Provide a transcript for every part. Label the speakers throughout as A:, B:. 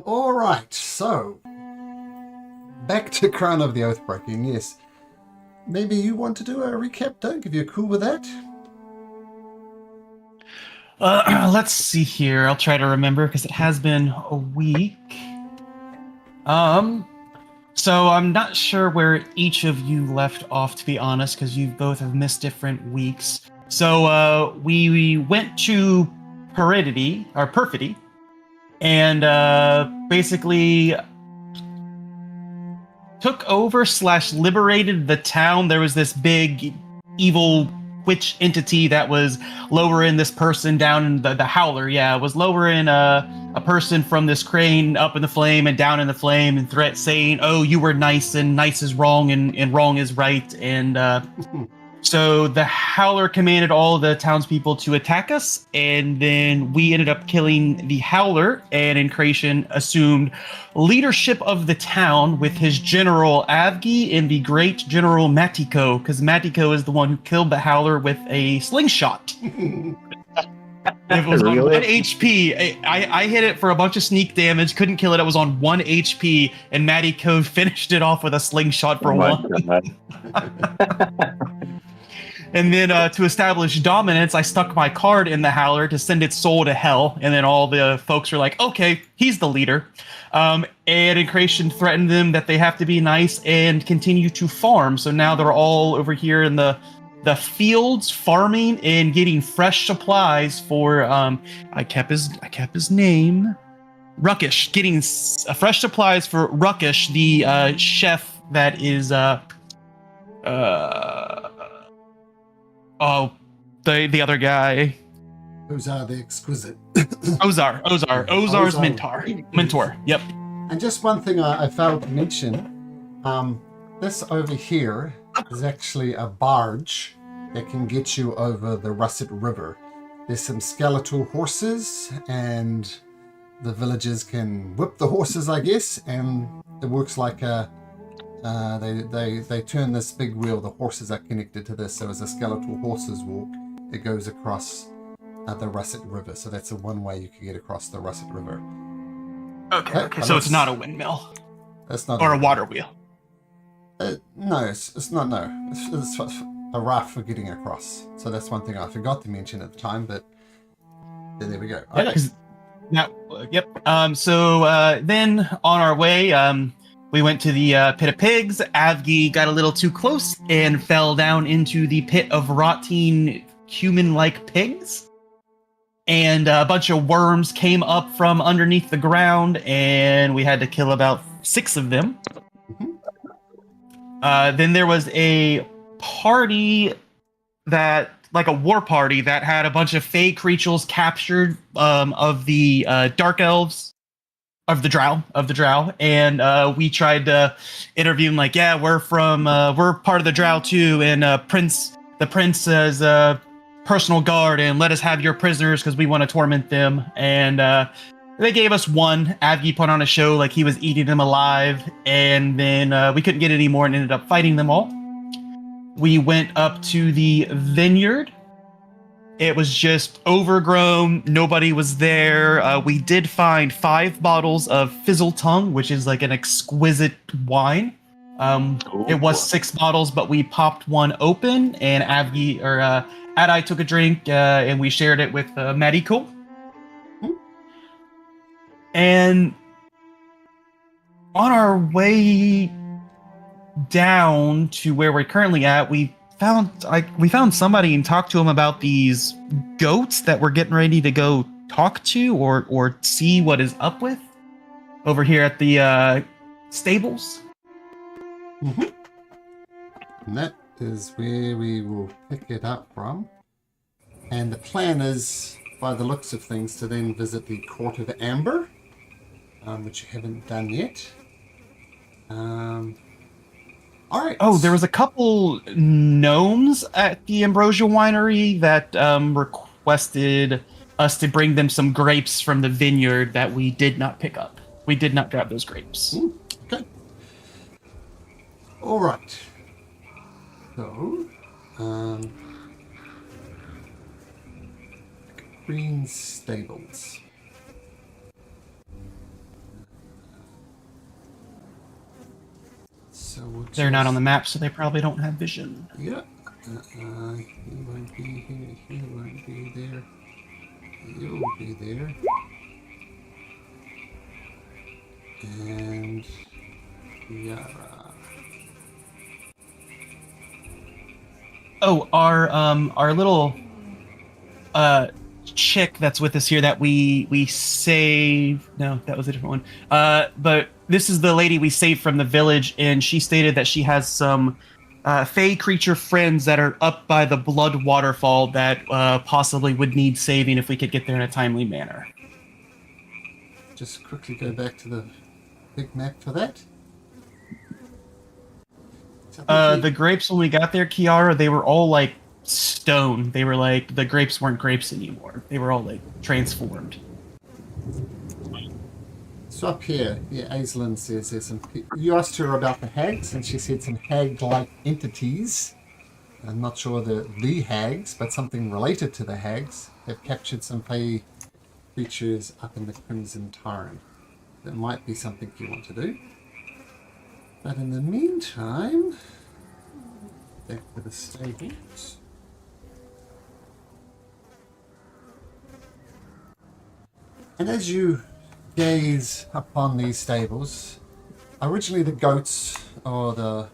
A: All right, so back to Crown of the Oathbreaking. Yes, maybe you want to do a recap, Doug, if you're cool with that.
B: Let's see here. I'll try to remember because it has been a week. Um, so I'm not sure where each of you left off, to be honest, because you both have missed different weeks. So we went to Perfidy, and basically took over slash liberated the town. There was this big evil witch entity that was lowering this person down in the howler. Yeah, it was lowering a person from this crane up in the flame and down in the flame and threat saying, oh, you were nice and nice is wrong and wrong is right. And so the Howler commanded all the townspeople to attack us, and then we ended up killing the Howler, and Incration assumed leadership of the town with his general Avgi and the great general Matiko, because Matiko is the one who killed the Howler with a slingshot. It was on
C: Really?
B: 1 HP. I hit it for a bunch of sneak damage, couldn't kill it. It was on 1 HP, and Matiko finished it off with a slingshot for
C: Oh my
B: 1.
C: God.
B: And then to establish dominance, I stuck my card in the Howler to send its soul to hell. And then all the folks are like, okay, he's the leader. And Incration threatened them that they have to be nice and continue to farm. So now they're all over here in the fields farming and getting fresh supplies for I kept his name. Ruckish, getting fresh supplies for Ruckish, the chef that is oh, the other guy.
A: Those are the exquisite.
B: Ozar's mentor. Yep.
A: And just one thing I failed to mention, this over here is actually a barge that can get you over the Russet River. There's some skeletal horses, and the villagers can whip the horses, I guess, and it works like a they turn this big wheel. The horses are connected to this, so as a skeletal horses walk, it goes across the Russet River. So that's the one way you can get across the Russet River.
B: Okay. So it's not a windmill.
A: That's not
B: or a water wheel.
A: No, it's not. No, it's a raft for getting across. So that's one thing I forgot to mention at the time, but there we go. Okay.
B: Yep. So then on our way, we went to the pit of pigs. Avgi got a little too close and fell down into the pit of rotting human-like pigs. And a bunch of worms came up from underneath the ground, and we had to kill about 6 of them. Then there was a party like a war party that had a bunch of fey creatures captured of the dark elves. Of the drow, and we tried to interview him like, yeah, we're part of the drow too, and the prince is a personal guard, and let us have your prisoners because we want to torment them. And they gave us one. Avgi put on a show like he was eating them alive, and then we couldn't get any more and ended up fighting them all. We went up to the vineyard. It was just overgrown. Nobody was there. We did find 5 bottles of Fizzle Tongue, which is like an exquisite wine. It was 6 bottles, but we popped one open, and Adai took a drink, and we shared it with Mariko. And on our way down to where we're currently at, we found somebody and talked to him about these goats that we're getting ready to go talk to or see what is up with over here at the stables.
A: Mm-hmm. And that is where we will pick it up from. And the plan is, by the looks of things, to then visit the Court of Amber, which you haven't done yet. All right.
B: Oh, there was a couple gnomes at the Ambrosia Winery that requested us to bring them some grapes from the vineyard that we did not pick up. We did not grab those grapes.
A: Okay. All right. So, Green Stables. So we'll
B: They're not on the map, so they probably don't have vision.
A: Yeah. He won't be here. He won't be there. You'll be there. And Yara.
B: Oh, our little chick that's with us here that we saved. No, that was a different one. But this is the lady we saved from the village, and she stated that she has some fey creature friends that are up by the blood waterfall that possibly would need saving if we could get there in a timely manner.
A: Just quickly go back to the big map for that.
B: The grapes when we got there, Kiara, they were all like stone. They were like the grapes weren't grapes anymore. They were all like transformed.
A: So up here, yeah, Aislinn says there's some. You asked her about the hags, and she said some hag-like entities. I'm not sure the hags, but something related to the hags have captured some fey creatures up in the Crimson Tarn. That might be something you want to do. But in the meantime, back to the stables. And as you gaze upon these stables, originally the goats, or the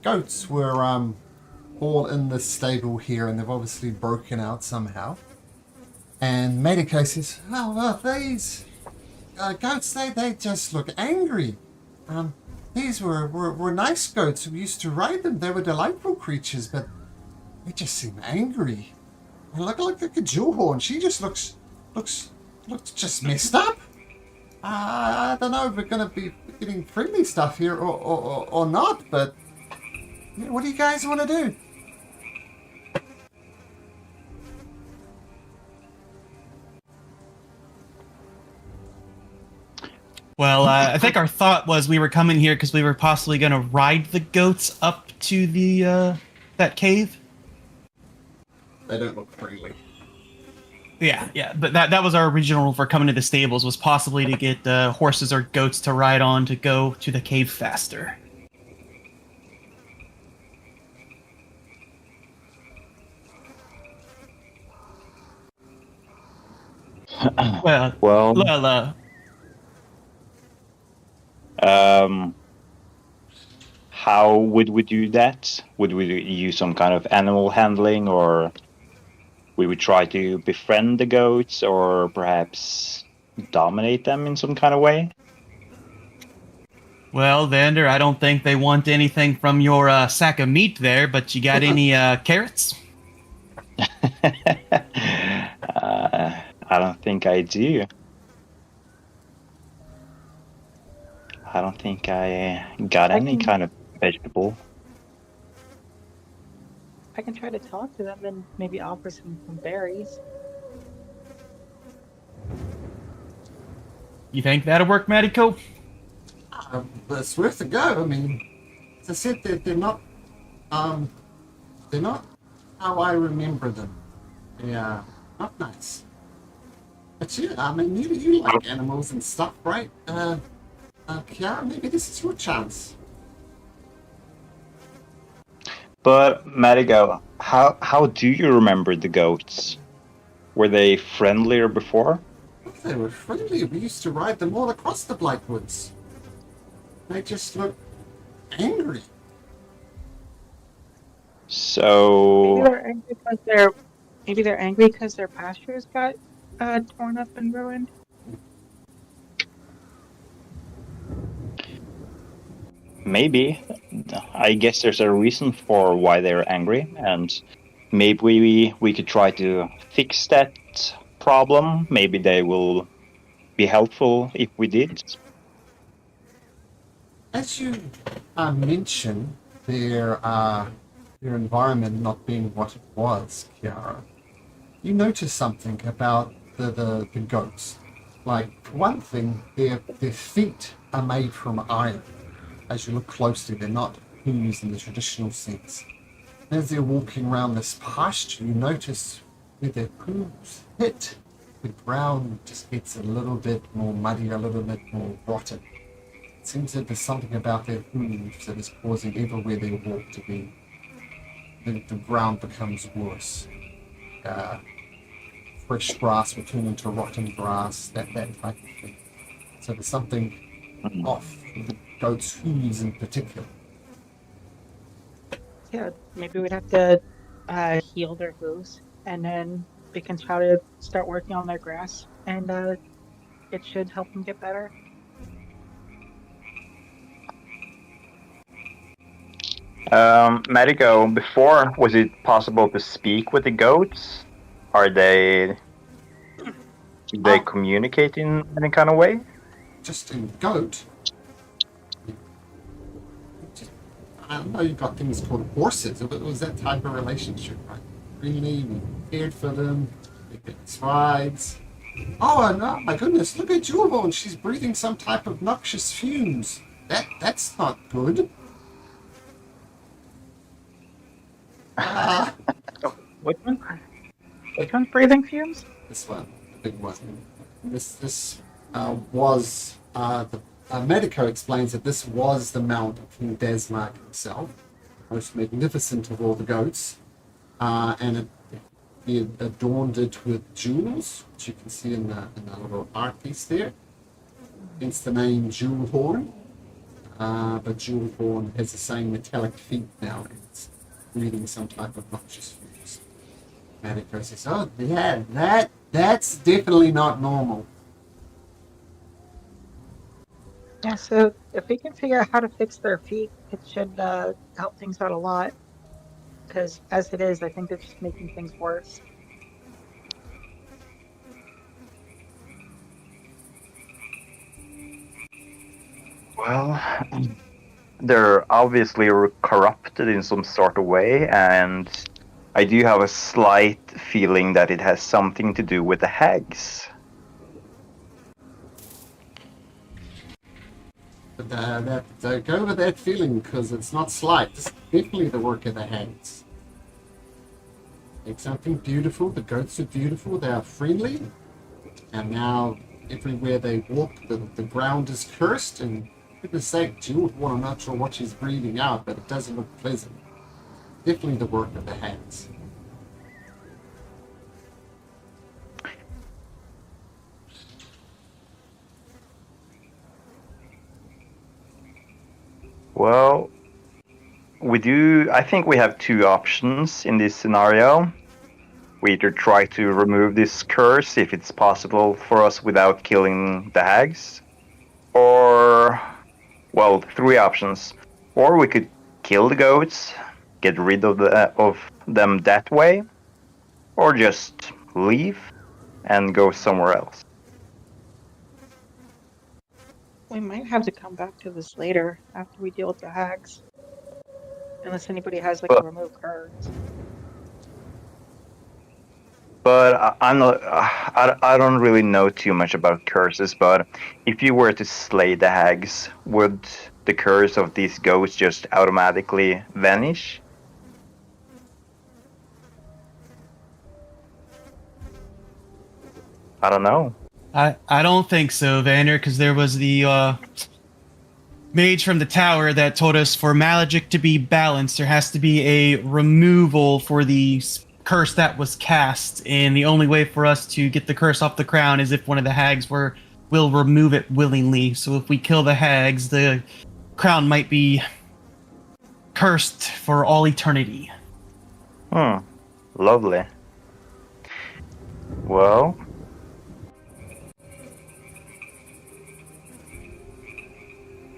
A: goats were all in this stable here, and they've obviously broken out somehow. And Madiko says, "Oh well, these goats, they just look angry. These were nice goats. We used to ride them. They were delightful creatures, but they just seem angry. And look at Jewelhorn. She just looks just messed up. I don't know if we're going to be getting friendly stuff here or not, but what do you guys want to do?"
B: Well, I think our thought was we were coming here because we were possibly going to ride the goats up to the that cave.
A: They don't look friendly.
B: Yeah, but that was our original for coming to the stables, was possibly to get horses or goats to ride on to go to the cave faster. Well,
C: how would we do that? Would we use some kind of animal handling, or we would try to befriend the goats, or perhaps dominate them in some kind of way?
B: Well, Vander, I don't think they want anything from your sack of meat there, but you got any carrots?
C: I don't think I do. I don't think I got any kind of vegetable.
D: I can try to talk to them and maybe offer some berries.
B: You think that'll work, Madiko?
A: But it's worth a go. I mean, as I said, they're not how I remember them. Yeah, not nice. But yeah, I mean, you like animals and stuff, right? Kiara, maybe this is your chance.
C: But Marigo, how do you remember the goats? Were they friendlier before?
A: They were friendly. We used to ride them all across the Blightwoods. They just look angry.
C: So
D: maybe they're angry because their pastures got torn up and ruined.
C: maybe. I guess there's a reason for why they're angry, and maybe we could try to fix that problem. Maybe they will be helpful if we did.
A: As you mentioned, their environment not being what it was, Kiara, you notice something about the goats. Like, for one thing, their feet are made from iron. As you look closely, they're not hooves in the traditional sense. And as they're walking around this pasture, you notice where their hooves hit, the ground just gets a little bit more muddy, a little bit more rotten. seems that there's something about their hooves that is causing everywhere they walk to be. The ground becomes worse. Fresh grass will turn into rotten grass, that type of thing. So there's something off with the goat's hooves in particular.
D: Yeah, maybe we'd have to heal their hooves, and then we can try to start working on their grass, and it should help them get better.
C: Medico, before, was it possible to speak with the goats? Are they... Do they
A: Oh.
C: communicate in any kind of way?
A: Just in goat. I don't know, you've got things called horses. It was that type of relationship, right? Really, we cared for them, we get rides. Oh, no, my goodness, look at Jewelbone. She's breathing some type of noxious fumes. That's not good.
D: Which one? Which one's breathing fumes?
A: This one, the big one. This was the Medico explains that this was the mount of King Desmark himself, most magnificent of all the goats, and he adorned it with jewels, which you can see in the little art piece there. Hence the name Jewel Horn, but Jewel Horn has the same metallic feet now. And it's breathing some type of noxious fumes. Medico says, "Oh yeah, that's definitely not normal."
D: Yeah, so if we can figure out how to fix their feet, it should help things out a lot. Because as it is, I think it's just making things worse.
C: Well, they're obviously corrupted in some sort of way, and I do have a slight feeling that it has something to do with the hags.
A: But go with that feeling, because it's not slight. This is definitely the work of the hands. Make something beautiful. The goats are beautiful. They are friendly. And now, everywhere they walk, the ground is cursed. And for goodness sake, Jewel, I'm not sure what she's breathing out, but it doesn't look pleasant. Definitely the work of the hands.
C: Well, I think we have two options in this scenario. We either try to remove this curse if it's possible for us without killing the hags, or, well, three options. Or we could kill the goats, get rid of them that way, or just leave and go somewhere else.
D: We might have to come back to this later after we deal with the hags. Unless anybody has like a remove curse.
C: But I'm not. I don't really know too much about curses. But if you were to slay the hags, would the curse of these ghosts just automatically vanish? I don't know.
B: I don't think so, Vander, because there was the mage from the tower that told us for magic to be balanced, there has to be a removal for the curse that was cast, and the only way for us to get the curse off the crown is if one of the hags will remove it willingly. So if we kill the hags, the crown might be cursed for all eternity.
C: Lovely. Well,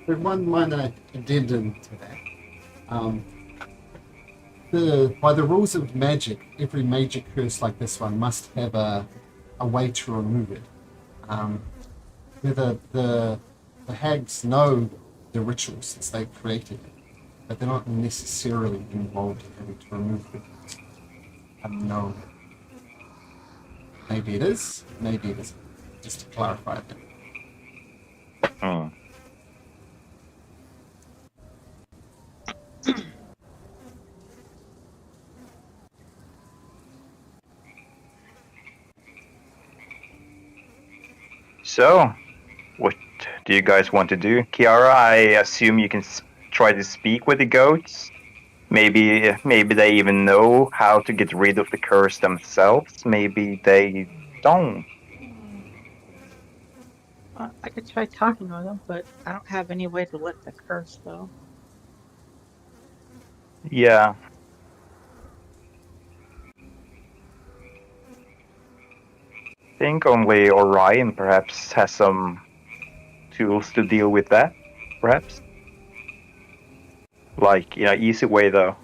A: There's one minor addendum to that. By the rules of magic, every major curse like this one must have a way to remove it. Whether the hags know the ritual since they created it, but they're not necessarily involved in having to remove it. No. Maybe it is, maybe it isn't. Just to clarify that.
C: So, what do you guys want to do? Kiara, I assume you can try to speak with the goats. Maybe they even know how to get rid of the curse themselves. Maybe they don't.
D: I could try talking with them, but I don't have any way to lift the curse, though.
C: Yeah. I think only Orion perhaps has some tools to deal with that, perhaps. Like, easy way though.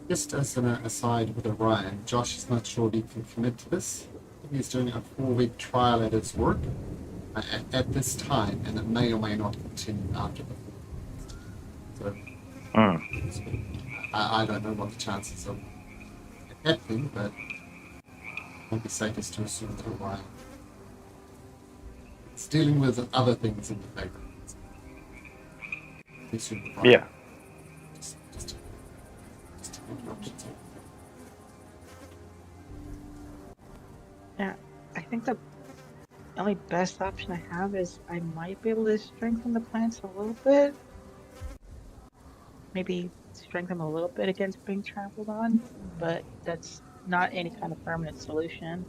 A: Just as an aside with Orion, Josh is not sure if he can commit to this. He's doing a 4-week trial at his work at this time, and it may or may not continue after the 4 weeks. So, I don't know what the chances of it happening, but it might be safest to assume that Orion is dealing with other things in the background.
C: Yeah.
A: Just to make your options open.
D: Yeah, I think the only best option I have is I might be able to strengthen the plants a little bit. Maybe strengthen them a little bit against being trampled on, but that's not any kind of permanent solution.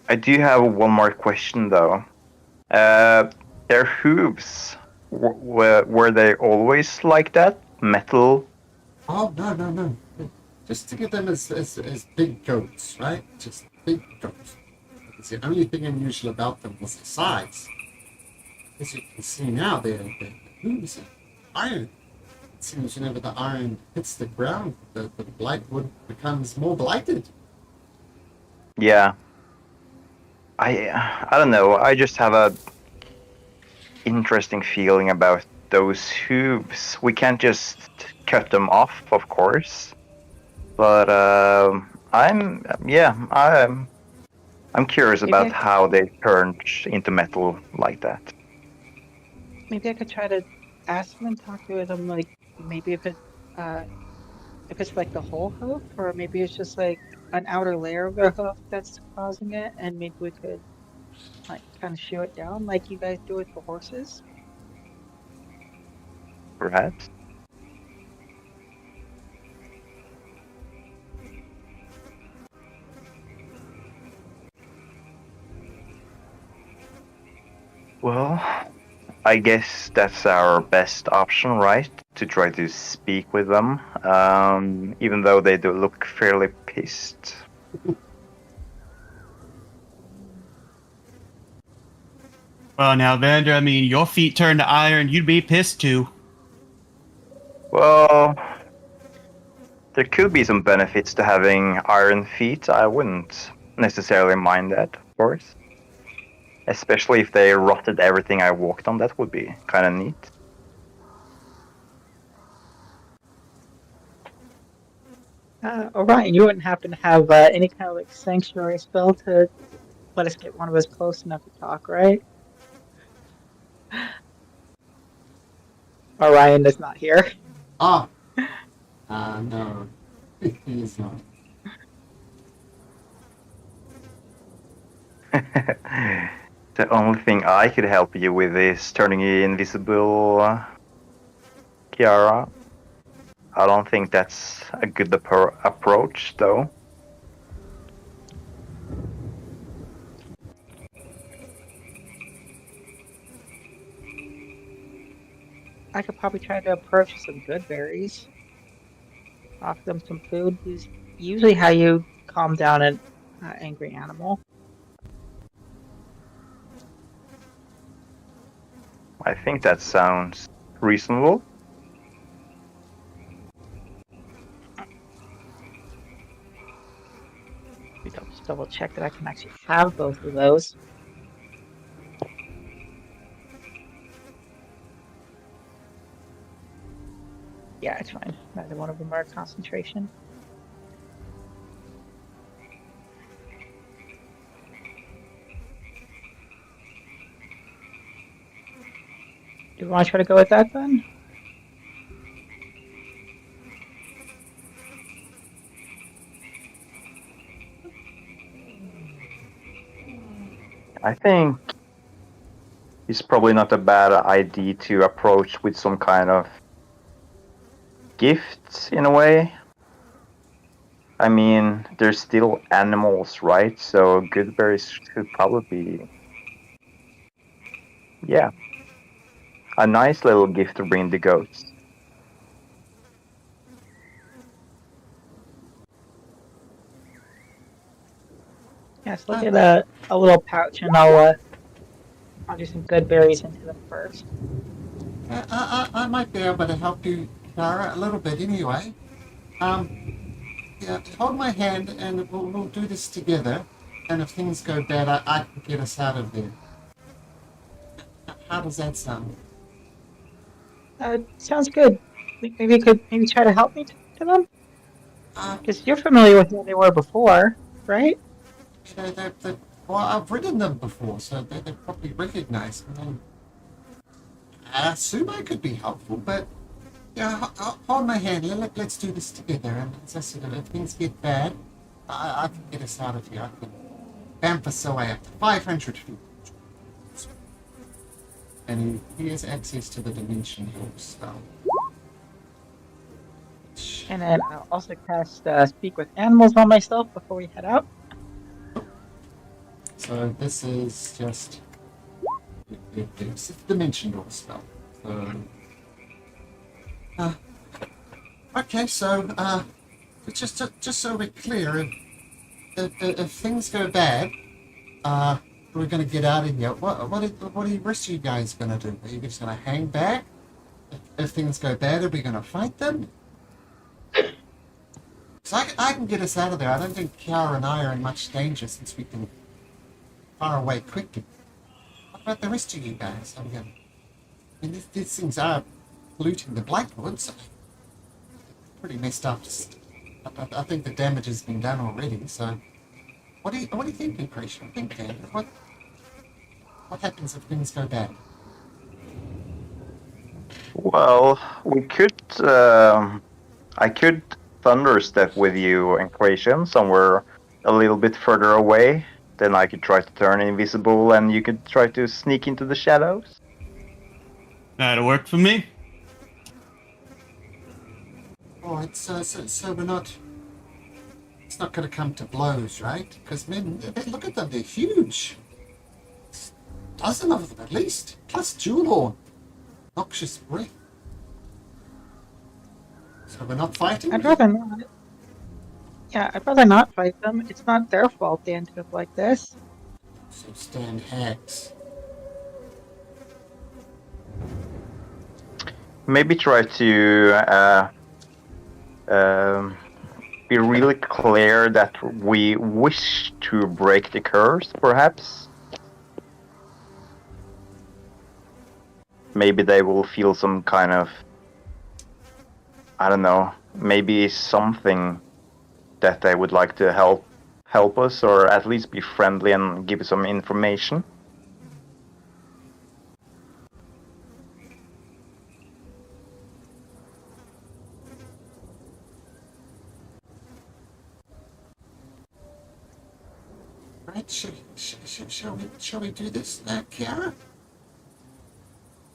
C: I do have one more question though. Their hooves, were they always like that? Metal?
A: Oh, no. Just to get them as big goats, right? Just big goats. Because the only thing unusual about them was the size. As you can see now, the hooves are iron. It seems whenever the iron hits the ground, the blightwood becomes more blighted.
C: Yeah. I don't know. I just have a interesting feeling about those hooves. We can't just cut them off, of course. But I'm curious about how they turned into metal like that.
D: Maybe I could try to ask them and talk to them, like maybe if it's like the whole hoof, or maybe it's just like an outer layer of the hoof that's causing it, and maybe we could like kind of shoe it down like you guys do with the horses.
C: Perhaps. Well, I guess that's our best option, right? To try to speak with them, even though they do look fairly pissed.
B: Well, now, Vander, I mean, your feet turned to iron, you'd be pissed too.
C: Well, there could be some benefits to having iron feet. I wouldn't necessarily mind that, of course. Especially if they rotted everything I walked on, that would be kind of neat.
D: Orion, you wouldn't happen to have any kind of like sanctuary spell to let us get one of us close enough to talk, right? Orion is not here.
A: Ah, no, he's not.
C: The only thing I could help you with is turning you invisible, Kiara. I don't think that's a good approach, though.
D: I could probably try to approach some good berries, offer them some food. Is usually how you calm down an angry animal.
C: I think that sounds reasonable.
D: I'll just double check that I can actually have both of those. Yeah, it's fine. Neither one of them are concentration. Do you want to try to go with that then?
C: I think it's probably not a bad idea to approach with some kind of gift in a way. I mean, they're still animals, right? So good berries should probably be, yeah, a nice little gift to bring the goats.
D: Yes, look at a little pouch, and I'll do some good berries into them first.
A: I might be able to help you, Clara, a little bit anyway. Yeah, hold my hand and we'll do this together. And if things go bad, I can get us out of there. How does that sound?
D: Sounds good. Maybe you could maybe try to help me to them,
A: Uh,
D: because you're familiar with who they were before, right?
A: well, I've ridden them before, so they probably recognize me. And I assume I could be helpful, but yeah, hold my hand. Let's do this together. And as I said, if things get bad, I can get us out of here. I can bamf us away up to 500 feet. And he has access to the dimension here, so.
D: And then I'll also cast Speak with Animals on myself before we head out.
A: So this is just it's a dimension door spell. So, okay, so just so we're clear, if things go bad, we're gonna get out of here. What are the rest of you guys gonna do? Are you just gonna hang back? If things go bad, are we gonna fight them? So I can get us out of there. I don't think Kiara and I are in much danger since we can far away quickly. What about the rest of you guys? I mean, these things are polluting the Blackwoods. Pretty messed up. I think the damage has been done already. So, what do you think, Lucretia? Think, Dan. What happens if things go bad?
C: Well, we could. I could thunderstep with you and Creation somewhere a little bit further away. Then I could try to turn invisible, and you could try to sneak into the shadows.
B: That'll work for me.
A: All right. So we're not. It's not going to come to blows, right? Because men, look at them. They're huge. A dozen of them at least, plus Jewelhorn. Noxious breath. So we're not fighting?
D: I'd rather not. Yeah, I'd rather not fight them. It's not their fault they ended up like this.
A: So stand hags.
C: Maybe try to be really clear that we wish to break the curse, perhaps. Maybe they will feel some kind of, I don't know, maybe something that they would like to help us, or at least be friendly and give some information.
A: Right? Shall we do this, Kiara?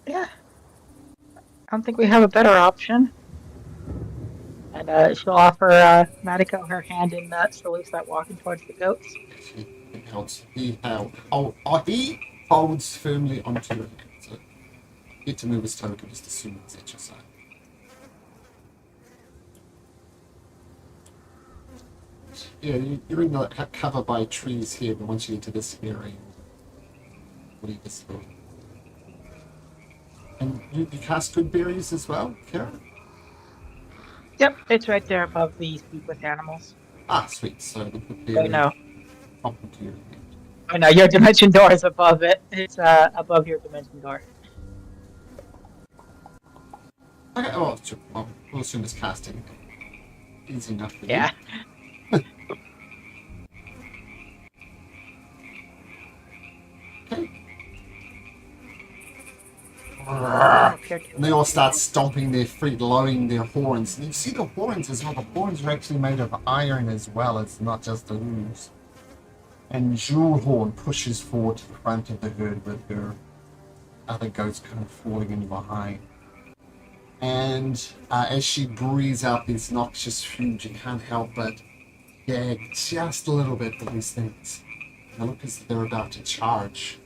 D: Yeah. I don't think we have a better option. And she'll offer Mariko her hand in slowly start walking towards the goats.
A: He holds firmly onto it. So get to move his token just as soon as it's at your side. Yeah, you're in the cover by trees here, but once you get to this area, what are you visible? And you cast good berries as well, Kara?
D: Yep, it's right there above the Speak with Animals.
A: Ah, sweet. So the good
D: I
A: berry
D: know.
A: pop into your hand.
D: I know, your dimension door is above it. It's above your dimension door.
A: Okay, well, sure. Well, we'll assume it's casting. Easy enough for
D: Yeah.
A: you. Okay. And they all start stomping their feet, blowing their horns. And you see the horns as well. The horns are actually made of iron as well. It's not just the hooves. And Jewelhorn pushes forward to the front of the herd with her other goats kind of falling in behind. And as she breathes out these noxious fumes, you can't help but gag just a little bit with these things. They look as if they're about to charge.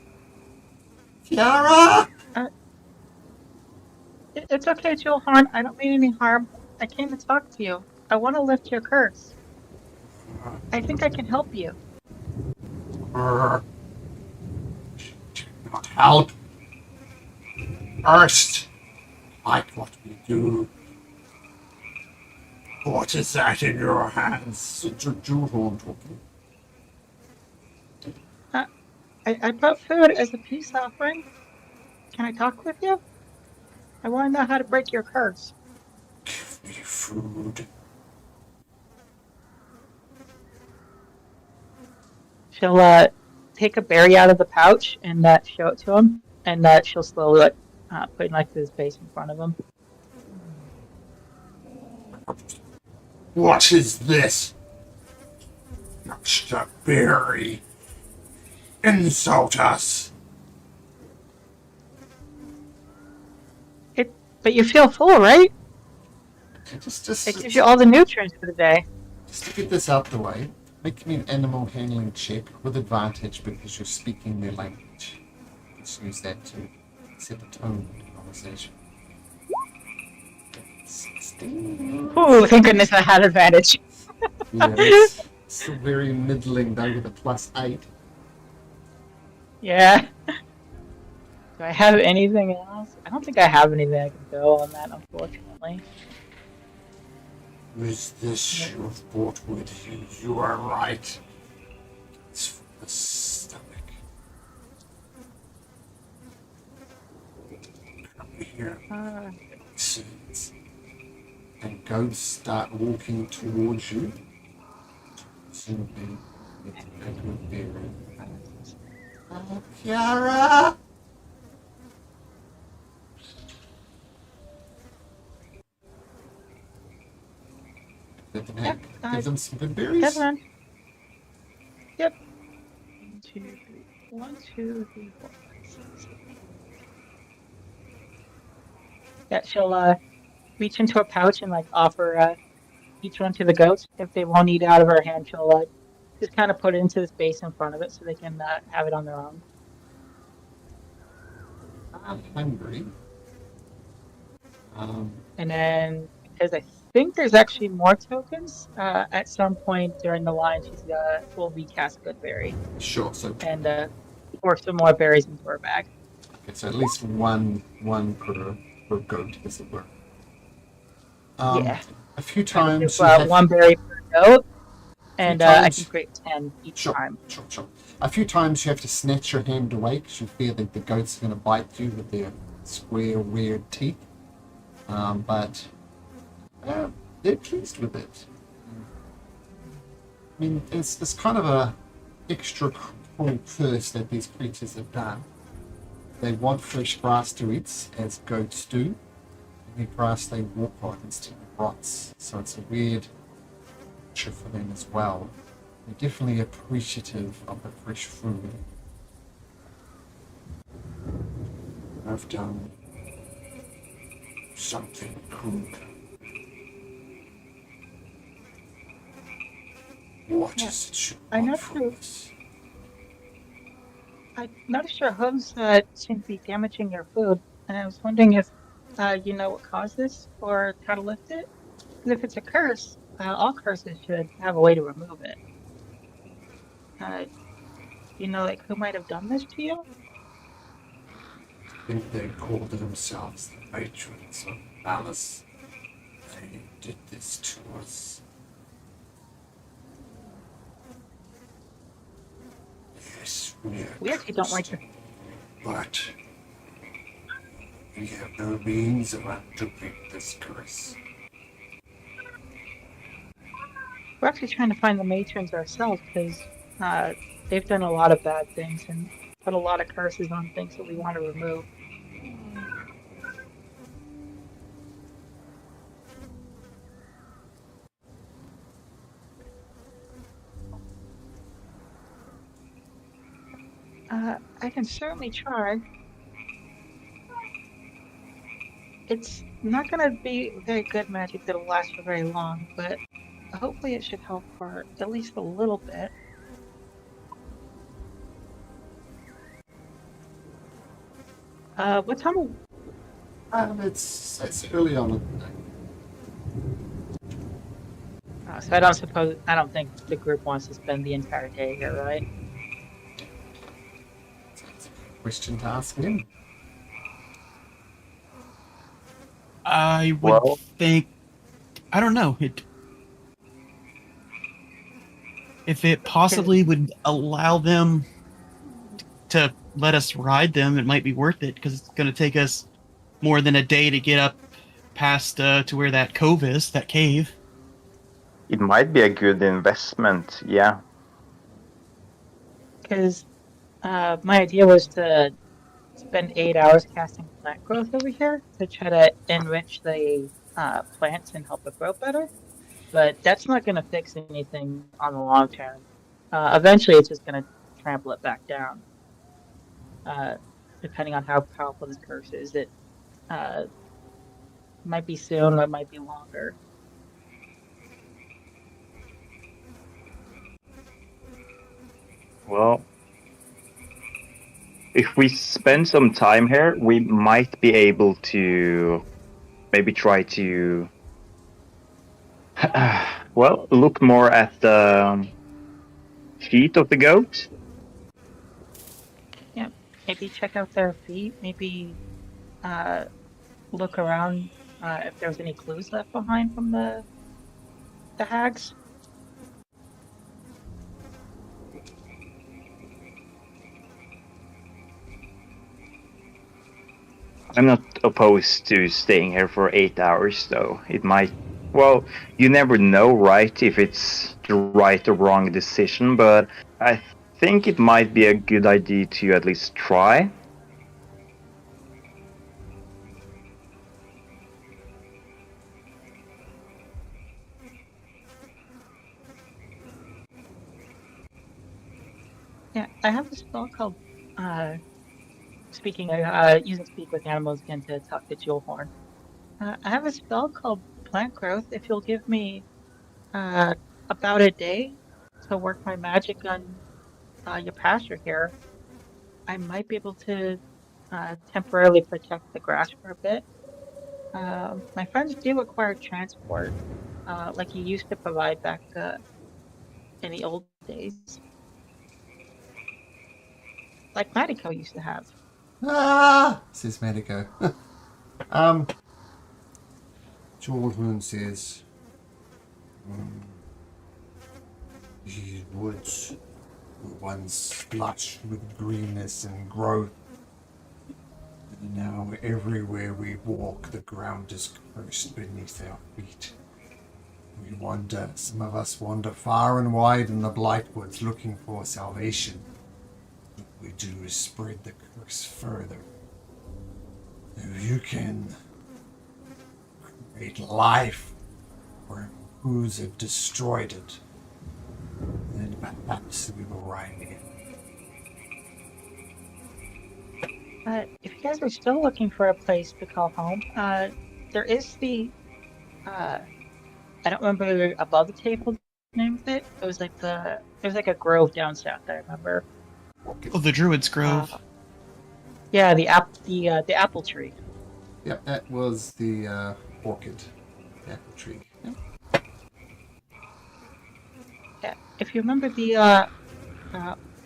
A: Kiara!
D: It's okay, Johan. I don't mean any harm. I came to talk to you. I want to lift your curse. I think I can help you.
A: Do not help. First, like what we do. What is that in your hands? Jewelhorn talking.
D: Uh, I brought food as a peace offering. Can I talk with you? I want to know how to break your curse.
A: Give me food.
D: She'll take a berry out of the pouch and show it to him, and she'll slowly put like this base in front of him.
A: What is this? Just a berry. Insult us.
D: But you feel full, right?
A: Just
D: It gives you all the nutrients for the day.
A: Just to get this out the way, make me an animal handling check with advantage because you're speaking their language. Just use that to set the tone of the conversation. 16.
D: Ooh, thank goodness I had advantage.
A: Yeah, it's still very middling though with a +8.
D: Yeah. Do I have anything else? I don't think I have anything I can go on that, unfortunately.
A: Is this you brought with you? You are right. It's for the stomach. Come here. Sins. And goats start walking towards you. Presumably, it's a good berry. Oh, Kiara! Give them some good berries.
D: Devon. Yep. 1, 2, 3. 1, 2, 3, 4, 5, 6, 7. Yeah, she'll reach into a pouch and like offer each one to the goats. If they won't eat out of her hand, she'll just kind of put it into the space in front of it so they can have it on their own.
A: I'm hungry.
D: And then, because I think there's actually more tokens, at some point during the line, will recast Goodberry
A: Sure. So
D: and pour some more berries into her bag.
A: okay, so at least one per goat, as it were.
D: Yeah.
A: A few
D: I can do,
A: times you have...
D: one berry per goat, and I
A: times-
D: can create 10 each
A: Sure,
D: time.
A: sure. A few times you have to snatch your hand away because you fear that the goats are going to bite you with their square, weird teeth. But they're pleased with it. I mean, it's kind of a extra cruel curse that these creatures have done. They want fresh grass to eat, as goats do. And the grass they walk on instead of rots. So it's a weird picture for them as well. They're definitely appreciative of the fresh food. I've done something good. What is it you
D: I
A: want
D: know
A: from
D: too.
A: us?
D: I noticed your hooves seem to be damaging your food, and I was wondering if you know what caused this or how to lift it. Because if it's a curse, all curses should have a way to remove it. You know, like who might have done this to you?
A: I think they called themselves the patrons of Alice. They did this to us. Yes,
D: We actually don't like
A: cursed,
D: this.
A: but we have no means of undoing this curse.
D: We're actually trying to find the matrons ourselves because they've done a lot of bad things and put a lot of curses on things that we want to remove. I can certainly try. It's not gonna be very good magic that'll last for very long, but hopefully it should help for at least a little bit. What time?
A: It's early on.
D: So I don't think the group wants to spend the entire day here, right?
A: It's a question to ask him.
B: I would
C: Well,
B: think. I don't know. If it
D: 'Cause-
B: possibly would allow them to let us ride them, it might be worth it because it's going to take us more than a day to get up past to where that cove is, that cave.
C: it might be a good investment. Yeah.
D: Because my idea was to spend 8 hours casting plant growth over here to try to enrich the plants and help it grow better. But that's not going to fix anything on the long term. Eventually, it's just going to trample it back down. Uh, Depending on how powerful this curse is, it uh, might be soon or it might be longer.
C: Well, if we spend some time here, we might be able to maybe try to well, look more at the feet of the goat.
D: Yeah, maybe check out their feet. Maybe uh, look around if there's any clues left behind from the hags.
C: I'm not opposed to staying here for 8 hours, though. It might. Well, you never know, right, if it's the right or wrong decision, but I think it might be a good idea to at least try.
D: Yeah, I have a spell called uh, speaking. Using speak with animals again to talk to Jewelhorn. I have a spell called plant growth. If you'll give me uh, about a day to work my magic on your pasture here, I might be able to temporarily protect the grass for a bit. My friends do require transport, like you used to provide back in the old days, like Madico used to have.
A: Says Medico. um, Jordan says, these woods were once lush with greenness and growth. And now everywhere we walk, the ground is cursed beneath our feet. We wander, some of us wander far and wide in the Blightwoods looking for salvation. What we do is spread the curse further. If you can create life where who's have destroyed it, then perhaps we will ride in.
D: If you guys are still looking for a place to call home, there is uh, I don't remember above the table the name of it. It was like there's like a grove down south. I remember.
B: Oh, the Druid's
D: Uh,
B: Grove.
D: yeah, the apple tree.
A: Yep, that was the orchid apple tree. Yep.
D: Yeah, if you remember the uh,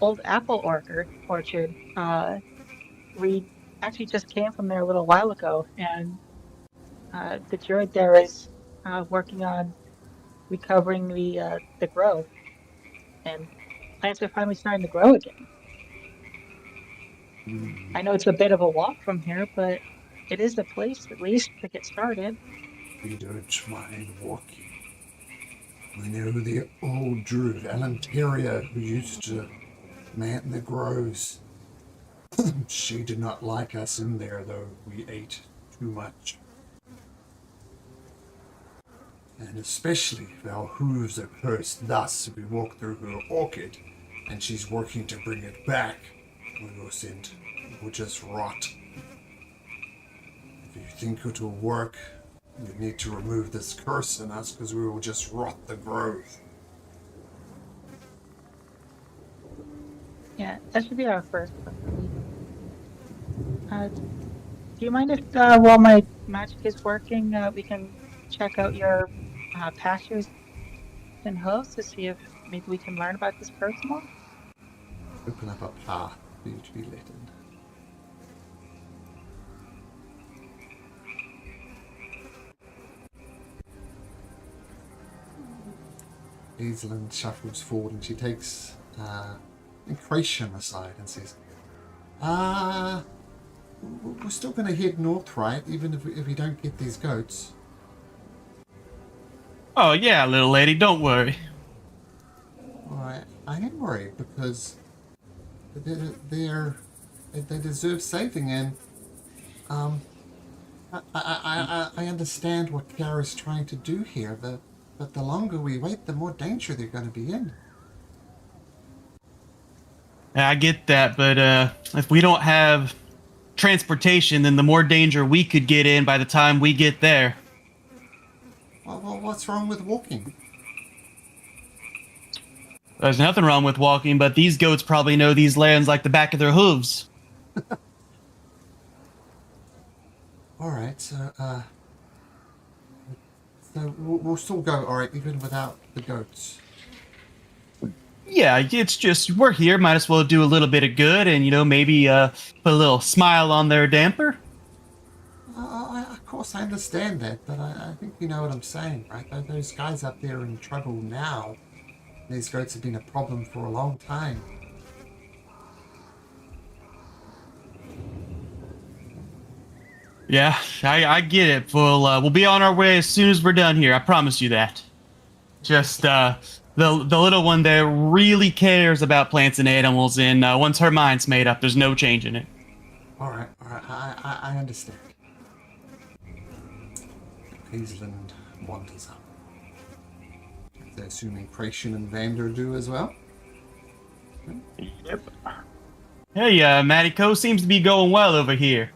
D: old apple orchard, we actually just came from there a little while ago, and the druid there is working on recovering the grove, and plants are finally starting to grow again. I know it's a bit of a walk from here, but it is a place at least to get started.
A: We don't mind walking. We know the old druid, Alanteria, who used to man the groves. She did not like us in there, though. We ate too much. And especially if our hooves are cursed thus, we walk through her orchid, and she's working to bring it back. we will send. It will just rot. If you think it will work, you need to remove this curse in us because we will just rot the grove.
D: Yeah, that should be our first priority. Do you mind if, while my magic is working, we can check out your pastures and hooves to see if maybe we can learn about this curse more?
A: Open up a path for you to be let in. Hazelin shuffles forward and she takes Incration aside and says, we're still going to head north, right? Even if we don't get these goats.
B: Oh yeah, little lady, don't worry.
A: Alright, I am worried because they deserve saving, and I understand what Kiara's trying to do here, but the longer we wait, the more danger they're going to be in.
B: I get that, but if we don't have transportation, then the more danger we could get in by the time we get there.
A: Well, what's wrong with walking?
B: There's nothing wrong with walking, but these goats probably know these lands like the back of their hooves.
A: Alright, so we'll still go, alright, even without the goats.
B: Yeah, it's just we're here. Might as well do a little bit of good, and maybe put a little smile on their damper.
A: Of course, I understand that, but I think you know what I'm saying, right? Those guys up there are in trouble now. These goats have been a problem for a long time.
B: Yeah, I get it. We'll be on our way as soon as we're done here. I promise you that. Just the little one there really cares about plants and animals, and once her mind's made up, there's no changing it.
A: All right, I understand. Hazeland wanders up. I assume Incration and Vander do as well.
C: Yep.
B: Hey, Matty Co seems to be going well over here.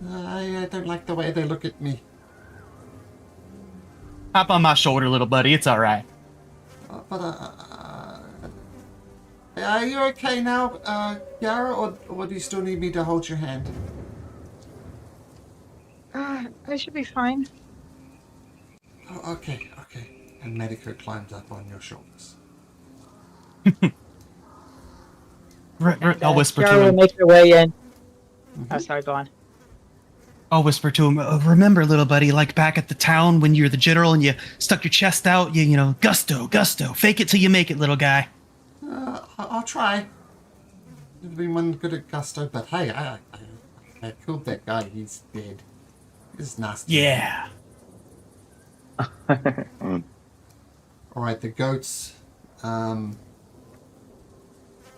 A: I don't like the way they look at me.
B: Hop on my shoulder, little buddy. It's all right.
A: Are you okay now, Yara, or do you still need me to hold your hand?
D: I should be fine.
A: Oh, okay. And Medico climbs up on your shoulders.
B: I'll whisper
D: Kiara
B: to
D: will
B: him.
D: make her way in.
A: Mm-hmm.
D: Oh, sorry, go on.
B: I'll whisper to him. Remember, little buddy, like back at the town when you were the general and you stuck your chest out. Gusto. Fake it till you make it, little guy.
A: I'll try. Never been one good at gusto, but hey, I killed that guy. He's dead. This is nasty.
B: Yeah.
A: Alright, the goats.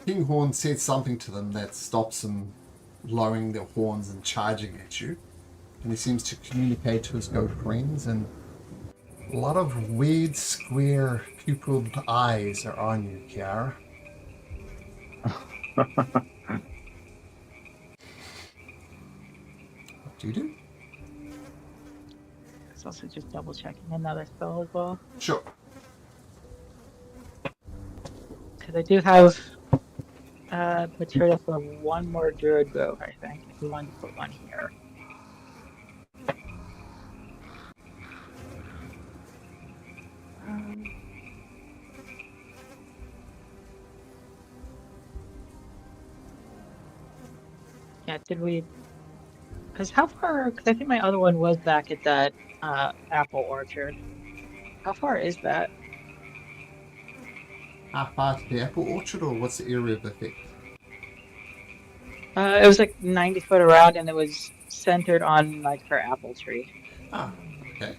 A: Kinghorn said something to them that stops them lowering their horns and charging at you. And he seems to communicate to his goat friends, and a lot of weird, square, pupilled eyes are on you, Kiara. What do you do?
D: It's also just double checking another spell as well.
A: Sure.
D: Because I do have material for one more druid grove, I think. If we wanted to put one here. Yeah, did we? Because how far? Because I think my other one was back at that apple orchard. How far is that?
A: How far to the apple orchard, or what's the area of effect?
D: It was like 90 foot around, and it was centered on like her apple tree.
A: Ah, okay.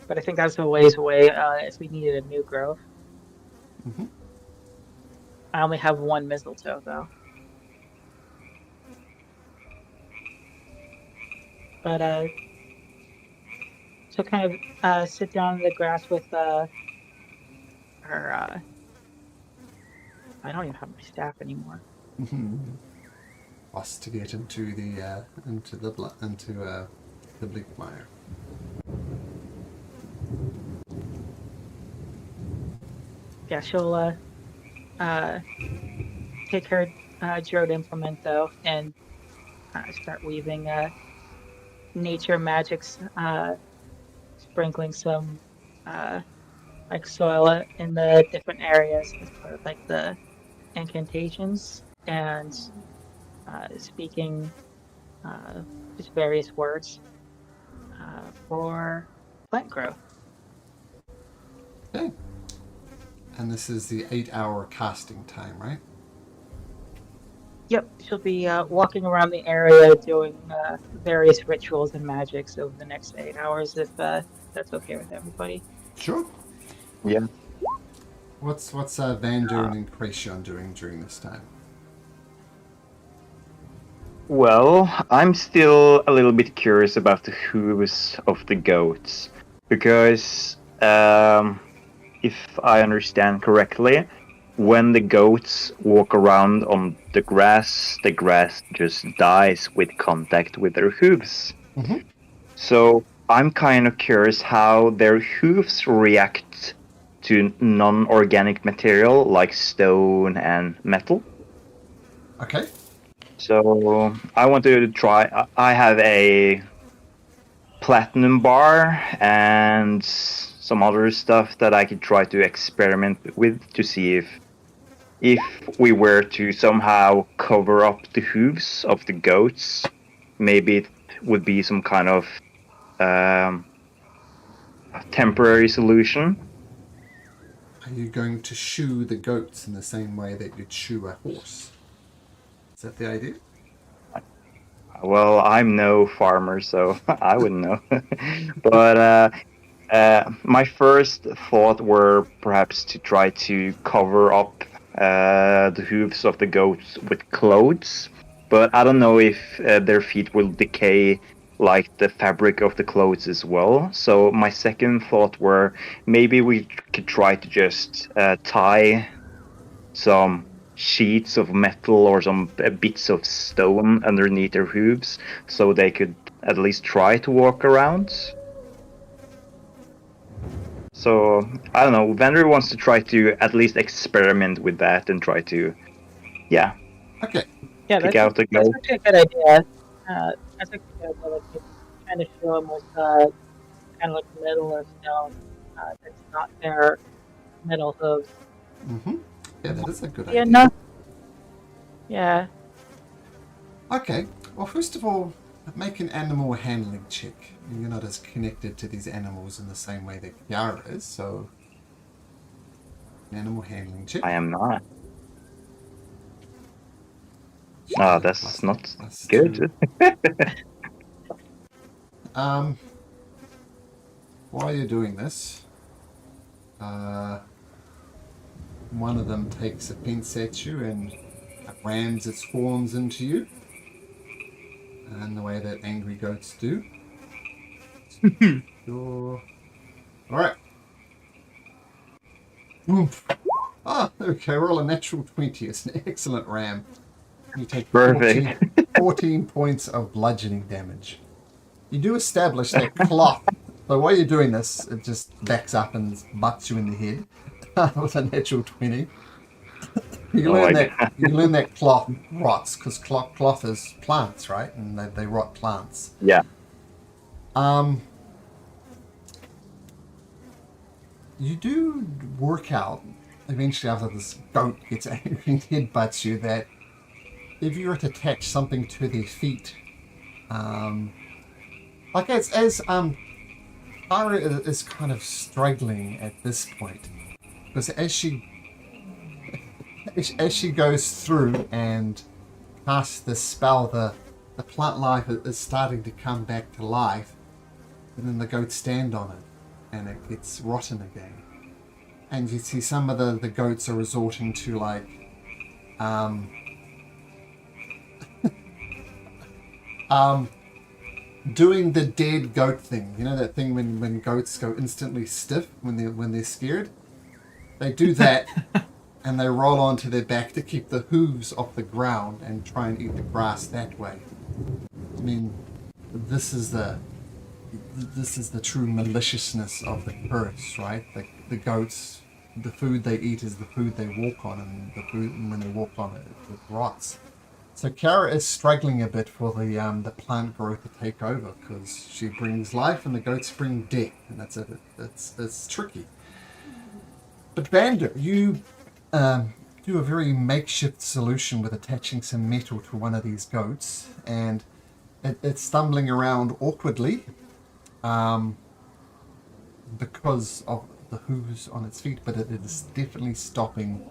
D: But I think that's a ways away if we needed a new grove.
A: Mm-hmm.
D: I only have one mistletoe though. But so kind of sit down in the grass with her I don't even have my staff anymore.
A: Us to get into the bleak mire.
D: Yeah, she'll take her Drode implement though and start weaving nature magics, sprinkling some like soil in the different areas as part of like the incantations and speaking just various words for plant growth.
A: Okay. And this is the 8-hour casting time, right?
D: Yep, she'll be walking around the area doing various rituals and magics over the next 8 hours, if that's okay with everybody.
A: Sure.
C: Yeah.
A: What's Van Duren and Cracion doing during this time?
C: Well, I'm still a little bit curious about the hooves of the goats, because if I understand correctly, when the goats walk around on the grass just dies with contact with their hooves.
A: Mm-hmm.
C: So I'm kind of curious how their hooves react to non-organic material like stone and metal.
A: Okay.
C: So I want to try. I have a platinum bar and some other stuff that I could try to experiment with to see if we were to somehow cover up the hooves of the goats, maybe it would be some kind of temporary solution.
A: Are you going to shoe the goats in the same way that you'd shoe a horse? Is that the idea?
C: Well, I'm no farmer, so I wouldn't know. But my first thought were perhaps to try to cover up the hooves of the goats with clothes. But I don't know if their feet will decay like the fabric of the clothes as well. So my second thought were maybe we could try to just tie some sheets of metal or some bits of stone underneath their hooves so they could at least try to walk around. So I don't know, Vander wants to try to at least experiment with that and try to
A: Okay.
D: Yeah,
C: pick out the
D: that's
C: goat.
D: actually a good idea. That's actually a good idea. Like maybe kind of show them with kind of like metal or stone that's not their metal hooves.
A: Mm-hmm. Yeah, that is a good
D: Yeah,
A: idea.
D: no. Yeah.
A: Okay. Well, first of all, make an animal handling check. You're not as connected to these animals in the same way that Yara is, so an animal handling check.
C: I am not.
A: So
C: That's
A: plus-
C: not
A: plus
C: good.
A: 2. While you're doing this, one of them takes a fence at you and rams its horns into you, and the way that angry goats do. Sure. All right. Oomph. Ah, okay, roll a natural 20. It's an excellent ram. You take
C: Perfect.
A: 14 points of bludgeoning damage. You do establish that cloth. So while you're doing this, it just backs up and butts you in the head with a natural 20. You learn that cloth rots because cloth is plants, right? And they rot plants.
C: Yeah.
A: You do work out eventually after this goat gets angry and headbutts you that if you were to attach something to their feet, like as Tara is kind of struggling at this point because as she goes through and casts the spell, the plant life is starting to come back to life, and then the goats stand on it and it gets rotten again. And you see some of the goats are resorting to like doing the dead goat thing. You know that thing when goats go instantly stiff when they're scared? They do that and they roll onto their back to keep the hooves off the ground and try and eat the grass that way. I mean, this is the true maliciousness of the curse, right? The goats, the food they eat is the food they walk on, and the food when they walk on it, it rots. So Kara is struggling a bit for the plant growth to take over because she brings life and the goats bring death, and it's tricky. But Vander, you do a very makeshift solution with attaching some metal to one of these goats, and it's stumbling around awkwardly because of the hooves on its feet, but it is definitely stopping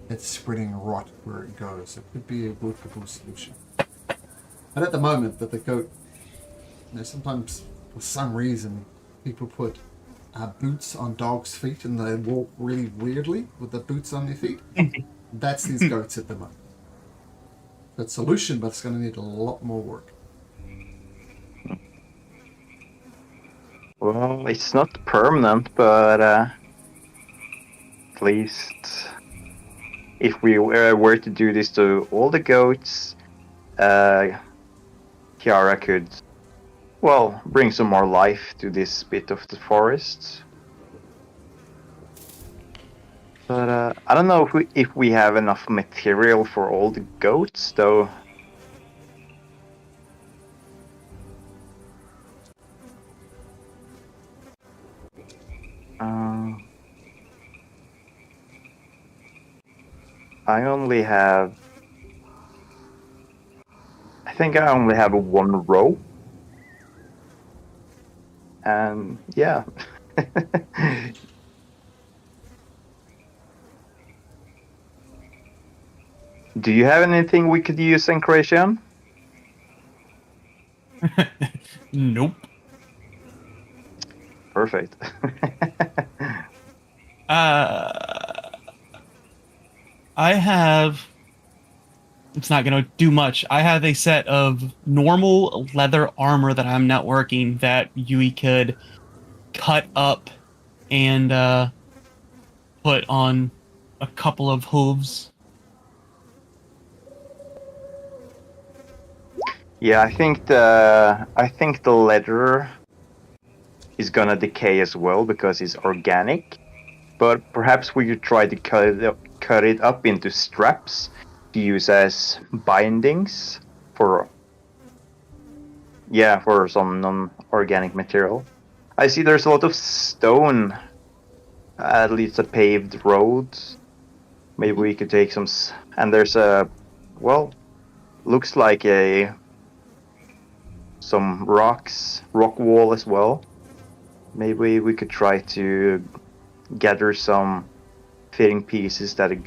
A: its spreading rot where it goes. It could be a workable solution. But at the moment, that the goat, sometimes for some reason people put boots on dogs' feet and they walk really weirdly with the boots on their feet. That's these goats at the moment. Good solution, but it's going to need a lot more work.
C: Well, it's not permanent, but at least if we were to do this to all the goats, Kiara could, well, bring some more life to this bit of the forest. But I don't know if we have enough material for all the goats, though. I think I only have one row. And yeah. Do you have anything we could use, Encration?
B: Nope.
C: Perfect.
B: I have. It's not going to do much. I have a set of normal leather armor that I'm not working that Yui could cut up and put on a couple of hooves.
C: Yeah, I think the leather is gonna decay as well because it's organic. But perhaps we could try to cut it up into straps to use as bindings for some non-organic material. I see there's a lot of stone, at least a paved road. Maybe we could take some, and there's looks like some rock wall as well. Maybe we could try to gather some fitting pieces that a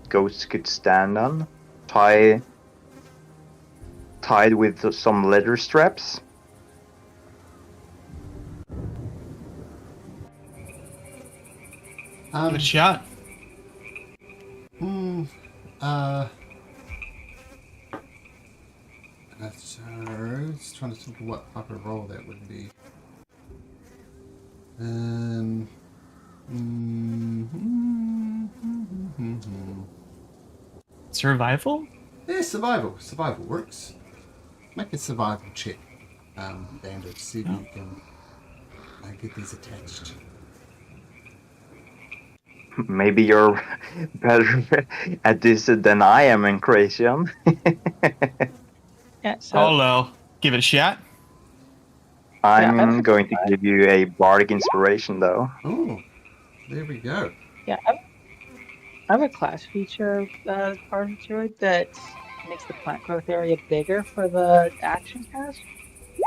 C: goat could stand on, tied with some leather straps.
B: Give it a shot.
A: Just trying to think of what type of role that would be.
B: Survival?
A: Yeah, survival. Survival works. Make a survival check, Bandit. See if you can get these attached.
C: Maybe you're better at this than I am, in Creation.
D: Yeah, so
B: Hello. Give it a shot.
C: I'm going to give you a bardic inspiration, though.
A: Oh, there we go.
D: yeah, I have a class feature part of Druid that makes the plant growth area bigger for the action cast.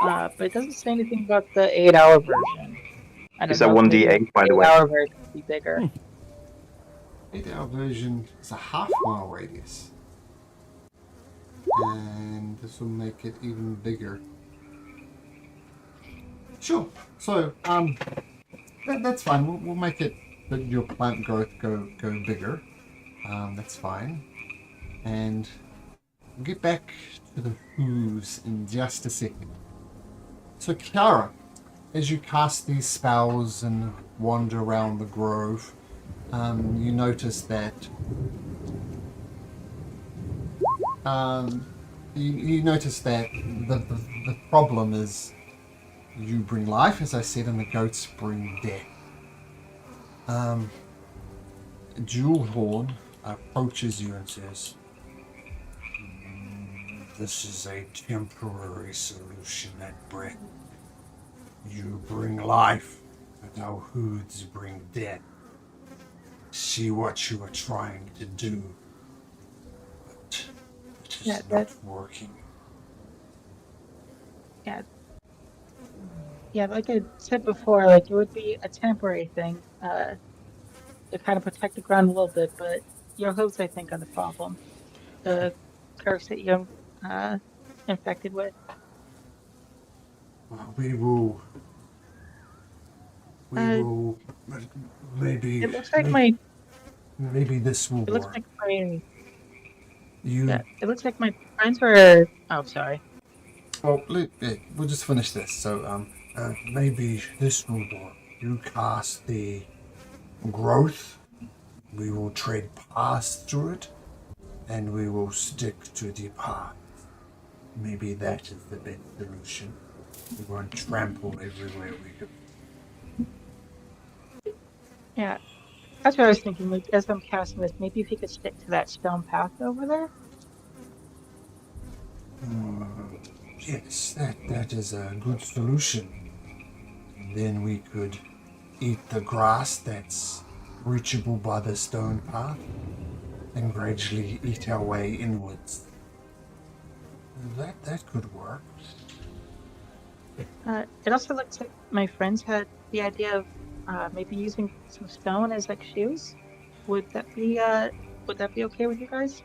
D: But it doesn't say anything about the 8-hour version. I don't
C: It's a
D: know if maybe
C: 1d8, by the way.
D: 8-hour version would be bigger.
A: 8-hour version is a half-mile radius. And this will make it even bigger. Sure. So, that's fine. We'll make it that your plant growth go bigger. That's fine. And we'll get back to the hooves in just a second. So, Kiara, as you cast these spells and wander around the grove, you notice that you notice that the problem is you bring life, as I said, and the goats bring death. Jewelhorn approaches you and says, "This is a temporary solution at breath. You bring life, but our hoods bring death. See what you are trying to do, but it is not working."
D: Yeah, yeah. Like I said before, like it would be a temporary thing, to kind of protect the ground a little bit, but your hooves, I think, are the problem. The curse that you're uh, infected with.
A: We will. We
D: Uh,
A: will. Maybe.
D: it looks like my.
A: Maybe this will
D: It looks
A: work.
D: like my. Yeah,
A: You.
D: it looks like my friends were. Oh, sorry.
A: Well, we'll just finish this. So, maybe this will work. You cast the growth. We will tread past through it, and we will stick to the path. Maybe that is the best solution. We won't trample everywhere we go.
D: Yeah, that's what I was thinking. Like, as I'm casting this, maybe if you could stick to that stone path over there.
A: Yes, that is a good solution. Then we could eat the grass that's reachable by the stone path and gradually eat our way inwards. That could work.
D: It also looks like my friends had the idea of maybe using some stone as like shoes. Would that be okay with you guys?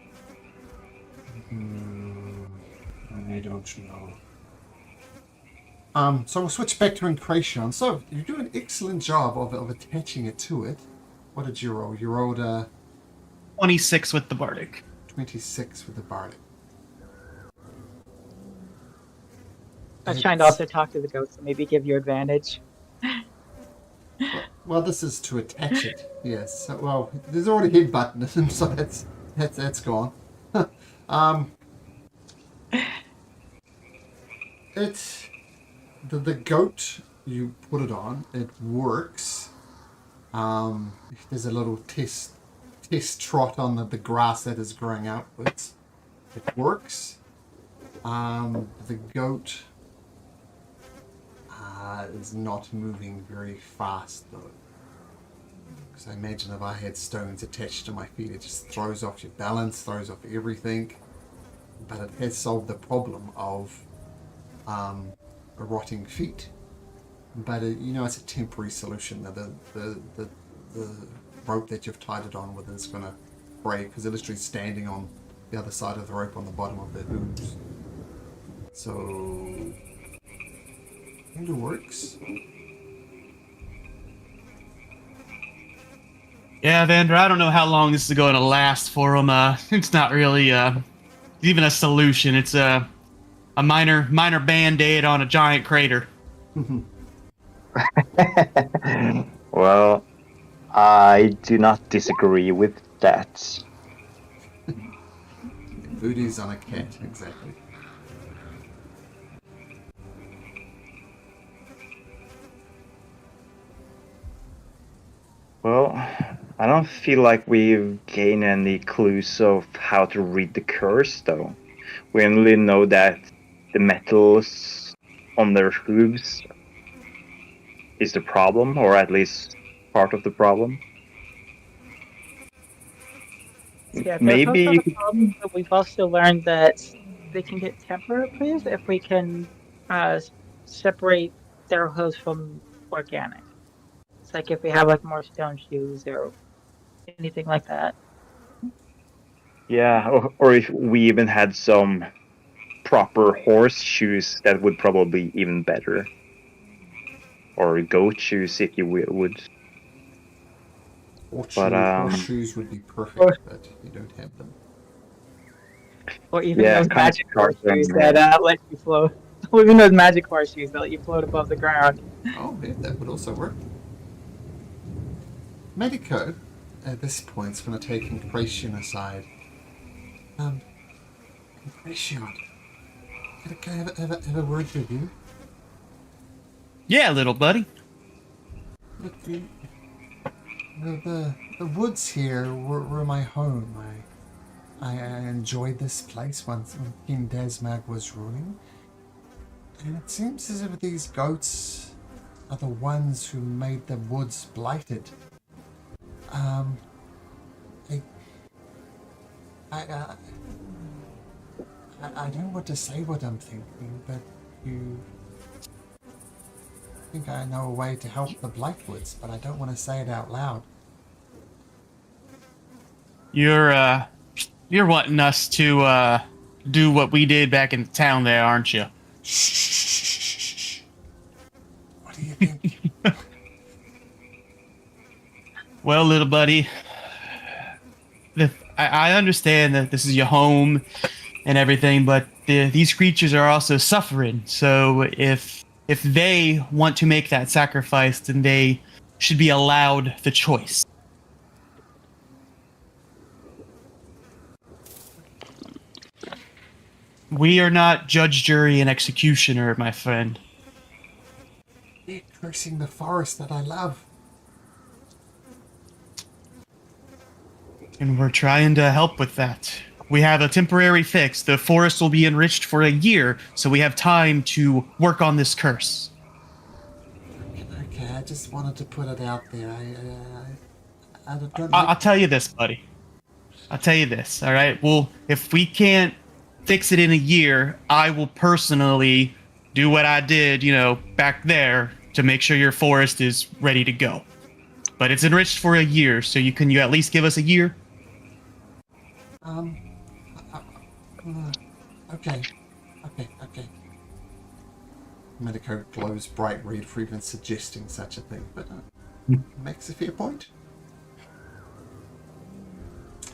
A: I don't know. So we'll switch back to Incration. So you do an excellent job of attaching it to it. What did you roll? You rolled a
B: 26 with the Bardic.
A: 26 with the Bardic.
D: I was trying to also talk to the ghost, so maybe give you advantage.
A: Well, this is to attach it. Yes. Well, there's already a hit button, so that's gone. It's the goat. You put it on. It works. There's a little test trot on the grass that is growing outwards. It works. The goat is not moving very fast though. Because I imagine if I had stones attached to my feet, it just throws off your balance, throws off everything. But it has solved the problem of rotting feet. But it's a temporary solution. The rope that you've tied it on with is going to break because they're literally standing on the other side of the rope on the bottom of their hooves. So I think it works.
B: Yeah, Vander, I don't know how long this is going to last for them. It's not really even a solution. It's a minor band-aid on a giant crater.
C: Well, I do not disagree with that.
A: Voodoo's on a cat, exactly.
C: Well, I don't feel like we've gained any clues of how to read the curse, though. We only know that the metals on their hooves is the problem, or at least part of the problem.
D: Yeah,
C: Maybe
D: those are the problems, but we've also learned that they can get temper approved if we can separate their hooves from organic. It's like if we have like more stone shoes or anything like that.
C: yeah, or if we even had some proper horse shoes, that would probably be even better. Or goat shoes, if you would.
A: Horseshoes would be perfect, but you don't have them.
D: Or even
C: Yeah,
D: those
C: kind of
D: magic
C: short
D: horseshoes
C: term,
D: that let you float. Or even those magic horseshoes that let you float above the ground.
A: Oh, yeah, that would also work. Medico, at this point, it's going to take Incration aside. Incration, can I have a word with you?
B: Yeah, little buddy.
A: Look, the woods here were my home. I enjoyed this place once when King Desmag was ruling. And it seems as if these goats are the ones who made the woods blighted. I don't want to say what I'm thinking, but I think I know a way to help the Blightwoods, but I don't want to say it out loud.
B: You're wanting us to do what we did back in town there, aren't you?
A: Shh. What do you think?
B: Well, little buddy, I understand that this is your home and everything, but these creatures are also suffering. So if they want to make that sacrifice, then they should be allowed the choice. We are not judge, jury, and executioner, my friend.
A: You're cursing the forest that I love.
B: And we're trying to help with that. We have a temporary fix. The forest will be enriched for a year, so we have time to work on this curse.
A: Okay, I just wanted to put it out there. I don't
B: I'll tell you this, buddy. I'll tell you this, all right? Well, if we can't fix it in a year, I will personally do what I did, back there to make sure your forest is ready to go. But it's enriched for a year, so can you at least give us a year?
A: Okay. Medico glows bright red for even suggesting such a thing, but makes a fair point.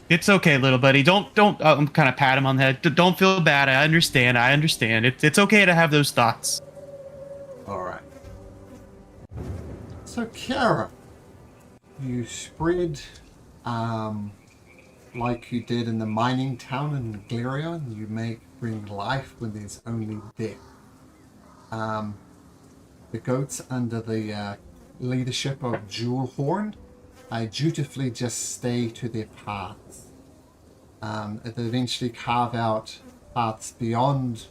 B: It's okay, little buddy. Don't. I'm kind of pat him on the head. Don't feel bad. I understand. It's okay to have those thoughts.
A: All right. So, Kiara, you spread, like you did in the mining town in Glarion. You bring life when there's only death. The goats under the leadership of Jewelhorn dutifully just stay to their paths. They eventually carve out paths beyond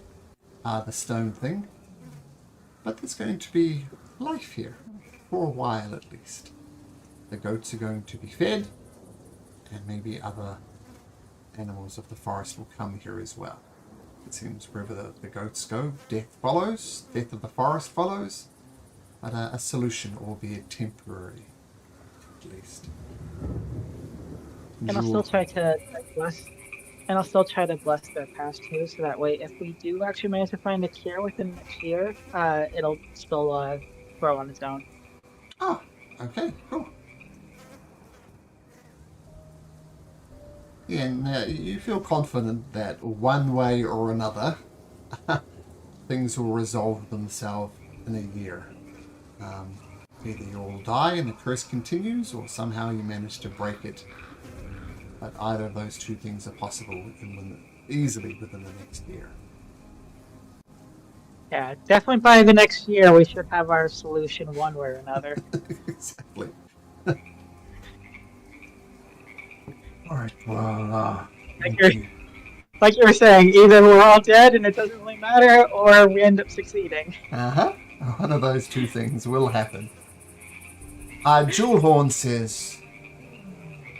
A: the stone thing. But there's going to be life here, for a while at least. The goats are going to be fed, and maybe other animals of the forest will come here as well. It seems wherever the goats go, death follows, death of the forest follows, but a solution, albeit temporary, at least.
D: And I'll still try to bless. And I'll still try to bless their past too, so that way, if we do actually manage to find a cure within next year, it'll still grow on its own.
A: Oh, okay, cool. Yeah, and you feel confident that one way or another, things will resolve themselves in a year. Either you all die and the curse continues, or somehow you manage to break it. But either of those two things are possible easily within the next year.
D: Yeah, definitely by the next year we should have our solution one way or another.
A: Exactly. All right. Well,
D: like you were saying, either we're all dead and it doesn't really matter, or we end up succeeding.
A: One of those two things will happen. Jewelhorn says,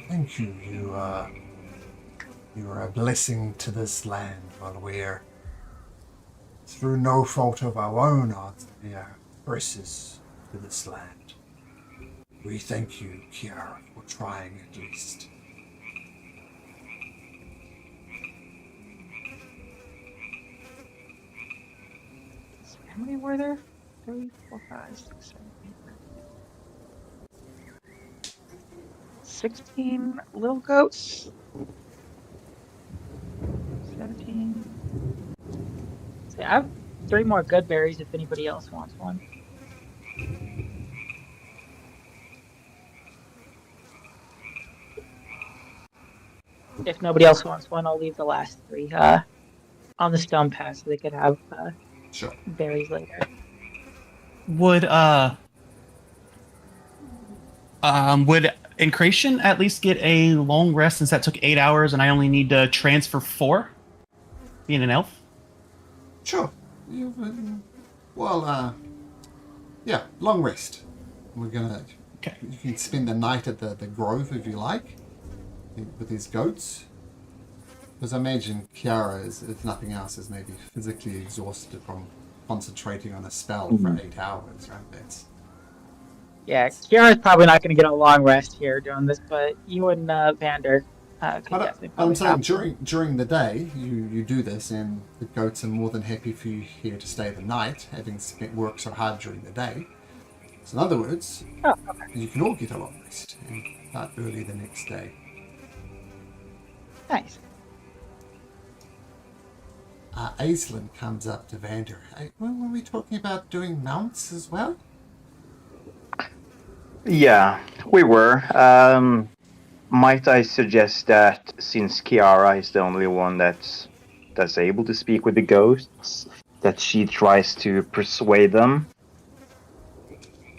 A: "Thank you. You are a blessing to this land while we're, through no fault of our own, we are curses to this land. We thank you, Kiara, for trying at least."
D: How many were there? 3, 4, 5, 6, 7, 8, 9. 16 little goats. 17. See, I have 3 more good berries if anybody else wants one. if nobody else wants one, I'll leave the last 3 on the stone path so they could have
A: Sure.
D: berries later.
B: Would Incration at least get a long rest since that took 8 hours and I only need to transfer 4? Being an elf?
A: Sure. Yeah, long rest. We're gonna.
B: Okay.
A: You can spend the night at the grove if you like, with these goats. Because I imagine Kiara is, if nothing else, is maybe physically exhausted from concentrating on a spell for 8 hours, right?
D: Yeah, Kiara's probably not going to get a long rest here doing this, but you and Vander could definitely
A: I'm
D: probably
A: saying
D: have
A: during the day you do this, and the goats are more than happy for you here to stay the night, having spent work so hard during the day. So in other words, you can all get a long rest and start early the next day.
D: Nice.
A: Aislinn comes up to Vander. Hey, were we talking about doing mounts as well?
C: Yeah, we were. Might I suggest that since Kiara is the only one that's able to speak with the ghosts, that she tries to persuade them?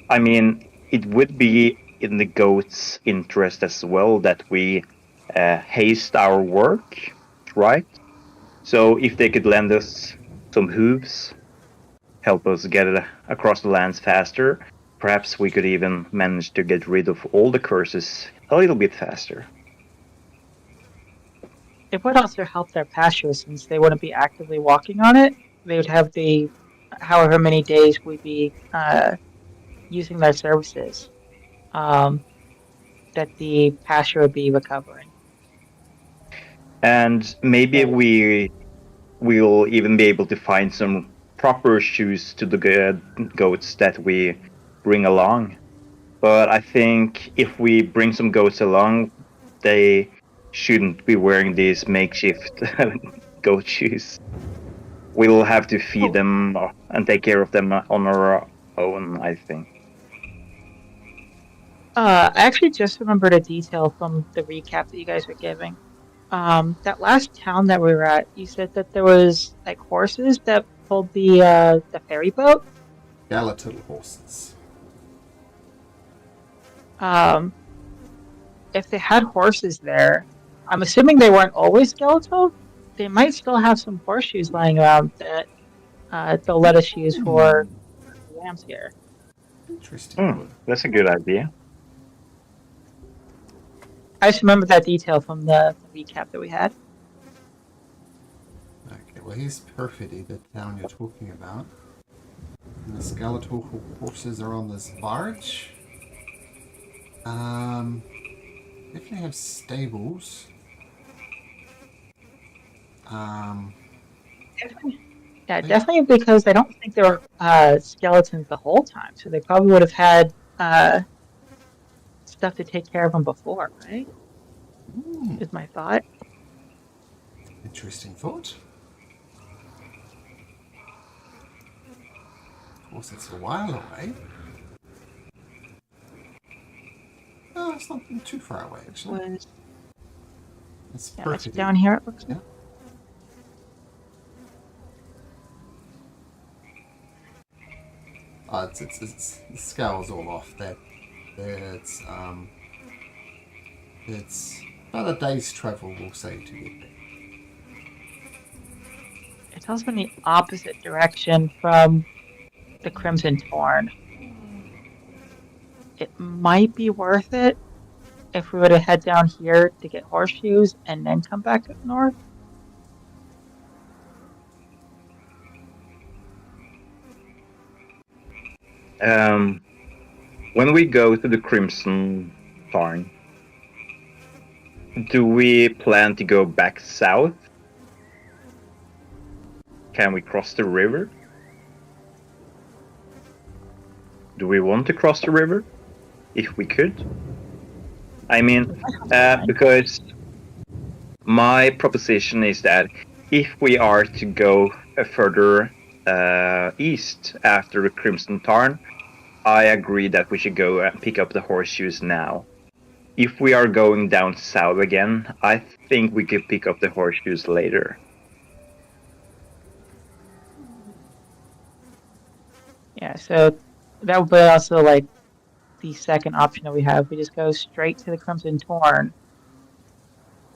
C: I mean, it would be in the goats' interest as well that we haste our work, right? So if they could lend us some hooves, help us get it across the lands faster, perhaps we could even manage to get rid of all the curses a little bit faster.
D: It would also help their pasture since they wouldn't be actively walking on it. They would have the however many days we'd be using their services. That the pasture would be recovering.
C: And maybe we'll even be able to find some proper shoes to the goats that we bring along. But I think if we bring some goats along, they shouldn't be wearing these makeshift goat shoes. We'll have to feed them and take care of them on our own, I think.
D: I actually just remembered a detail from the recap that you guys were giving. That last town that we were at, you said that there was like horses that pulled the ferry boat.
A: Skeletal horses.
D: If they had horses there, I'm assuming they weren't always skeletal. They might still have some horseshoes lying around that they'll let us use for lambs here.
A: Interesting.
C: That's a good idea.
D: I just remember that detail from the recap that we had.
A: Okay, well here's Perfidy, the town you're talking about. And the skeletal horses are on this barge. Definitely have stables.
D: Definitely because I don't think there were skeletons the whole time, so they probably would have had stuff to take care of them before, right? Is my thought.
A: Interesting thought. Of course, it's a while away. No, it's not too far away, actually. It's perfect.
D: Down here it looks like.
A: It's the scale's all off. It's about a day's travel, we'll say, to get there.
D: It's also in the opposite direction from the Crimson Torn. It might be worth it if we were to head down here to get horseshoes and then come back up north.
C: When we go to the Crimson Tarn, do we plan to go back south? Can we cross the river? Do we want to cross the river? If we could? I mean, because my proposition is that if we are to go further east after the Crimson Tarn, I agree that we should go and pick up the horseshoes now. if we are going down south again, I think we could pick up the horseshoes later.
D: Yeah, so that would be also like the second option that we have. We just go straight to the Crimson Torn.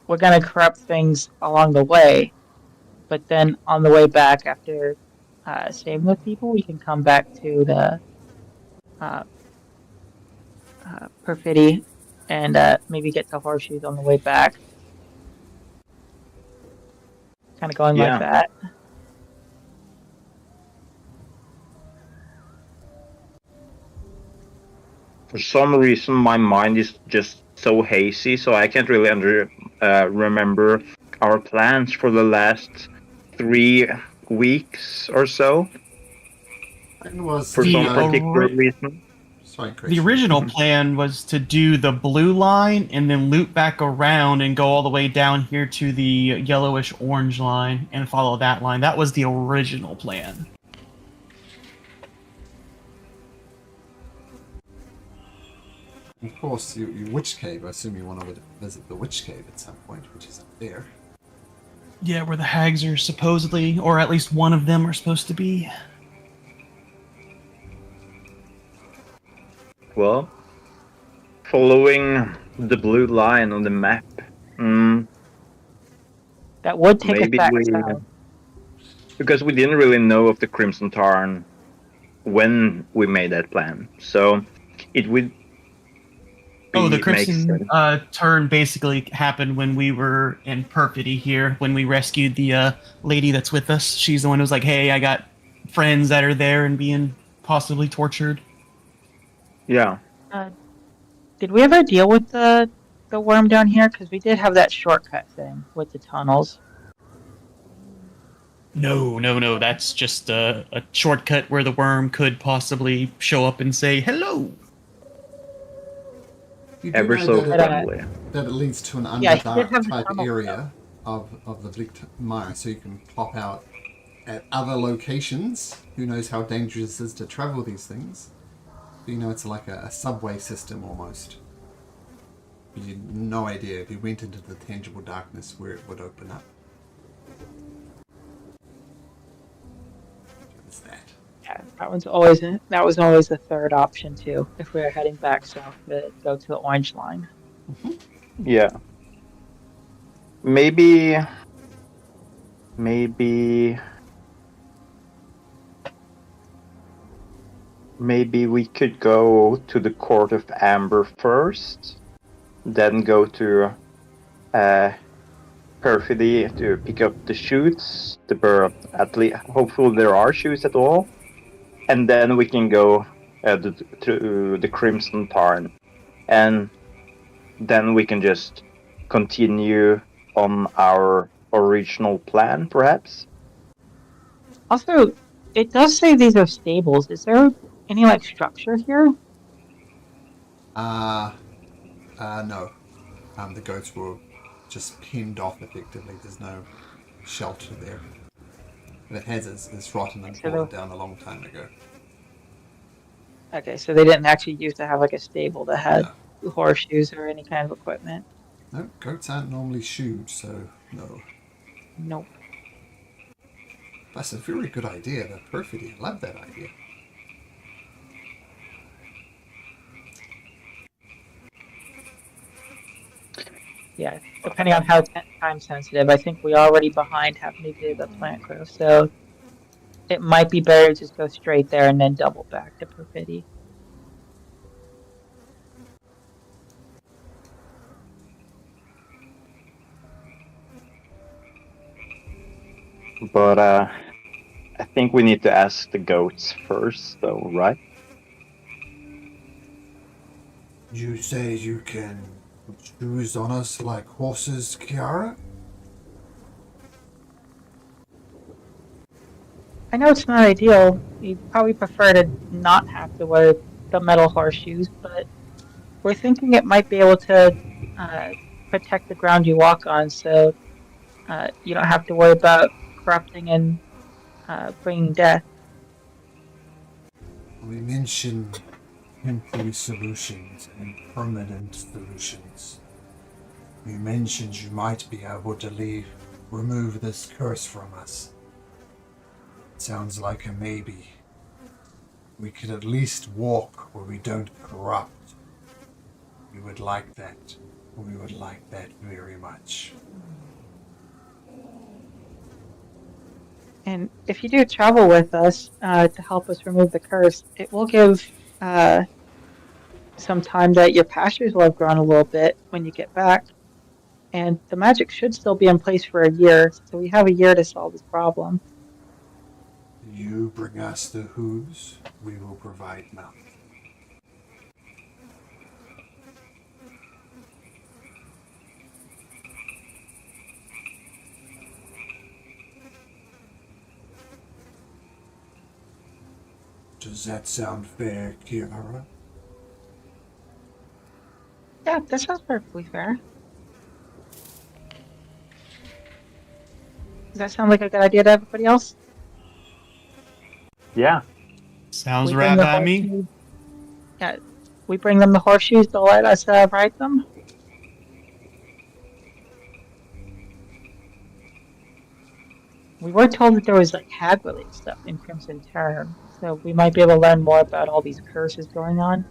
D: We're gonna corrupt things along the way, but then on the way back, after saving the people, we can come back to the uh, Perfidy and maybe get to Horseshoes on the way back. Kind of going like
C: Yeah.
D: that.
C: For some reason, my mind is just so hazy, so I can't really remember our plans for the last 3 weeks or so.
A: And was
C: For
B: The
C: some
A: the,
C: particular reason.
A: sorry,
B: The
A: Christian.
B: original plan was to do the blue line and then loop back around and go all the way down here to the yellowish orange line and follow that line. That was the original plan.
A: Of course, you Witch Cave. I assume you want to visit the Witch Cave at some point, which is up there.
B: Yeah, where the hags are supposedly, or at least one of them are supposed to be.
C: Well, following the blue line on the map.
D: That would take
C: Maybe
D: us back
C: we,
D: south.
C: because we didn't really know of the Crimson Tarn when we made that plan, so it would.
B: Oh, the
C: make
B: Crimson
C: sense.
B: turn basically happened when we were in Perfidy here, when we rescued the lady that's with us. She's the one who's like, hey, I got friends that are there and being possibly tortured.
C: Yeah.
D: Did we ever deal with the worm down here? Because we did have that shortcut thing with the tunnels.
B: No. That's just a shortcut where the worm could possibly show up and say hello.
A: You do
C: Ever
A: know
C: so
A: that
C: friendly.
A: that it leads to an
D: Yeah, he did
A: underdark
D: have the
A: type
D: tunnel
A: area of the Bleak Mire, so you can pop out at other locations. Who knows how dangerous it is to travel these things? But you know, it's like a subway system almost. You had no idea if you went into the tangible darkness where it would open up. What's that?
D: Yeah, that was always the third option too. If we were heading back south, to go to the orange line.
C: Yeah. Maybe we could go to the Court of Amber first, then go to Perfidy to pick up the shoots. At least, hopefully there are shoots at all, and then we can go to the Crimson Tarn, and then we can just continue on our original plan, perhaps.
D: Also, it does say these are stables. Is there any like structure here?
A: No. The goats were just pinned off effectively. There's no shelter there. If it has, it's rotten and fallen down a long time ago.
D: Okay, so they didn't actually used to have like a stable that had
A: No.
D: horseshoes or any kind of equipment.
A: No, goats aren't normally shoed, so no.
D: Nope.
A: That's a very good idea, the perfidy. I love that idea.
D: Yeah, depending on how time sensitive, I think we are already behind having to do the plant growth, so it might be better to just go straight there and then double back to Perfidy.
C: But I think we need to ask the goats first, though, right?
A: You say you can choose on us like horses, Kiara?
D: I know it's not ideal. You probably prefer to not have to wear the metal horseshoes, but we're thinking it might be able to protect the ground you walk on, so you don't have to worry about corrupting and bringing death.
A: We mentioned temporary solutions and permanent solutions. You mentioned you might be able to remove this curse from us. Sounds like a maybe. We could at least walk where we don't corrupt. We would like that. We would like that very much.
D: And if you do travel with us to help us remove the curse, it will give some time that your pastures will have grown a little bit when you get back. And the magic should still be in place for a year, so we have a year to solve this problem.
A: You bring us the hooves, we will provide mouth. Does that sound fair, Kiara?
D: Yeah, that sounds perfectly fair. Does that sound like a good idea to everybody else?
C: Yeah.
B: Sounds
D: We
B: right
D: bring the
B: by me.
D: horseshoes. Yeah, we bring them the horseshoes to let us ride them. We were told that there was like hag-related stuff in Crimson Terror, so we might be able to learn more about all these curses going on.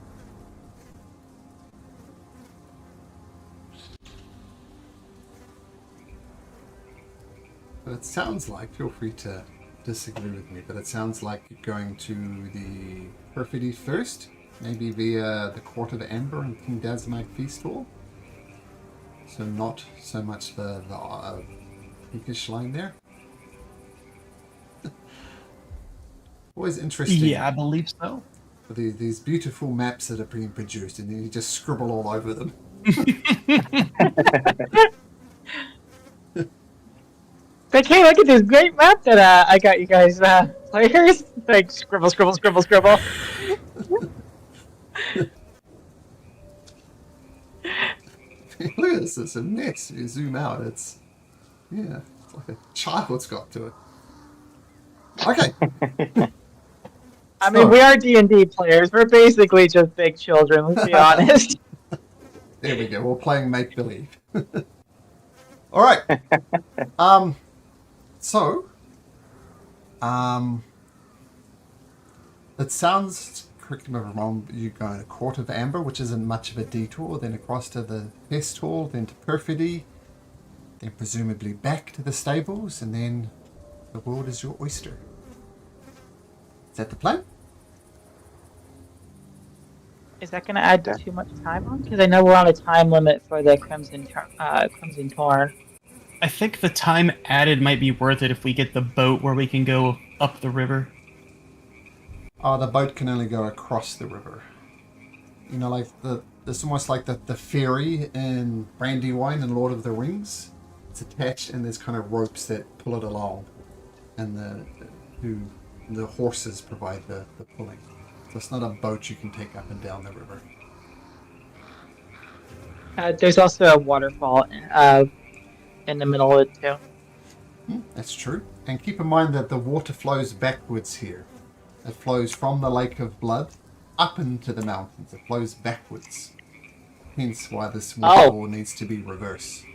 A: But it sounds like, feel free to disagree with me, but it sounds like you're going to the Perfidy first, maybe via the Court of Amber and King Dazmag Feast Hall. So not so much the pinkish line there. Always interesting.
B: Yeah, I believe so.
A: These beautiful maps that are being produced, and then you just scribble all over them.
D: Like, hey, look at this great map that I got you guys players. Like, scribble, scribble, scribble, scribble.
A: Look at this, it's a mess. You zoom out, it's like a child's got to it. Okay.
D: I mean, we are D&D players. We're basically just big children, let's be honest.
A: There we go. We're playing make-believe. All right. So, it sounds, correct me if I'm wrong, you go to Court of Amber, which isn't much of a detour, then across to the Pest Hall, then to Perfidy, then presumably back to the stables, and then the world is your oyster. Is that the plan?
D: Is that going to add too much time on? Because I know we're on a time limit for the Crimson Tor.
B: I think the time added might be worth it if we get the boat where we can go up the river.
A: Oh, the boat can only go across the river. You know, like it's almost like the ferry in Brandywine and Lord of the Rings. It's attached, and there's kind of ropes that pull it along, and the horses provide the pulling. So it's not a boat you can take up and down the river.
D: There's also a waterfall in the middle of it, too.
A: That's true. And keep in mind that the water flows backwards here. It flows from the Lake of Blood up into the mountains. It flows backwards. Hence why this waterfall needs to be reversed.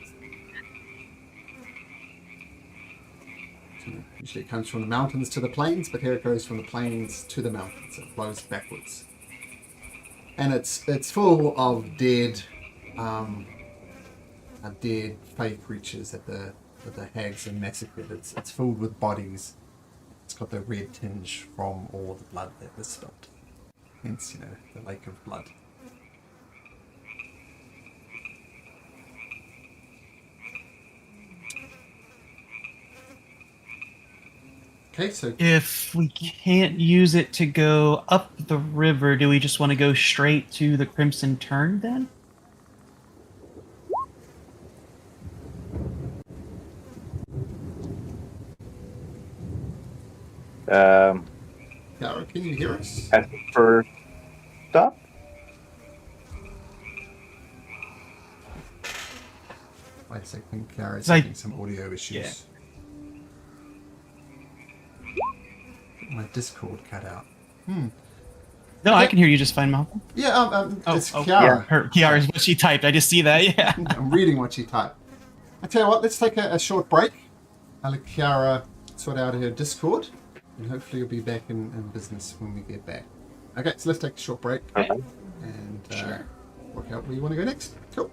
A: So usually it comes from the mountains to the plains, but here it goes from the plains to the mountains. It flows backwards. And it's full of dead fey creatures that the hags have massacred. It's filled with bodies. It's got the red tinge from all the blood that was spilled. Hence, the Lake of Blood. Okay, so
B: If we can't use it to go up the river, do we just want to go straight to the Crimson Turn then?
A: Yara, can you hear us?
C: At first stop?
A: Wait a second, Yara's
B: Like-
A: having some audio issues.
B: Yeah.
A: My Discord cut out.
B: No,
A: Okay.
B: I can hear you just fine, Malcolm.
A: Yeah, it's
B: Oh,
A: Kiara.
B: Her Kiara is what she typed. I just see that. Yeah.
A: I'm reading what she typed. I tell you what, let's take a short break. I'll let Kiara sort out her Discord, and hopefully you'll be back in business when we get back. Okay, so let's take a short break and work out where you want to go next. Cool.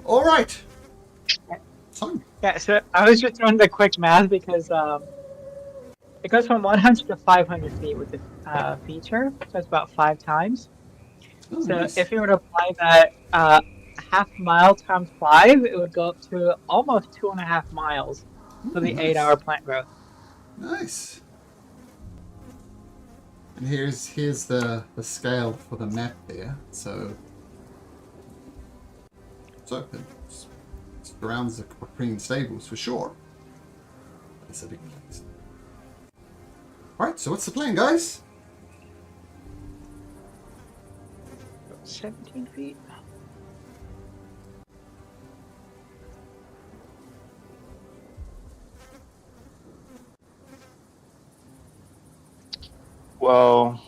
A: All right. So,
D: Yeah, so I was just doing the quick math because it goes from 100 to 500 feet with the feature, so it's about 5 times.
A: oh,
D: So
A: nice.
D: if you were to apply that half mile times 5, it would go up to almost 2.5 miles for
A: Oh,
D: the 8 hour
A: nice.
D: plant growth.
A: Nice. And here's the scale for the map there. So it surrounds the Queen stables for sure. It's a big place. All right. So what's the plan, guys?
D: 17 feet.
C: Well,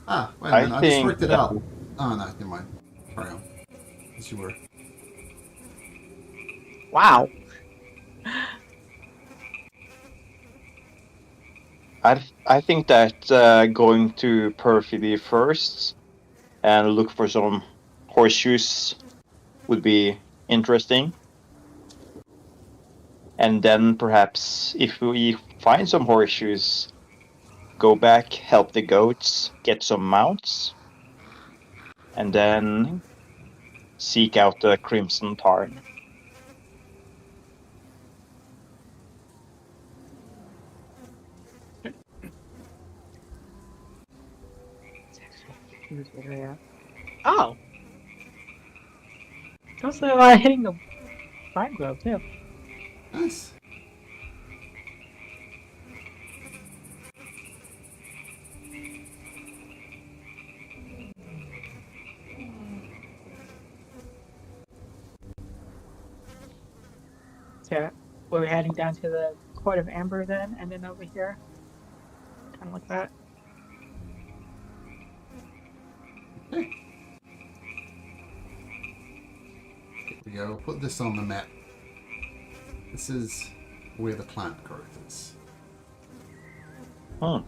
A: Wait a
C: I
A: minute. I just
C: think
A: worked it out. Oh no, never mind. Carry on. As you were.
D: Wow.
C: I think that going to Perfidy first and look for some horseshoes would be interesting. And then perhaps if we find some horseshoes, go back, help the goats, get some mounts, and then seek out the Crimson Tarn.
D: It's actually a huge area. Oh, it's also hitting the vine grove too.
A: Nice.
D: So we're heading down to the Court of Amber then, and then over here, kind of like that.
A: Okay. Here we go. We'll put this on the map. This is where the plant growth is.
C: Hmm.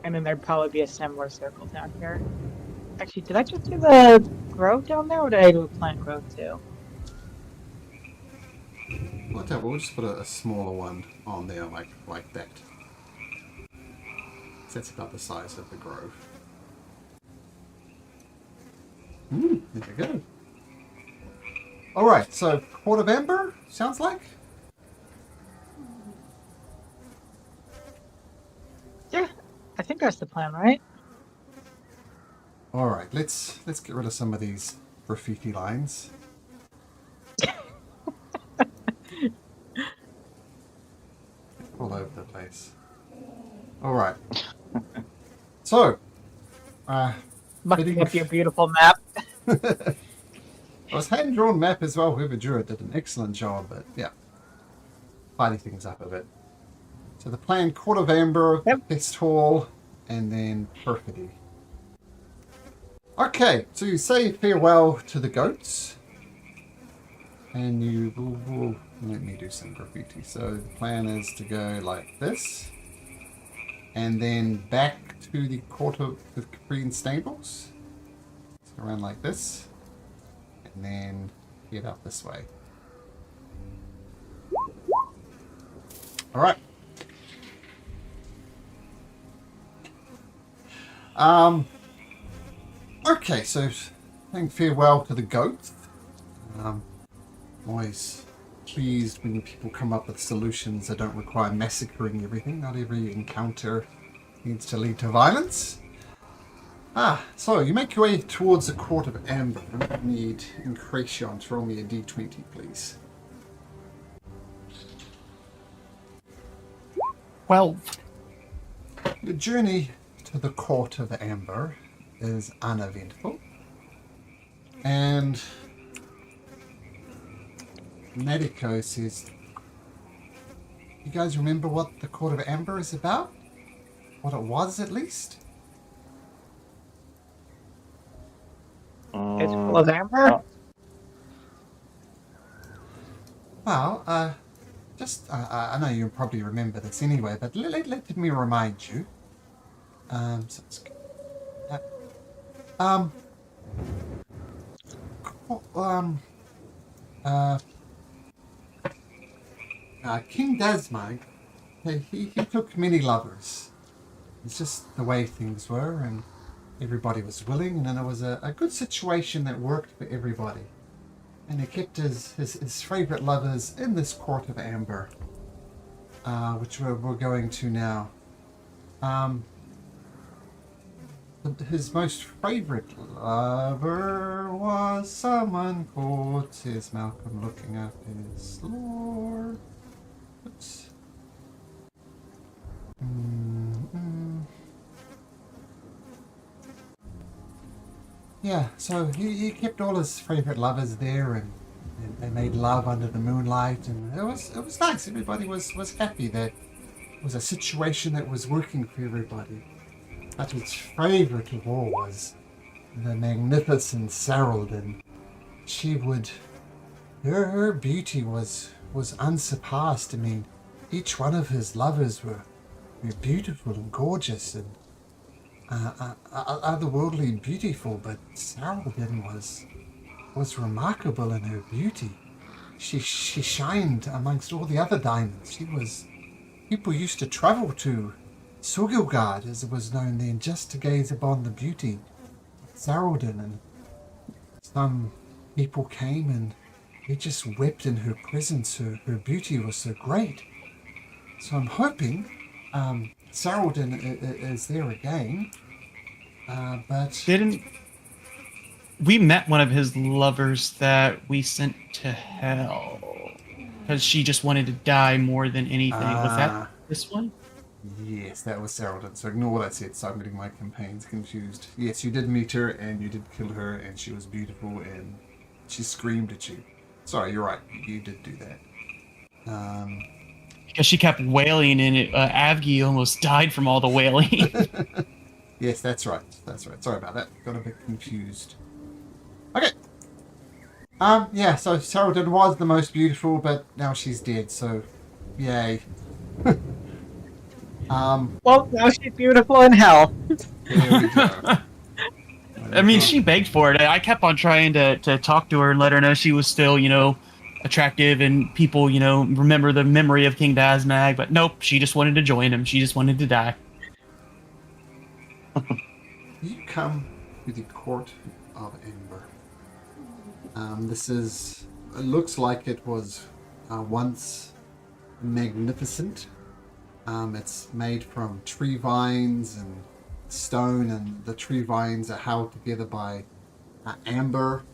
D: And then there'd probably be a similar circle down here. Actually, did I just do the grove down there, or did I do a plant grove too?
A: Whatever. We'll just put a smaller one on there, like that. That's about the size of the grove. There we go. All right. So Court of Amber sounds like.
D: Yeah, I think that's the plan, right?
A: All right. Let's get rid of some of these graffiti lines. All over the place. All right. So,
D: Mucking up your beautiful map.
A: it was hand-drawn map as well. Whoever drew it did an excellent job, but yeah, tidy things up a bit. So the plan: Court of Amber,
D: Yep.
A: Pest Hall, and then Perfidy. Okay, so you say farewell to the goats, and you will let me do some graffiti. So the plan is to go like this, and then back to the Court of the Capri Stables. So around like this, and then head up this way. All right. Okay, so saying farewell to the goats. Always pleased when people come up with solutions that don't require massacring everything. Not every encounter needs to lead to violence. So you make your way towards the Court of Amber. I need Incration to roll me a d20, please.
B: 12.
A: The journey to the Court of Amber is uneventful. And Nadiko says, you guys remember what the Court of Amber is about? What it was, at least?
D: It's full of amber.
A: Well, I know you probably remember this anyway, but let me remind you. So let's go that Um, co- um, uh, King Dasmag, he took many lovers. It's just the way things were, and everybody was willing, and then it was a good situation that worked for everybody. And he kept his favorite lovers in this court of amber, which we're going to now. Um, his most favorite lover was someone called, says Malcolm, looking up his lore. Oops. Yeah, so he kept all his favorite lovers there, and they made love under the moonlight, and it was nice. Everybody was happy. That it was a situation that was working for everybody. But his favorite of all was the magnificent Saraldin. She would, her beauty was unsurpassed. I mean, each one of his lovers were beautiful and gorgeous and otherworldly beautiful, but Saraldin was remarkable in her beauty. She shined amongst all the other diamonds. She was People used to travel to Sogilgard, as it was known then, just to gaze upon the beauty of Saraldin, and some people came and they just wept in her presence. Her beauty was so great. So I'm hoping Saraldin is there again, but
B: Didn't we met one of his lovers that we sent to hell because she just wanted to die more than anything? Was that this one?
A: yes, that was Saraldin. So ignore what I said. So I'm getting my campaigns confused. Yes, you did meet her and you did kill her, and she was beautiful and she screamed at you. Sorry, you're right. You did do that.
B: Because she kept wailing, and Avgi almost died from all the wailing.
A: Yes, that's right. That's right. Sorry about that. Got a bit confused. Okay. Yeah, so Saraldin was the most beautiful, but now she's dead, so yay.
D: Well, now she's beautiful in hell.
A: There we go.
B: I mean, she begged for it. I kept on trying to talk to her and let her know she was still, attractive, and people, remember the memory of King Dasmag. But nope, she just wanted to join him. She just wanted to die.
A: You come to the Court of Ember. It looks like it was once magnificent. It's made from tree vines and stone, and the tree vines are held together by amber.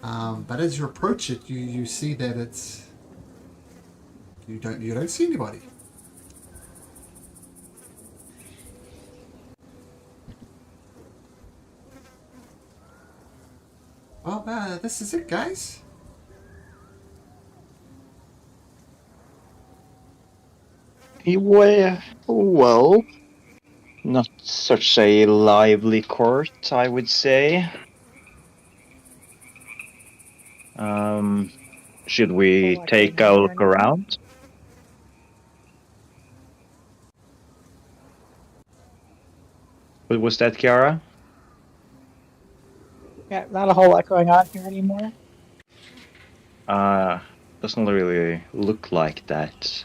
A: But as you approach it, you see that you don't see anybody. Well, this is it, guys.
C: Well, not such a lively court, I would say. Should we
D: Well,
C: take a look around? What was that, Kiara?
D: Yeah, not a whole lot going on here anymore.
C: Doesn't really look like that.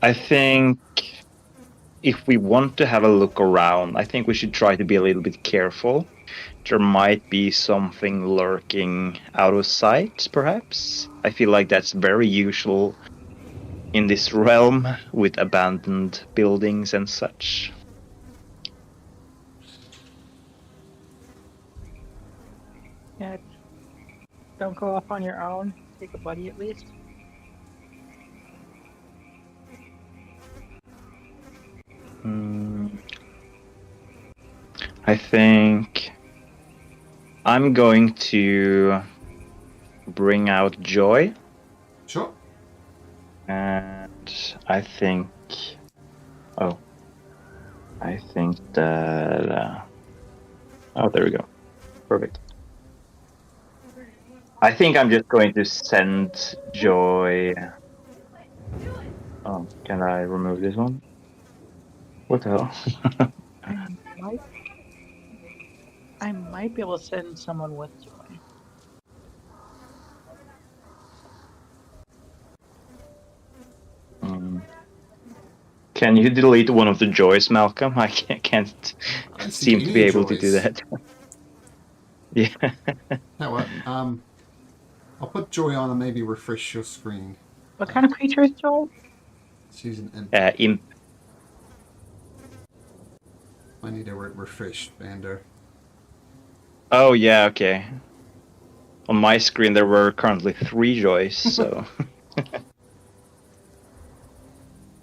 C: I think if we want to have a look around, I think we should try to be a little bit careful. There might be something lurking out of sight, perhaps. I feel like that's very usual in this realm with abandoned buildings and such.
D: Yeah, don't go off on your own. Take a buddy at least.
C: I think I'm going to bring out Joy.
A: Sure.
C: And I think that there we go. Perfect. I think I'm just going to send Joy. Oh, can I remove this one? What the hell?
D: might be able to send someone with Joy.
C: Can you delete one of the joys, Malcolm? I can't
A: I don't see
C: seem to be
A: any
C: able to do
A: joys.
C: that. Yeah.
A: Now what? I'll put Joy on and maybe refresh your screen.
D: What kind of creature is Joy?
A: She's an imp.
C: Imp.
A: I need a refresh, Vander.
C: Oh yeah, okay. On my screen there were currently 3 joys, so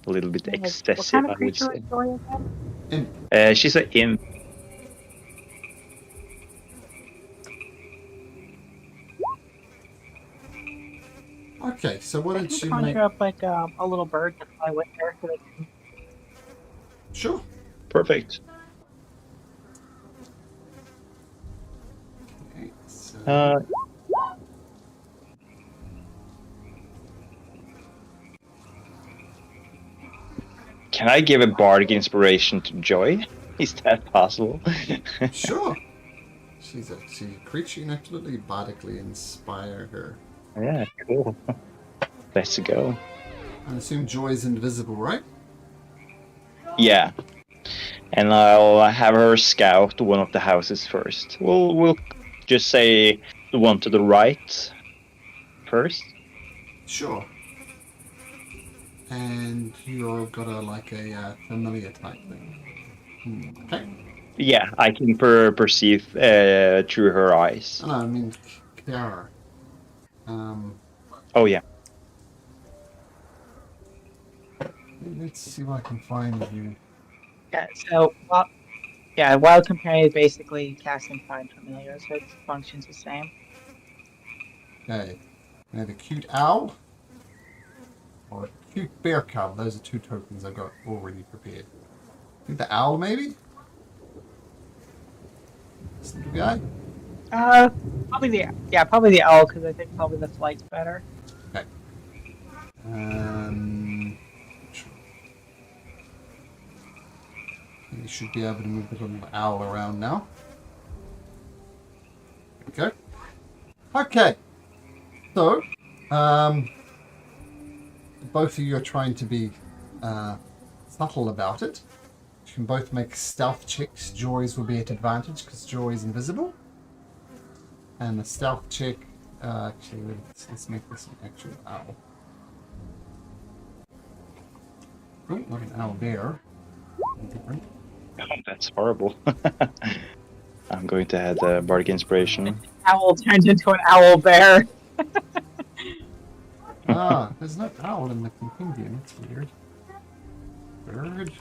C: a little bit
D: What
C: excessive,
D: kind of
C: I would
D: creature
C: say.
D: is Joy again?
A: Imp.
C: She's an imp.
A: Okay, so why
D: I
A: don't
D: can
A: you
D: conjure
A: make...
D: up like a little bird to fly with her so they can.
A: Sure.
C: Perfect.
A: Okay, so...
C: Can I give a bardic inspiration to Joy? Is that possible?
A: Sure. She's a creature. You can absolutely bardically inspire her.
C: Yeah, cool. Let's go.
A: I assume Joy's invisible, right?
C: Yeah. And I'll have her scout one of the houses first. We'll just say the one to the right first.
A: Sure. And you're got a familiar type thing. Okay.
C: Yeah, I can perceive through her eyes.
A: Oh, no, I mean Kiara.
C: Oh yeah.
A: Let's see if I can find you.
D: Yeah. So, Wild Companion is basically casting Find Familiar, so it functions the same.
A: Okay. We have a cute owl or a cute bear cub. Those are 2 tokens I've got already prepared. I think the owl, maybe? This little guy?
D: Probably the owl, because I think probably the flight's better.
A: Okay. You should be able to move the little owl around now. Okay. Okay. So, both of you are trying to be subtle about it. You can both make stealth checks. Joy's will be at advantage because Joy is invisible. And the stealth check, actually, let's make this an actual owl. Oh, not an owl bear. Different.
C: Oh, that's horrible. I'm going to add a bardic inspiration.
D: Owl turns into an owl bear.
A: There's no owl in the compendium. That's weird. Bird.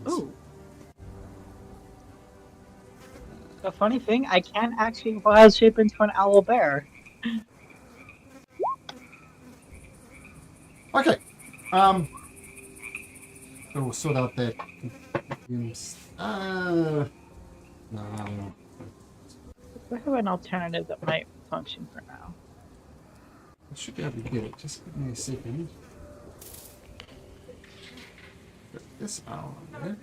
D: Ooh. The funny thing, I can't actually wild shape into an owl bear.
A: Okay. So we'll sort out that. No.
D: I have an alternative that might function for now.
A: I should be able to get it. Just give me a second. Put this owl on there.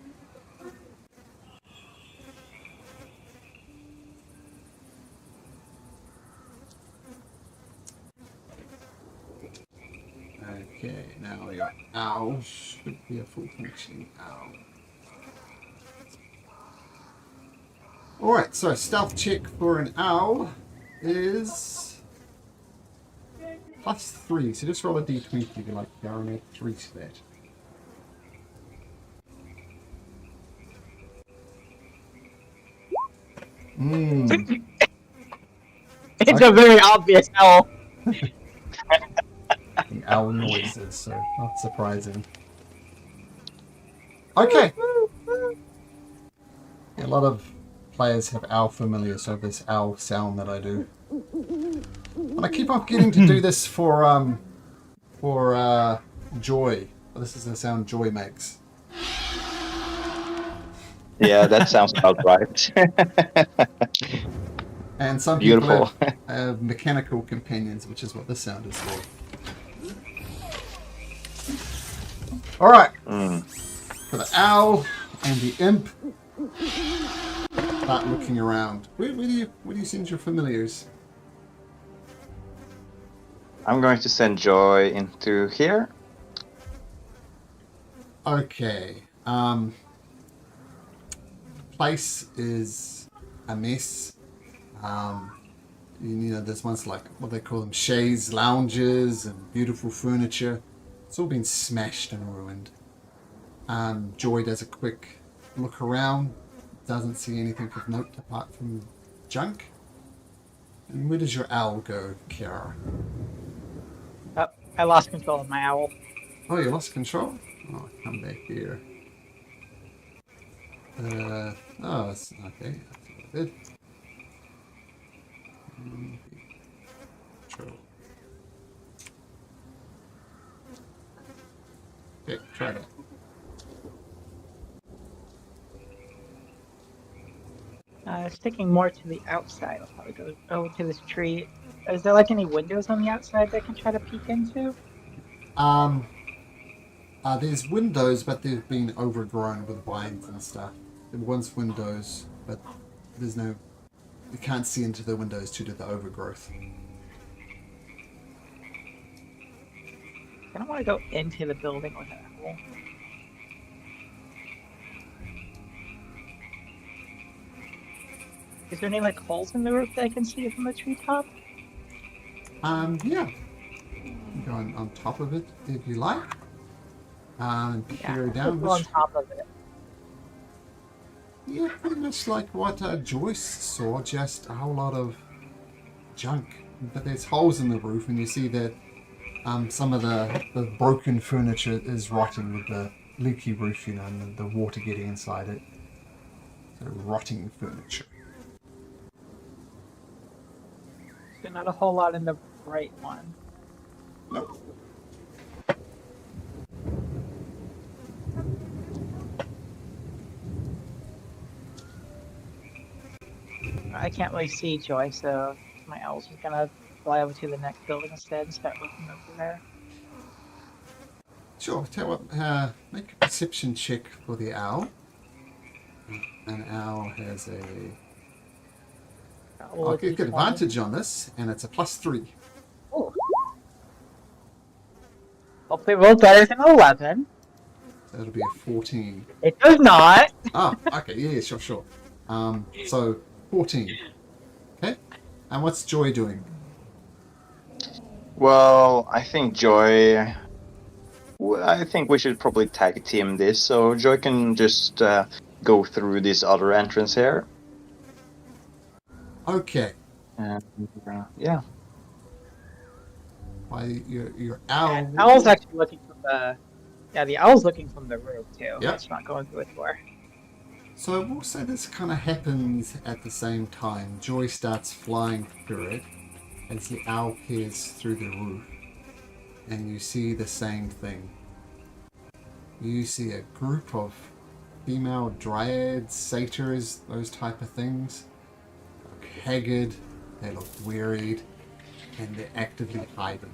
A: Okay, now your owl should be a full functioning owl. Alright, so stealth check for an owl is +3. So just roll a d20 if you like to go and add 3 to that.
D: It's a very obvious owl.
A: Owl noises, so not surprising. Okay. A lot of players have owl familiar, so this owl sound that I do. And I keep on getting to do this for Joy. This is the sound Joy makes.
C: Yeah, that sounds about right.
A: And some
C: Beautiful.
A: people have mechanical companions, which is what this sound is for. Alright. For the owl And the imp start looking around. Where do you send your familiars?
C: I'm going to send Joy into here.
A: Okay. Place is a mess. There's ones like what they call them, chaise lounges and beautiful furniture. It's all been smashed and ruined. Joy does a quick look around, doesn't see anything of note apart from junk. And where does your owl go, Kiara?
D: Oh, I lost control of my owl.
A: Oh, you lost control? Oh, come back here. It's okay. That's what I did. Control. Okay, try that.
D: Sticking more to the outside. I'll probably go over to this tree. Is there like any windows on the outside that I can try to peek into?
A: There's windows, but they've been overgrown with vines and stuff. There once windows, but you can't see into the windows due to the overgrowth.
D: I don't want to go into the building with an owl. Is there any like holes in the roof that I can see from the treetop?
A: Yeah. Go on top of it if you like. And peer down.
D: On top of it.
A: Yeah, pretty much like what Joyce saw, just a whole lot of junk. But there's holes in the roof, and you see that some of the broken furniture is rotting with the leaky roof, and the water getting inside it. So rotting furniture.
D: So not a whole lot in the right one.
A: Nope.
D: I can't really see Joy, so my owl's just gonna fly over to the next building instead and start looking over there.
A: Sure, tell you what, make a perception check for the owl. An owl has I'll get advantage on this, and it's a +3.
D: Oh. Hopefully roll better than 11.
A: That'll be a 14.
D: It does not.
A: Okay, yeah, sure. So 14. Okay, and what's Joy doing?
C: Well, I think we should probably tag team this, so Joy can just go through this other entrance here.
A: Okay.
C: And yeah.
A: Why your owl?
D: Owl's actually looking from the owl's looking from the roof too.
A: Yep.
D: It's not going through a door.
A: So we'll say this kind of happens at the same time. Joy starts flying through it as the owl peers through the roof, and you see the same thing. You see a group of female dryads, satyrs, those type of things. They look haggard, they look wearied, and they're actively hiding.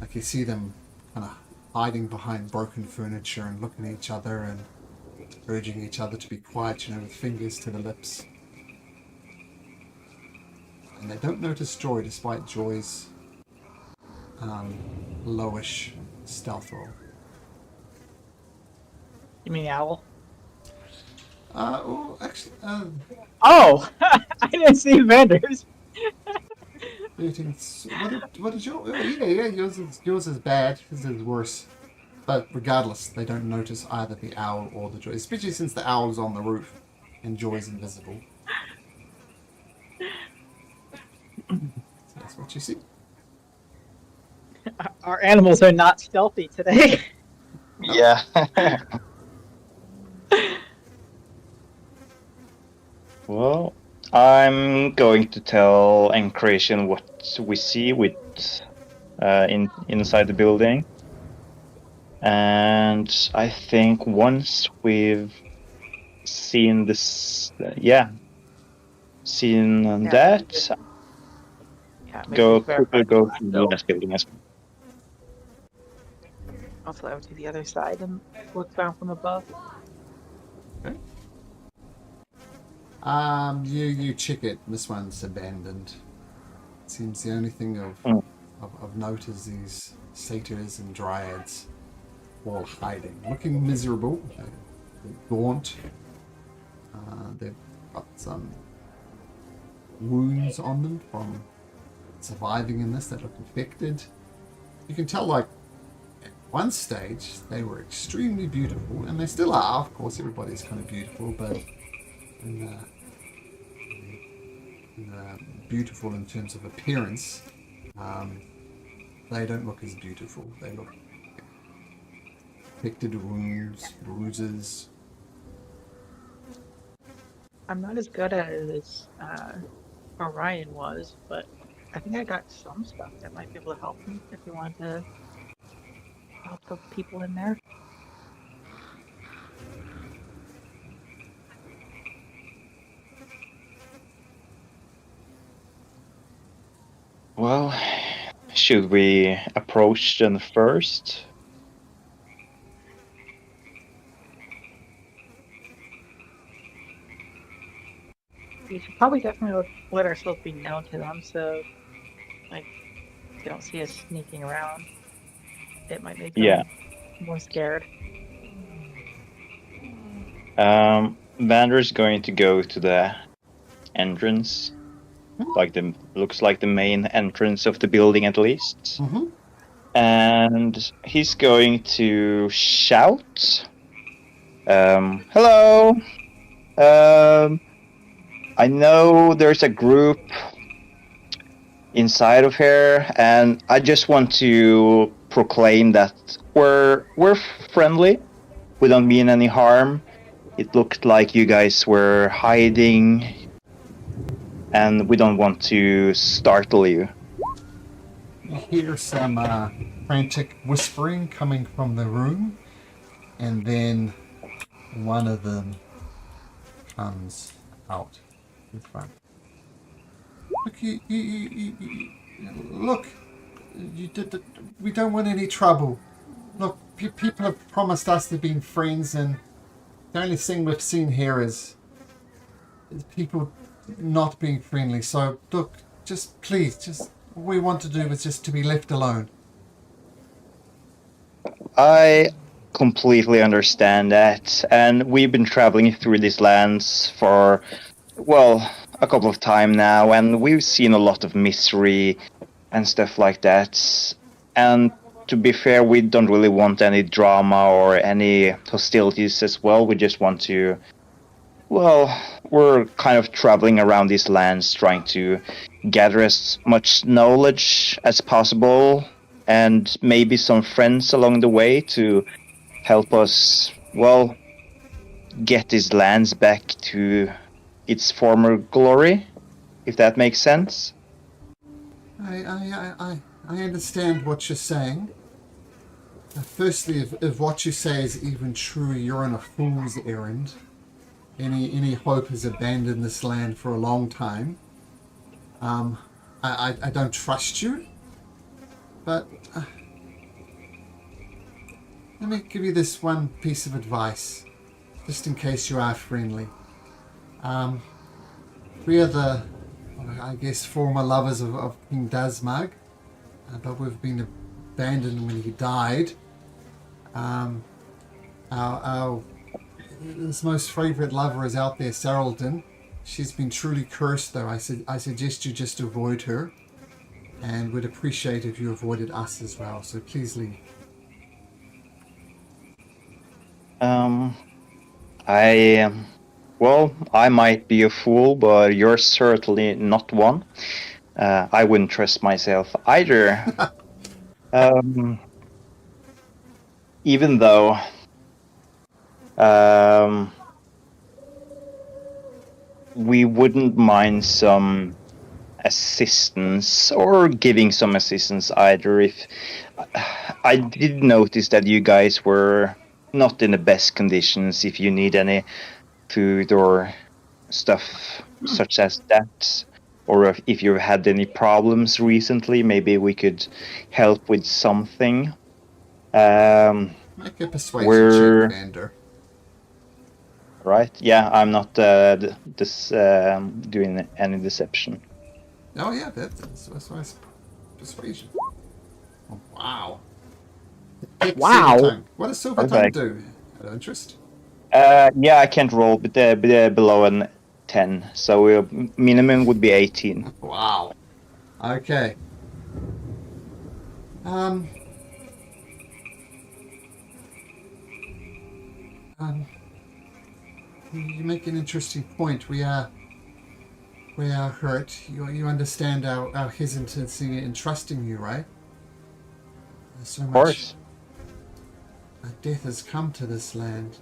A: Like you see them kind of hiding behind broken furniture and looking at each other and urging each other to be quiet, with fingers to the lips. And they don't notice Joy despite Joy's lowish stealth roll.
D: You mean the owl?
A: Actually,
D: Oh! I didn't see Vanders.
A: what did your? Yeah, yours is bad. His is worse. But regardless, they don't notice either the owl or the Joy, especially since the owl is on the roof and Joy's invisible. So that's what you see.
D: Our animals are not stealthy today.
C: Yeah. Well, I'm going to tell Encration what we see inside the building. And I think once we've seen this, that,
D: Yeah,
C: go quickly go to the last building as well.
D: I'll fly over to the other side and look down from above.
A: Okay. You check it. This one's abandoned. Seems the only thing
C: Mm.
A: of note is these satyrs and dryads all hiding, looking miserable, gaunt. They've got some wounds on them from surviving in this. They look infected. You can tell, like, at one stage they were extremely beautiful, and they still are. Of course, everybody's kind of beautiful, but in beautiful in terms of appearance, they don't look as beautiful. They look infected, wounds, bruises.
D: I'm not as good at it as Orion was, but I think I got some stuff that might be able to help me if you want to help the people in there.
C: Well, should we approach them first?
D: We should probably definitely let ourselves be known to them, so like they don't see us sneaking around. It might make
C: Yeah.
D: them more scared.
C: Vander's going to go to the entrance, looks like the main entrance of the building at least,
A: Mm-hmm.
C: and he's going to shout, "Hello! I know there's a group inside of here, and I just want to proclaim that we're friendly. We don't mean any harm. It looked like you guys were hiding, and we don't want to startle you."
A: You hear some frantic whispering coming from the room, and then one of them comes out in front. Look, look, we don't want any trouble. Look, people have promised us they've been friends, and the only thing we've seen here is people not being friendly. So, look, just please, just all we want to do is just to be left alone.
C: I completely understand that, and we've been traveling through these lands for, well, a couple of time now, and we've seen a lot of misery and stuff like that. And to be fair, we don't really want any drama or any hostilities as well. We just want to, well, we're kind of traveling around these lands trying to gather as much knowledge as possible and maybe some friends along the way to help us, well, get these lands back to its former glory, if that makes sense.
A: I understand what you're saying. Firstly, if what you say is even true, you're on a fool's errand. Any hope has abandoned this land for a long time. I don't trust you, but let me give you this one piece of advice, just in case you are friendly. We are the, I guess, former lovers of King Dazmag, but we've been abandoned when he died. Our his most favourite lover is out there, Saraldon. She's been truly cursed, though. I suggest you just avoid her, and would appreciate if you avoided us as well. So please leave.
C: Well, I might be a fool, but you're certainly not one. I wouldn't trust myself either. Even though we wouldn't mind some assistance or giving some assistance either. If I did notice that you guys were not in the best conditions, if you need any food or stuff such as that, or if you've had any problems recently, maybe we could help with something.
A: Make a persuasion
C: We're-
A: check, Vander.
C: Right? Yeah, I'm not doing any deception.
A: Oh yeah, that's nice. Persuasion. Oh, wow. Pick
E: Wow.
A: Silver Tongue. What does Silver Tongue
C: Perfect.
A: do? Out of interest?
C: Yeah, I can't roll below an 10, so minimum would be 18.
A: Wow. Okay. You make an interesting point. We are hurt. You understand our hesitancy in trusting you, right? There's so
C: Of
A: much
C: course.
A: death has come to this land.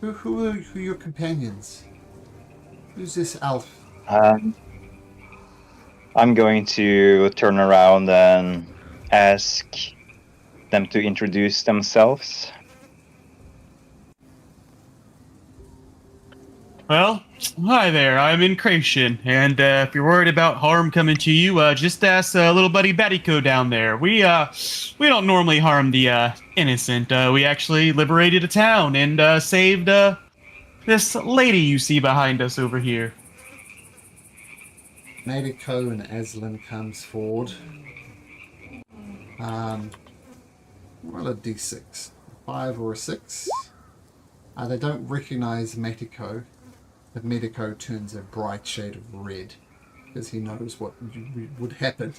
A: Who are your companions? Who's this elf?
C: I'm going to turn around and ask them to introduce themselves.
B: Well, hi there. I'm Incration, and if you're worried about harm coming to you, just ask little buddy Batico down there. We don't normally harm the innocent. We actually liberated a town and saved this lady you see behind us over here.
A: Nadiko and Aslan comes forward. Roll a d6. 5 or a 6. They don't recognize Matiko, but Matiko turns a bright shade of red because he knows what would happen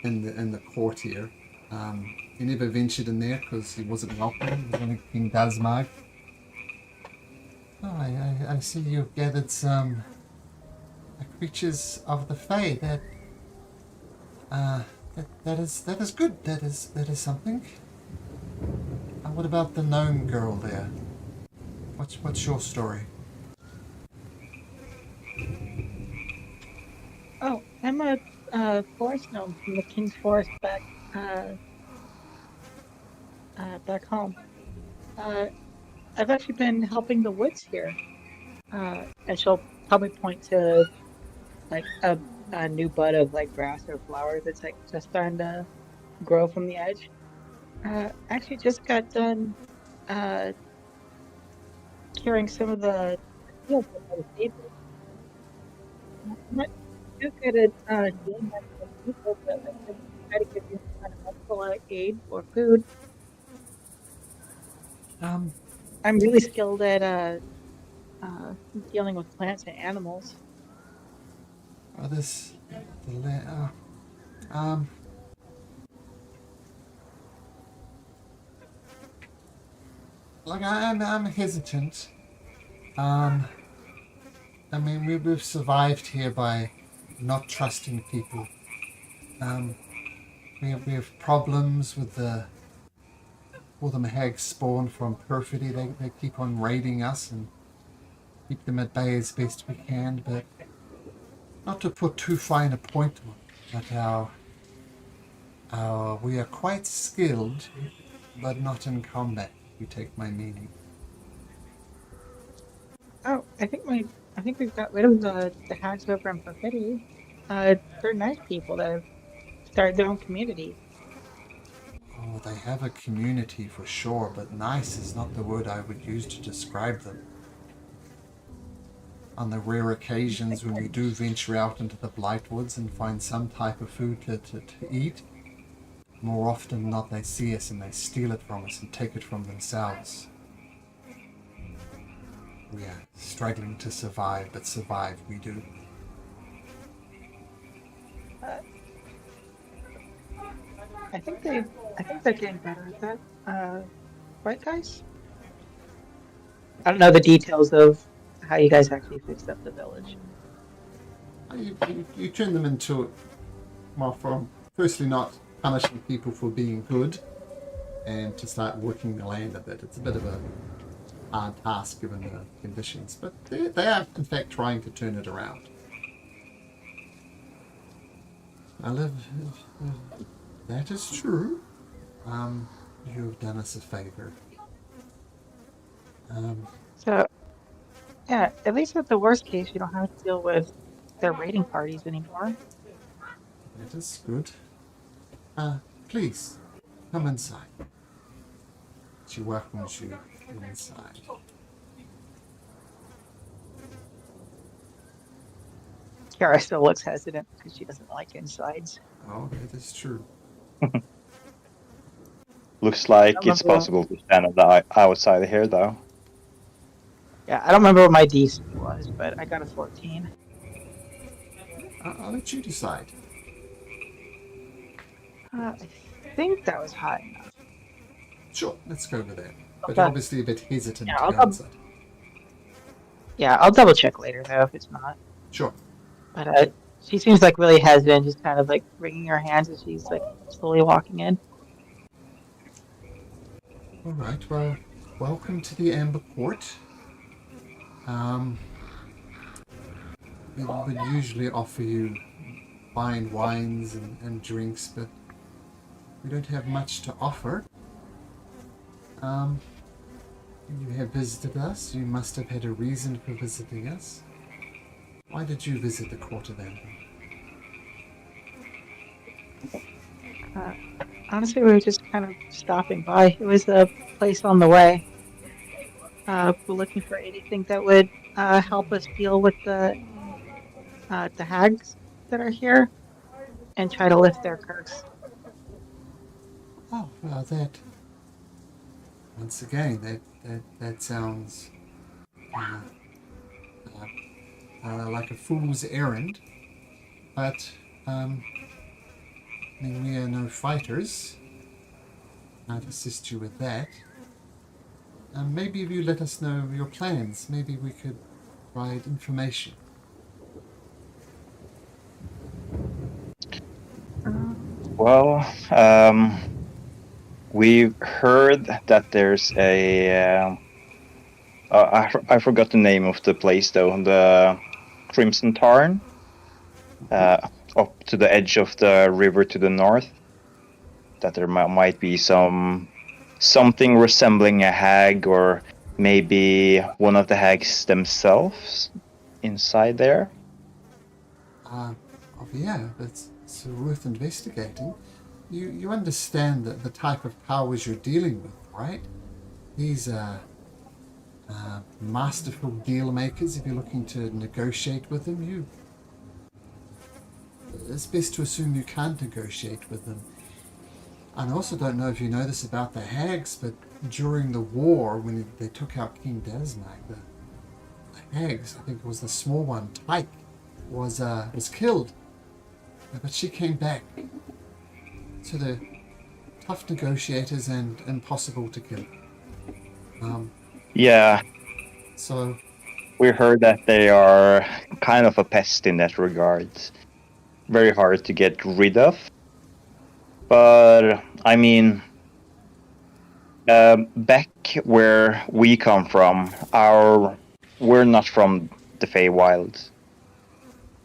A: in the court here. He never ventured in there because he wasn't welcome. He was only King Dazmag. Oh, I see you've gathered some creatures of the Fae. That is good. That is something. What about the gnome girl there? What's your story?
D: Oh, I'm a forest gnome from the King's Forest back home. I've actually been helping the woods here. And she'll probably point to like a new bud of like grass or flower that's like just starting to grow from the edge. Actually just got done curing some of the heals that I was able. I'm not too good at healing myself people, but I can try to give you some kind of medical aid or food. I'm really skilled at dealing with plants and animals.
A: Like I'm hesitant. I mean, we've survived here by not trusting people. We have problems with all the Mahag spawn from perfidy. They keep on raiding us and keep them at bay as best we can, but not to put too fine a point on it, but we are quite skilled, but not in combat, if you take my meaning.
D: Oh, I think we've got rid of the hags over in Perfidy. They're nice people that have started their own community.
A: Oh, they have a community for sure, but nice is not the word I would use to describe them. On the rare occasions when we do venture out into the Blightwoods and find some type of food to eat, more often than not they see us and they steal it from us and take it from themselves. We are struggling to survive, but survive we do.
D: I think they're getting better at that. Right, guys? I don't know the details of how you guys actually fixed up the village.
A: You turn them into, well, from firstly not punishing people for being good, and to start working the land a bit. It's a bit of a hard task given the conditions, but they are in fact trying to turn it around. That is true. You've done us a favor.
D: So, yeah, at least at the worst case, you don't have to deal with their raiding parties anymore.
A: That is good. Please, come inside. She welcomes you inside.
D: Kiara still looks hesitant because she doesn't like insides.
A: Oh, that is true.
C: Looks like it's
D: remember-
C: possible to stand on the outside here, though.
D: Yeah, I don't remember what my DC was, but I got a 14.
A: I'll let you decide.
D: I think that was high enough.
A: Sure, let's go with that. But
D: Okay.
A: obviously a bit hesitant
D: Yeah,
A: to
D: I'll
A: go
D: come-
A: inside.
D: Yeah, I'll double check later though if it's not.
A: Sure.
D: But she seems like really hesitant, just kind of like wringing her hands as she's like slowly walking in.
A: All right. Well, welcome to the Amber Court. We would usually offer you fine wines and drinks, but we don't have much to offer. You have visited us. You must have had a reason for visiting us. Why did you visit the Court of Amber?
D: Honestly, we were just kind of stopping by. It was a place on the way. We're looking for anything that would help us deal with the hags that are here and try to lift their curse.
A: Oh, well, that. Once again, that sounds like a fool's errand. But I mean, we are no fighters. I'd assist you with that. Maybe if you let us know your plans, maybe we could provide information.
C: Well, we've heard that there's a. I forgot the name of the place though. The Crimson Tarn, up to the edge of the river to the north. That there might be something resembling a hag, or maybe one of the hags themselves inside there.
A: Oh yeah, it's worth investigating. You understand the type of powers you're dealing with, right? These are masterful deal makers. If you're looking to negotiate with them, it's best to assume you can't negotiate with them. And I also don't know if you know this about the hags, but during the war, when they took out King Dasnag, the hags, I think it was the small one, Tyke, was killed. But she came back. So they're tough negotiators and impossible to kill.
C: Yeah,
A: So
C: we heard that they are kind of a pest in that regard. Very hard to get rid of. But, I mean, back where we come from, we're not from the Feywild.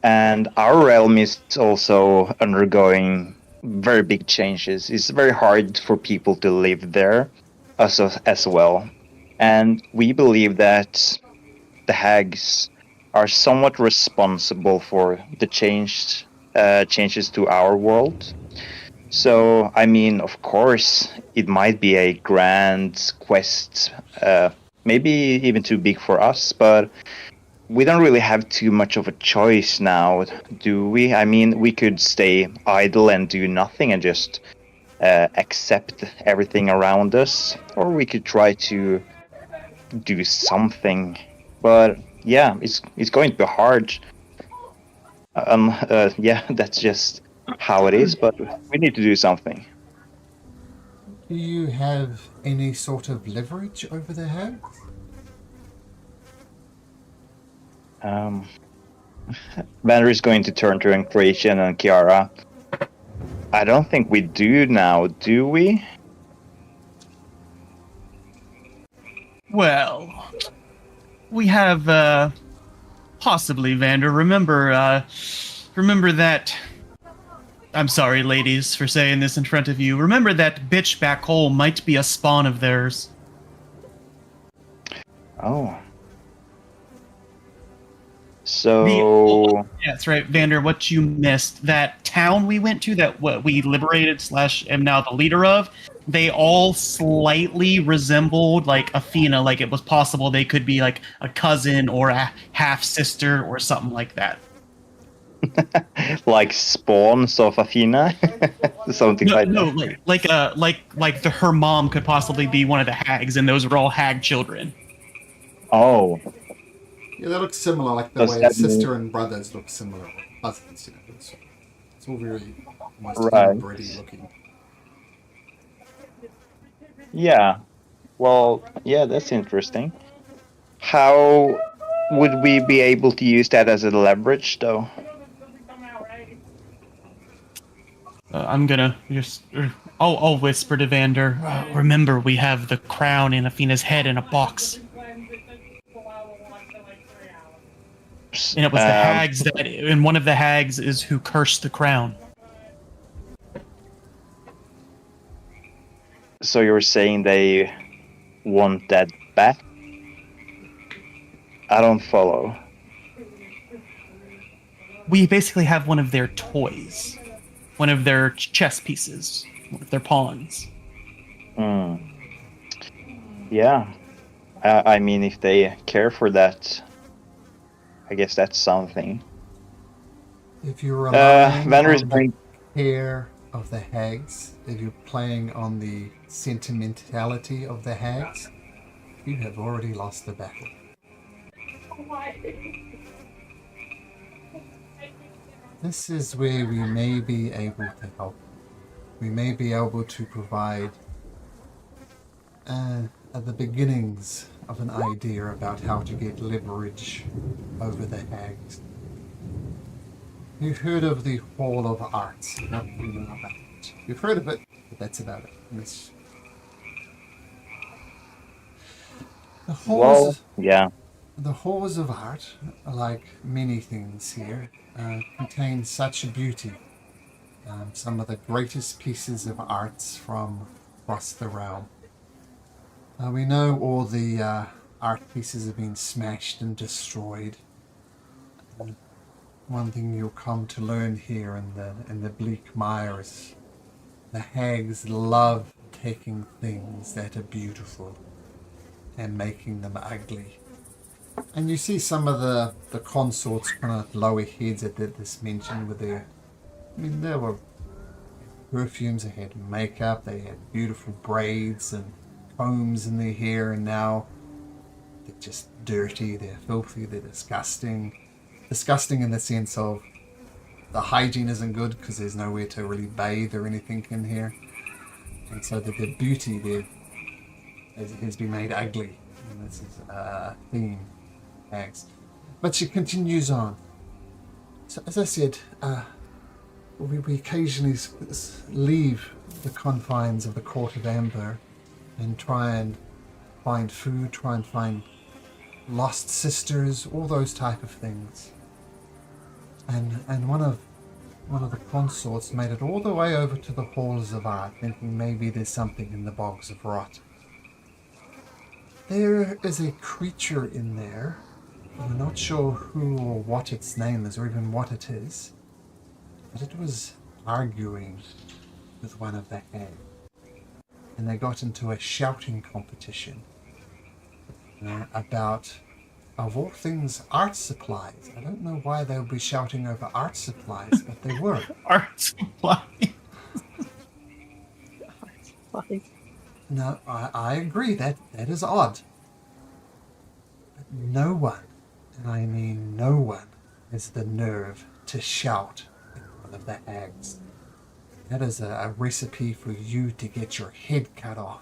C: And our realm is also undergoing very big changes. It's very hard for people to live there as well. And we believe that the hags are somewhat responsible for the changes to our world. So, I mean, of course, it might be a grand quest, maybe even too big for us, but we don't really have too much of a choice now, do we? I mean, we could stay idle and do nothing and just accept everything around us, or we could try to do something. But yeah, it's going to be hard. Yeah, that's just how it is, but we need to do something.
A: do you have any sort of leverage over the hags?
C: Banner is going to turn to Creation and Kiara. I don't think we do now, do we?
B: Well, we have possibly, Vander. Remember that. I'm sorry, ladies, for saying this in front of you. Remember that bitch back hole might be a spawn of theirs.
C: Oh. So
B: Yeah, that's right, Vander. What you missed, that town we went to, that what we liberated slash am now the leader of, they all slightly resembled like Athena. Like it was possible they could be like a cousin or a half sister or something like that.
C: like spawns of Athena, something
B: No,
C: like
B: no,
C: that.
B: her mom could possibly be one of the hags, and those were all hag children.
C: Oh,
A: Yeah, they look similar, like the
C: does
A: way
C: that mean
A: sister and brothers look similar. Or cousins, you know. It's all very almost
C: right?
A: inbreedy looking.
C: Yeah. Well, yeah, that's interesting. How would we be able to use that as a leverage, though?
B: I'm gonna just. I'll whisper to Vander. Remember, we have the crown and Athena's head in a box. And it was the
C: Um,
B: hags that, and one of the hags is who cursed the crown.
C: so you're saying they want that back? I don't follow.
B: We basically have one of their toys, one of their chess pieces, one of their pawns.
C: Hmm. Yeah. I mean, if they care for that, I guess that's something.
A: If you're relying
C: Vanner is
A: on the
C: bring.
A: care of the hags, if you're playing on the sentimentality of the hags, you have already lost the battle. This is where we may be able to help. We may be able to provide at the beginnings of an idea about how to get leverage over the hags. You've heard of the Hall of Arts. What do you know about it? You've heard of it, but that's about it. The
C: Well,
A: halls,
C: yeah.
A: the halls of art, like many things here, contain such beauty. Some of the greatest pieces of arts from across the realm. We know all the art pieces have been smashed and destroyed. One thing you'll come to learn here in the bleak mire is the hags love taking things that are beautiful and making them ugly. And you see some of the consorts kind of lower heads at this mention with their, I mean, there were perfumes, they had makeup, they had beautiful braids and combs in their hair, and now they're just dirty, they're filthy, they're disgusting. Disgusting in the sense of the hygiene isn't good because there's nowhere to really bathe or anything in here. And so that their beauty there has been made ugly. And this is a theme, hags. But she continues on. So as I said, we occasionally leave the confines of the Court of Amber and try and find food, try and find lost sisters, all those type of things. And one of the consorts made it all the way over to the halls of art, thinking maybe there's something in the bogs of rot. There is a creature in there. We're not sure who or what its name is, or even what it is, but it was arguing with one of the hags, and they got into a shouting competition about, of all things, art supplies. I don't know why they would be shouting over art supplies, but they were.
B: Art supply.
A: No, I agree, that is odd. But no one, and I mean no one, has the nerve to shout at one of the hags. That is a recipe for you to get your head cut off.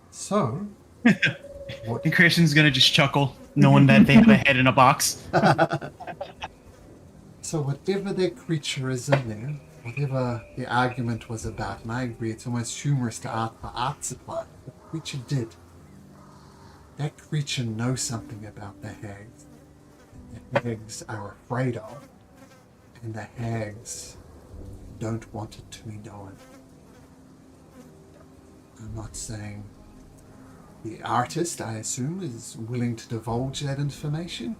A: So,
B: And Christian's gonna just chuckle, knowing that they have a head in a box.
A: So whatever that creature is in there, whatever the argument was about, and I agree, it's almost humorous to art supply. The creature did. That creature knows something about the hags. The hags are afraid of, and the hags don't want it to be known. I'm not saying the artist, I assume, is willing to divulge that information.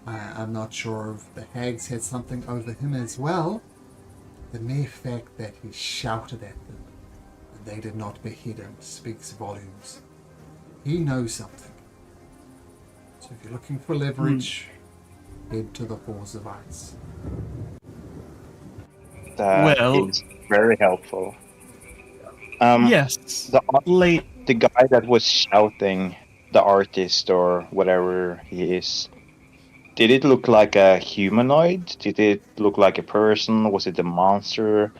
A: I'm not sure if the hags had something over him as well. The mere fact that he shouted at them and they did not behead him speaks volumes. He knows something. So if you're looking for leverage, head to the Halls of Ice.
C: That
B: Well-
C: is very helpful.
B: Yes.
C: The,
B: Late.
C: the guy that was shouting, the artist or whatever he is, did it look like a humanoid? Did it look like a person? Was it a monster?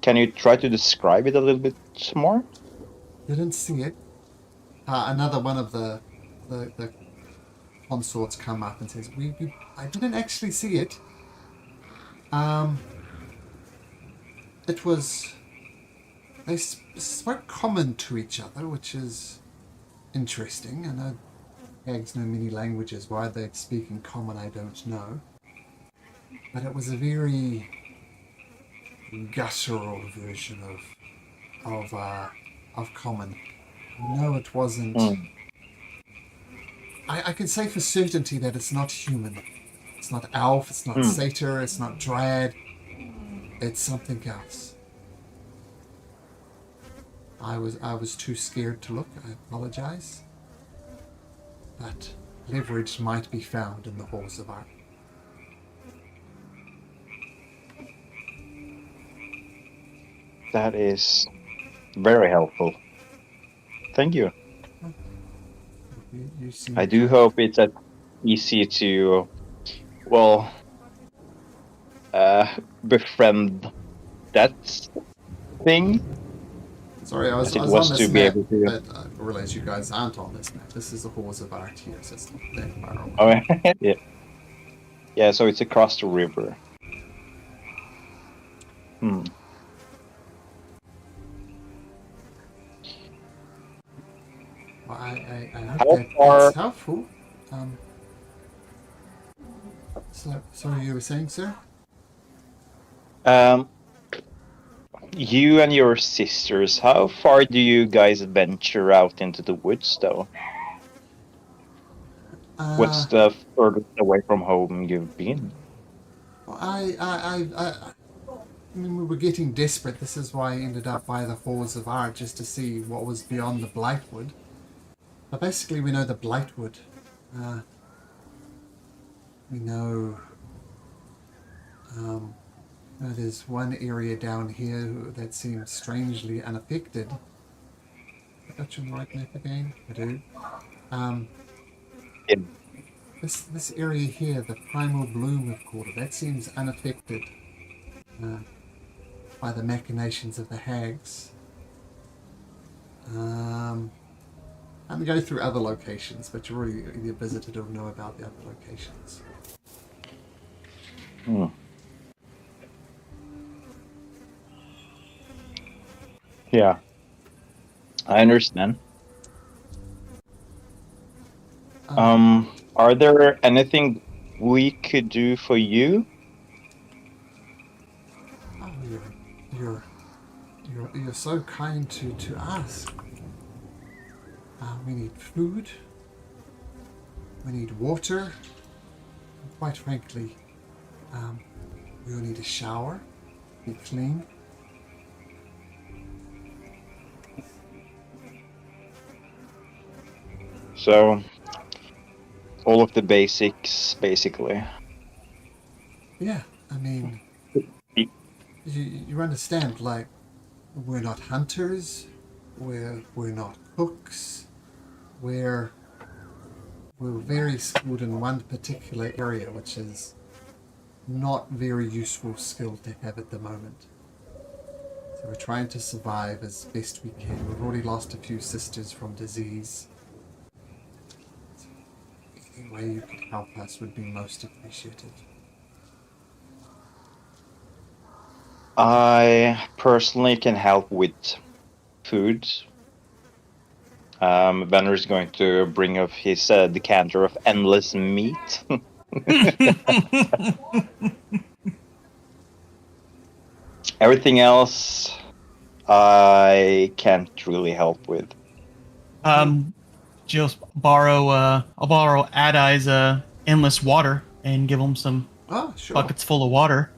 C: Can you try to describe it a little bit more?
A: Didn't see it. Another one of the consorts come up and says, I didn't actually see it. It was... They spoke common to each other, which is interesting. I know hags know many languages. Why they speak in common, I don't know. But it was a very guttural version of common. No, it wasn't. I can say for certainty that it's not human. It's not elf, it's not satyr, it's not dryad. It's something else. I was too scared to look. I apologize. But leverage might be found in the Halls of Art.
C: That is very helpful. Thank you.
A: You seem
C: I do hope it's easy to, well, befriend that thing.
A: Sorry, I was
C: As it
A: on
C: was
A: this
C: to be
A: map,
C: able to-
A: but I realize you guys aren't on this map. This is the Halls of Art here, so it's not that far away.
C: Oh, yeah. Yeah, so it's across the river.
A: Well, I
C: How
A: hope
C: far-
A: that's helpful. Sorry, you were saying, sir?
C: You and your sisters, how far do you guys venture out into the woods, though? What's the furthest away from home you've been?
A: I mean, we were getting desperate. This is why I ended up by the Halls of Art, just to see what was beyond the Blightwood. But basically, we know the Blightwood. We know... there's one area down here that seems strangely unaffected. I got you on the right map again? I do.
C: Yeah.
A: This area here, the Primal Bloom, we've called it, that seems unaffected by the machinations of the hags. And go through other locations, but you already either visited or know about the other locations.
C: Yeah, I understand. Are there anything we could do for you?
A: Oh, you're so kind to ask. We need food. We need water. And quite frankly, we'll need a shower. Be clean.
C: So, all of the basics, basically.
A: Yeah, I mean, you understand, like, we're not hunters, we're not cooks, we're very skilled in one particular area, which is not very useful skill to have at the moment. So we're trying to survive as best we can. We've already lost a few sisters from disease. So any way you could help us would be most appreciated.
C: I personally can help with food. Banner's going to bring up his decanter of endless meat. Everything else, I can't really help with.
B: Just borrow. I'll borrow Adai's endless water. and give them some
A: Oh, sure.
B: buckets full of water,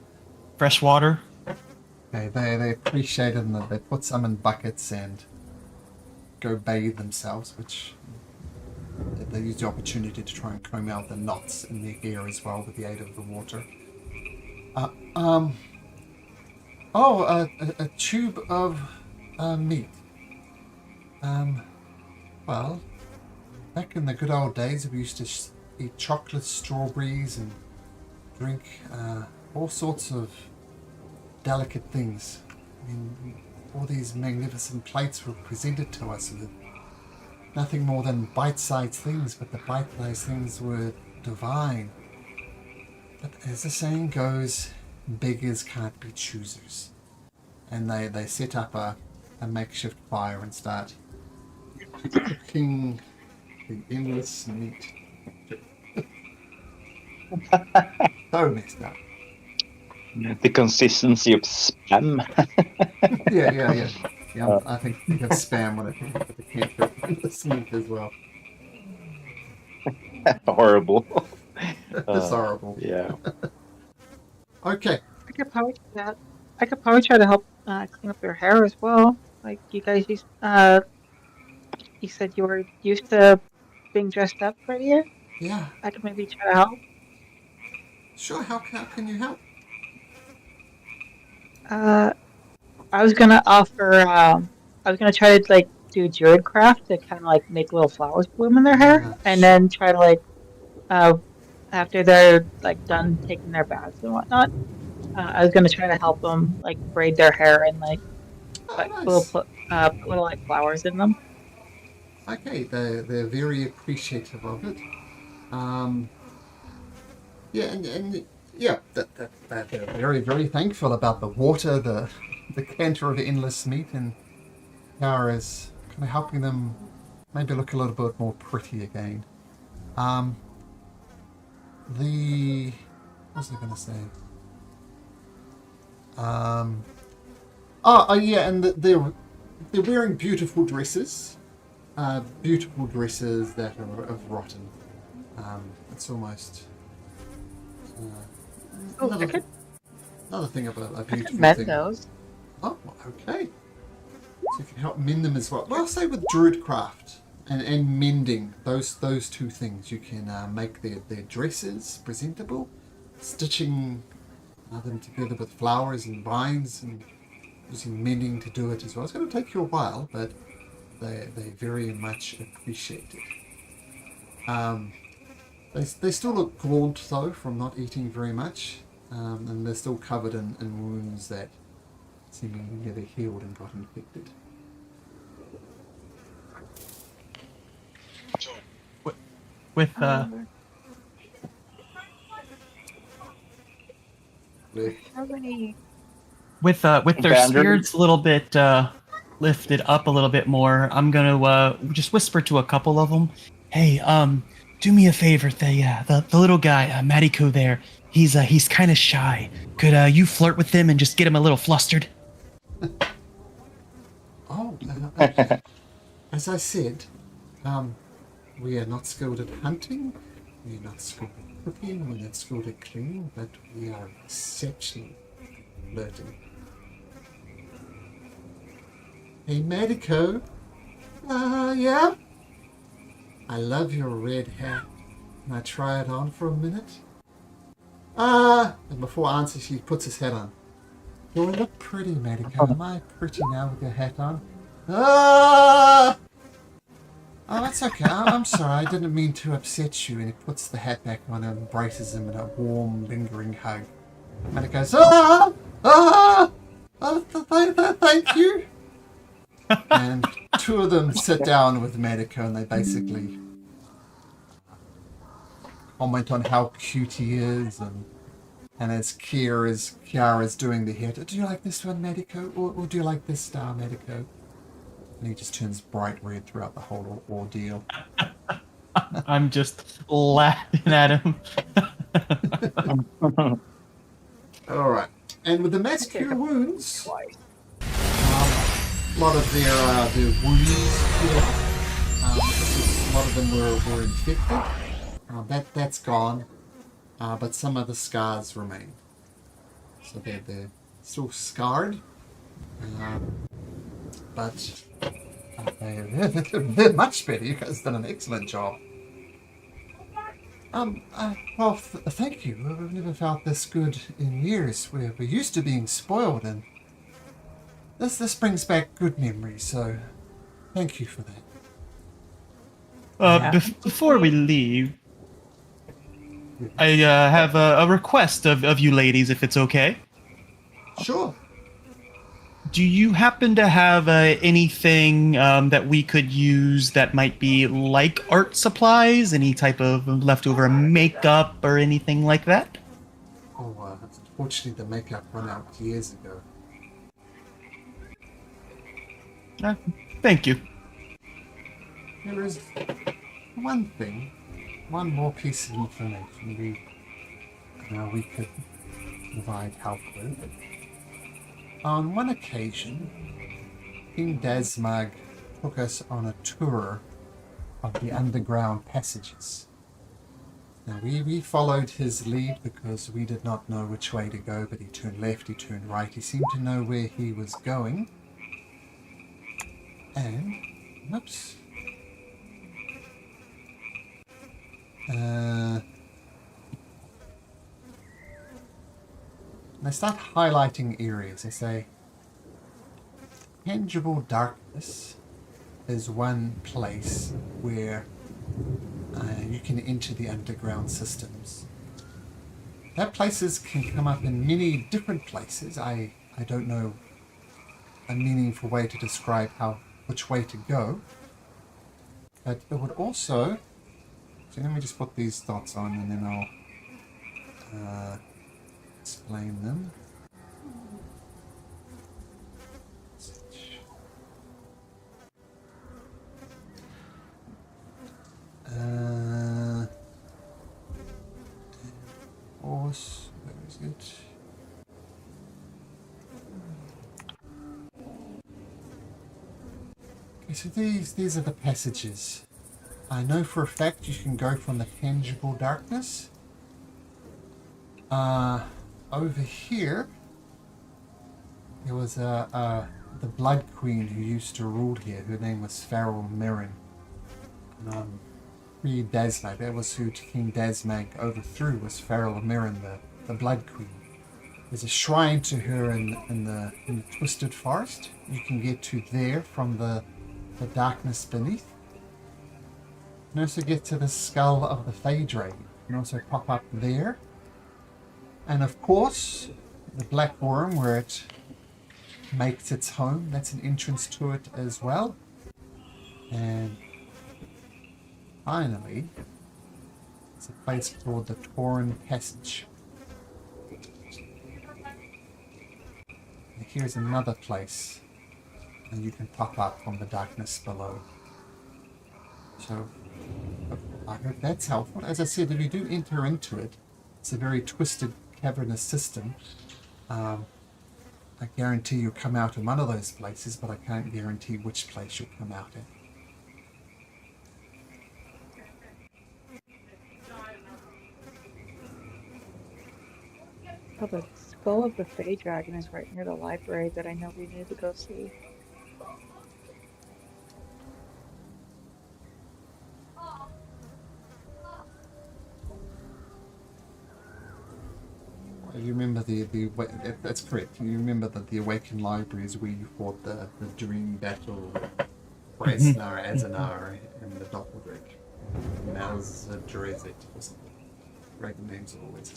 B: fresh water.
A: Okay, they appreciate it, and they put some in buckets and go bathe themselves, which they use the opportunity to try and comb out the knots in their hair as well with the aid of the water. Uh, um. Oh, a tube of meat. Well, back in the good old days, we used to eat chocolate, strawberries, and drink all sorts of delicate things. I mean, all these magnificent plates were presented to us with nothing more than bite-sized things, but the bite-sized things were divine. But as the saying goes, beggars can't be choosers. And they set up a makeshift fire and start cooking the endless meat. So messed up.
C: The consistency of spam.
A: Yeah, I think of spam when I think of the endless meat as well.
C: Horrible.
A: It's horrible.
C: Yeah.
A: Okay.
D: I could probably do that. I could probably try to help clean up their hair as well. Like you guys used, you said you were used to being dressed up right here.
A: Yeah.
D: I could maybe try to help.
A: Sure. How can you help?
D: I was gonna offer. I was gonna try to like do druid craft to kind of like make little flowers bloom in their hair, and then try to like, after they're like done taking their baths and whatnot, I was gonna try to help them like braid their hair and like
A: Nice.
D: put little like flowers in them.
A: Okay, they're very appreciative of it. Yeah, and yeah, that they're very very thankful about the water, the canter of endless meat, and Yara is kind of helping them maybe look a little bit more pretty again. The what was I going to say? Yeah, and they're wearing beautiful dresses. Beautiful dresses that are of rotten. It's almost another thing about a
D: I could
A: beautiful
D: mend
A: thing.
D: those.
A: Oh, okay. So you can help mend them as well. Well, I'll say with druidcraft and mending, those two things, you can make their dresses presentable, stitching them together with flowers and vines, and using mending to do it as well. It's going to take you a while, but they very much appreciate it. They still look gaunt though from not eating very much, and they're still covered in wounds that seemingly never healed and got infected.
B: With
D: How many?
B: with their
C: Banded.
B: spirits a little bit lifted up a little bit more, I'm gonna just whisper to a couple of them. Hey, do me a favor, the little guy, Mariko there. He's kind of shy. Could you flirt with him and just get him a little flustered?
A: Oh, as I said, we are not skilled at hunting, we are not skilled at cooking, we're not skilled at cleaning, but we are exceptionally flirting. Hey, Medico. Yeah? I love your red hat. Can I try it on for a minute? And before I answer, she puts his hat on. You look pretty, Medico. Am I pretty now with your hat on? Oh, that's okay. I'm sorry. I didn't mean to upset you. And he puts the hat back on and embraces him in a warm, lingering hug. And it goes, thank you. And two of them sit down with Medico and they basically comment on how cute he is, and as Kiara's doing the hair, do you like this one, Medico, or do you like this style, Medico? And he just turns bright red throughout the whole ordeal.
B: I'm just laughing at him.
A: All right, and with the mass cure wounds, a lot of their wounds heal up. A lot of them were infected. That's gone. but some of the scars remain. So they're still scarred, but they're much better. You guys done an excellent job. Thank you. We've never felt this good in years. We're used to being spoiled, and this brings back good memories. So, thank you for that.
D: Yeah.
B: Before we leave, I have a request of you ladies, if it's okay.
A: Sure.
B: Do you happen to have anything that we could use that might be like art supplies? Any type of leftover makeup or anything like that?
A: Oh, unfortunately, the makeup ran out years ago.
B: Uh, Thank you.
A: There is one thing, one more piece of information we could provide help with. On one occasion, King Desmag took us on a tour of the underground passages. Now, we followed his lead because we did not know which way to go, but he turned left, he turned right. He seemed to know where he was going. And, whoops. They start highlighting areas. They say, tangible darkness is one place where you can enter the underground systems. That places can come up in many different places. I don't know a meaningful way to describe which way to go. But it would also... So let me just put these dots on and then I'll explain them. Horse, where is it? Okay, so these are the passages. I know for a fact you can go from the tangible darkness. Over here, there was the Blood Queen who used to rule here. Her name was Farrell Mirren. Pre-Dasmag, that was who King Dasmag overthrew, was Farrell Mirren, the Blood Queen. There's a shrine to her in the Twisted Forest. You can get to there from the darkness beneath. You can also get to the skull of the Phaedra. You can also pop up there. And of course, the Black Worm, where it makes its home. That's an entrance to it as well. And finally, it's a place called the Tauren Passage. And here's another place, and you can pop up from the darkness below. So, I hope that's helpful. As I said, if you do enter into it, it's a very twisted, cavernous system. I guarantee you'll come out in one of those places, but I can't guarantee which place you'll come out in.
D: Oh, the skull of the Fey Dragon is right near the library that I know we need to go see.
A: You remember that's correct. You remember that the Awakened Library is where you fought the dream battle for Azanar, and the Doppelgreek. Now is a Drezit or something. Dragon names are always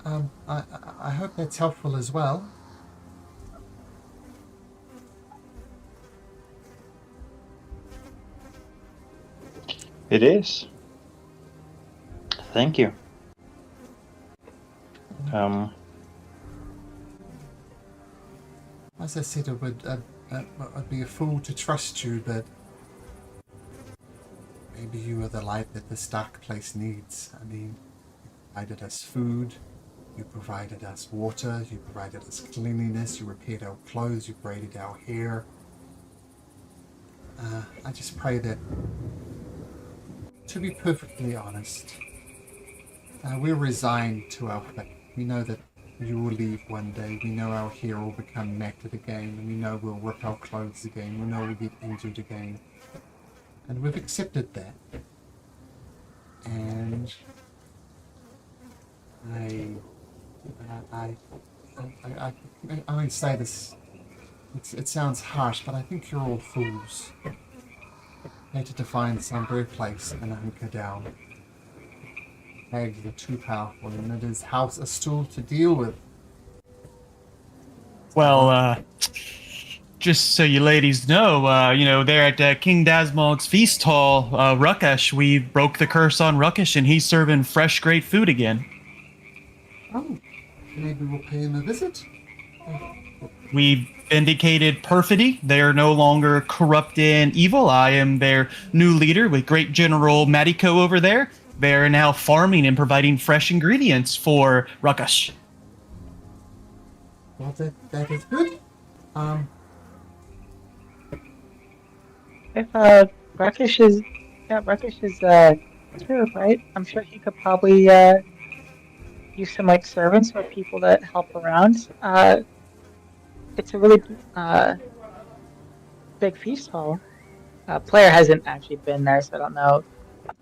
A: hard. I hope that's helpful as well.
C: It is. Thank you.
A: As I said, I'd be a fool to trust you, but maybe you are the light that this dark place needs. I mean, you provided us food, you provided us water, you provided us cleanliness, you repaired our clothes, you braided our hair. I just pray that, to be perfectly honest, we're resigned to our fate. We know that you will leave one day. We know our hair will become matted again, and we know we'll rip our clothes again. We know we'll get injured again. And we've accepted that. And I won't say this. It sounds harsh, but I think you're all fools. Hated to find some brave place and hunker down. Hags are too powerful, and it is house a stool to deal with.
B: Well, just so you ladies know, there at King Dasmog's feast hall, Ruckish, we broke the curse on Ruckish, and he's serving fresh, great food again.
A: Oh, maybe we'll pay him a visit.
B: We've vindicated perfidy. They are no longer corrupt and evil. I am their new leader with great General Matiko over there. They are now farming and providing fresh ingredients for Ruckish.
A: Well, that is good.
D: If Rakesh is here, right? I'm sure he could probably use some like servants or people that help around. It's a really big feast hall. Player hasn't actually been there, so I don't know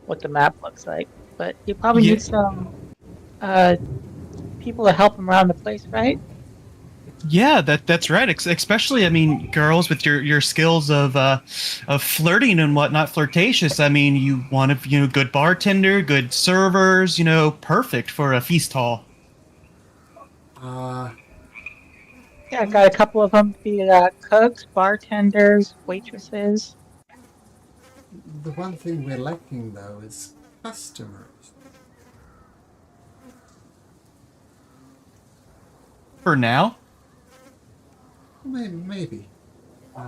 D: what the map looks like. But you probably need some people to help him around the place, right?
B: Yeah, that's right. Especially, I mean, girls with your skills of flirting and whatnot, flirtatious. I mean, you want a good bartender, good servers. Perfect for a feast hall.
D: Yeah, I got a couple of them. Be it cooks, bartenders, waitresses.
A: The one thing we're lacking, though, is customers.
B: For now.
A: Maybe.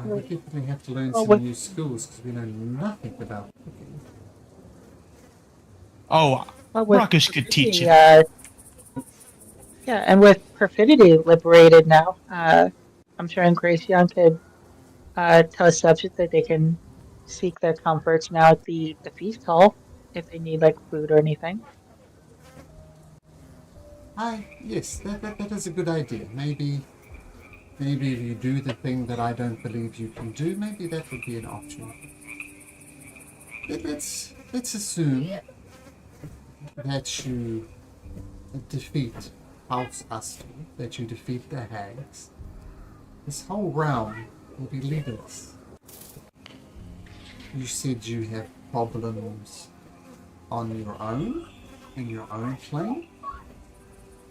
A: We definitely have to learn some new skills because we know nothing about cooking.
B: Oh, Ruckish could teach you.
D: Yeah, and with Perfidy liberated now, I'm sure Ingracion could tell a subject that they can seek their comforts now at the feast hall if they need like food or anything.
A: Yes, that is a good idea. Maybe if you do the thing that I don't believe you can do, maybe that would be an option. But let's assume that you defeat House Astor, that you defeat the hags. This whole realm will be leaderless. You said you have problems on your own, in your own plane.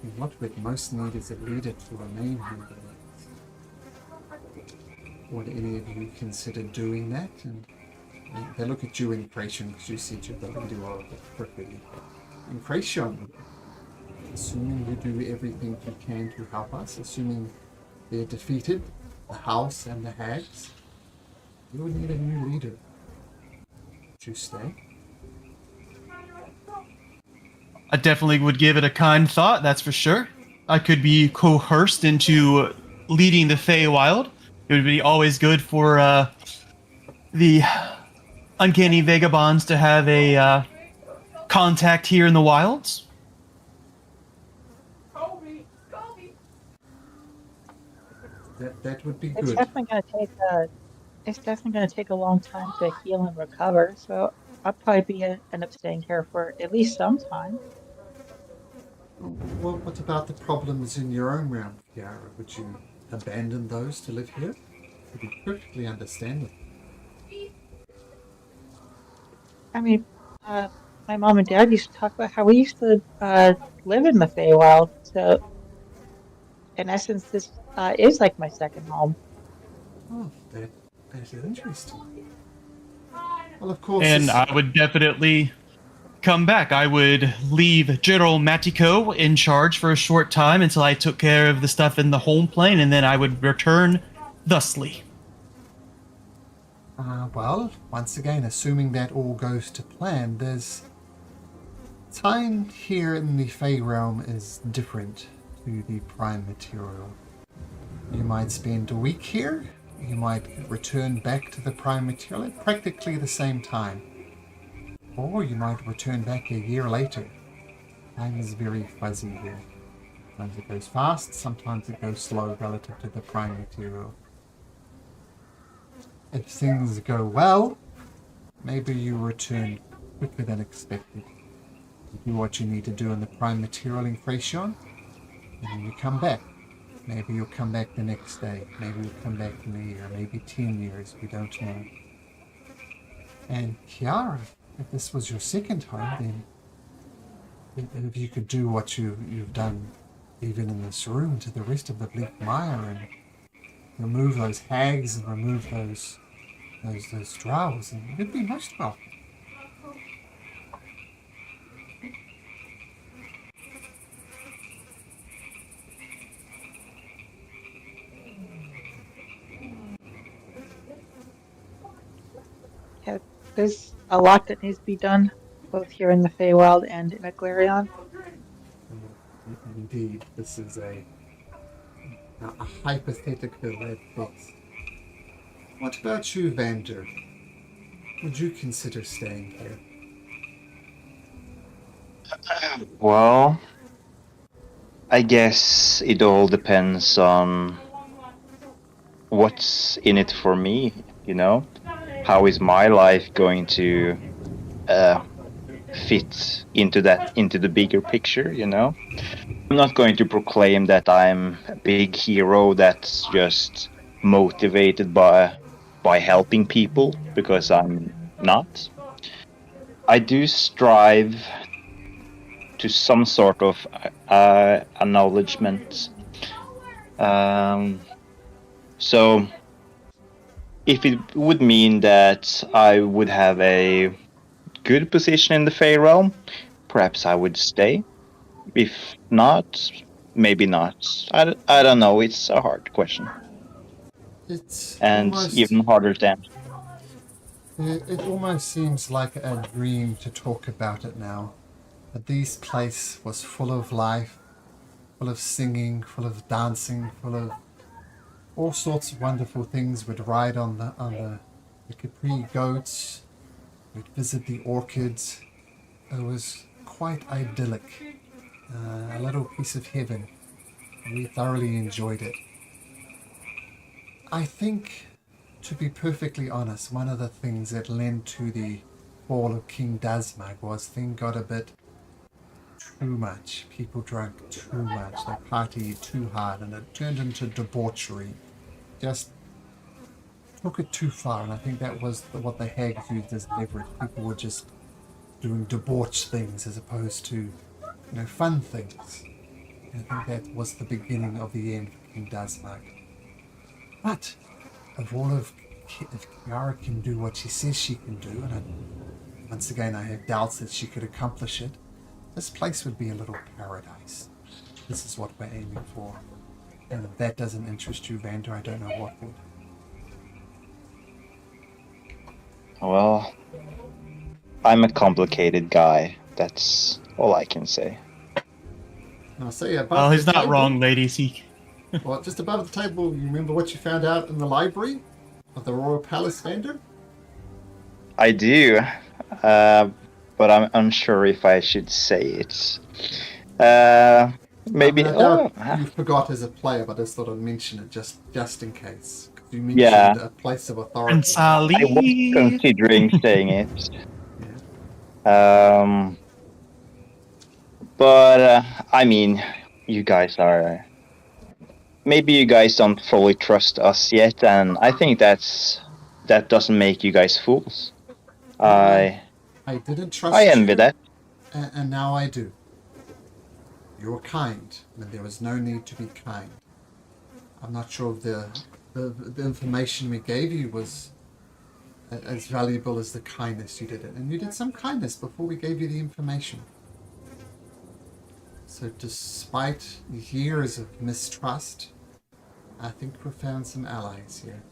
A: And what we'd most need is a leader to remain here. Would any of you consider doing that? And they look at you in Creation because you said you're the leader of the Perfidy. In Creation, assuming you do everything you can to help us, assuming they're defeated, the house and the hags, you would need a new leader. Would you stay?
B: I definitely would give it a kind thought, that's for sure. I could be coerced into leading the Feywild. It would be always good for the Uncanny Vagabonds to have a contact here in the wilds.
A: That would be good.
D: It's definitely gonna take a long time to heal and recover. So I'll probably end up staying here for at least some time.
A: Well, what about the problems in your own realm, Kiara? Would you abandon those to live here? It would be perfectly understandable.
D: I mean, my mom and dad used to talk about how we used to live in the Feywild. So, in essence, this is like my second home.
A: Oh, that is interesting. Well, of course.
B: And I would definitely come back. I would leave General Matiko in charge for a short time until I took care of the stuff in the home plane, and then I would return thusly.
A: Well, once again, assuming that all goes to plan, there's time here in the Fey realm is different to the prime material. You might spend a week here, you might return back to the prime material at practically the same time. Or you might return back a year later. Time is very fuzzy here. Sometimes it goes fast, sometimes it goes slow relative to the prime material. If things go well, maybe you return quicker than expected. You do what you need to do in the prime material inflation, and then you come back. Maybe you'll come back the next day. Maybe you'll come back in a year. Maybe 10 years. We don't know. And Kiara, if this was your second home, then if you could do what you've done even in this room to the rest of the Bleak Mire and remove those hags and remove those drows, and you'd be most welcome.
D: Yeah, there's a lot that needs to be done, both here in the Feywild and in Aglarion.
A: Indeed, this is a hypothetical at best. What about you, Vander? Would you consider staying here?
C: Well, I guess it all depends on what's in it for me, you know? How is my life going to fit into the bigger picture, you know? I'm not going to proclaim that I'm a big hero that's just motivated by helping people, because I'm not. I do strive to some sort of acknowledgement. So if it would mean that I would have a good position in the Fey realm, perhaps I would stay. If not, maybe not. I don't know. It's a hard question.
A: It's
C: And even harder to answer.
A: It almost seems like a dream to talk about it now. But this place was full of life, full of singing, full of dancing, full of all sorts of wonderful things. We'd ride on the Capri goats. We'd visit the orchids. It was quite idyllic. A little piece of heaven. We thoroughly enjoyed it. I think, to be perfectly honest, one of the things that led to the fall of King Dazmag was things got a bit too much. People drank too much. They partied too hard, and it turned into debauchery. Just took it too far, and I think that was what the hags used as leverage. People were just doing debauched things as opposed to, fun things. And I think that was the beginning of the end for King Dazmag. But if Kiara can do what she says she can do, and once again I have doubts that she could accomplish it, this place would be a little paradise. This is what we're aiming for. And if that doesn't interest you, Vander, I don't know what would.
C: Well, I'm a complicated guy. That's all I can say.
A: Now, say above
B: Well, he's
A: the
B: not
A: table-
B: wrong, ladies.
A: Well, just above the table, you remember what you found out in the library of the Royal Palace, Vander?
C: I do, but I'm unsure if I should say it. Maybe.
A: I doubt you forgot as a player, but I just thought I'd mention it just in case. 'Cause you mentioned
C: Yeah.
A: a place of authority.
B: Prince Ali.
C: I was considering saying it.
A: Yeah.
C: But I mean, you guys are. Maybe you guys don't fully trust us yet, and I think that doesn't make you guys fools. I
A: didn't trust
C: envy
A: you,
C: that.
A: and now I do. You were kind, and there was no need to be kind. I'm not sure if the information we gave you was as valuable as the kindness you did it. And you did some kindness before we gave you the information. So despite years of mistrust, I think we found some allies here.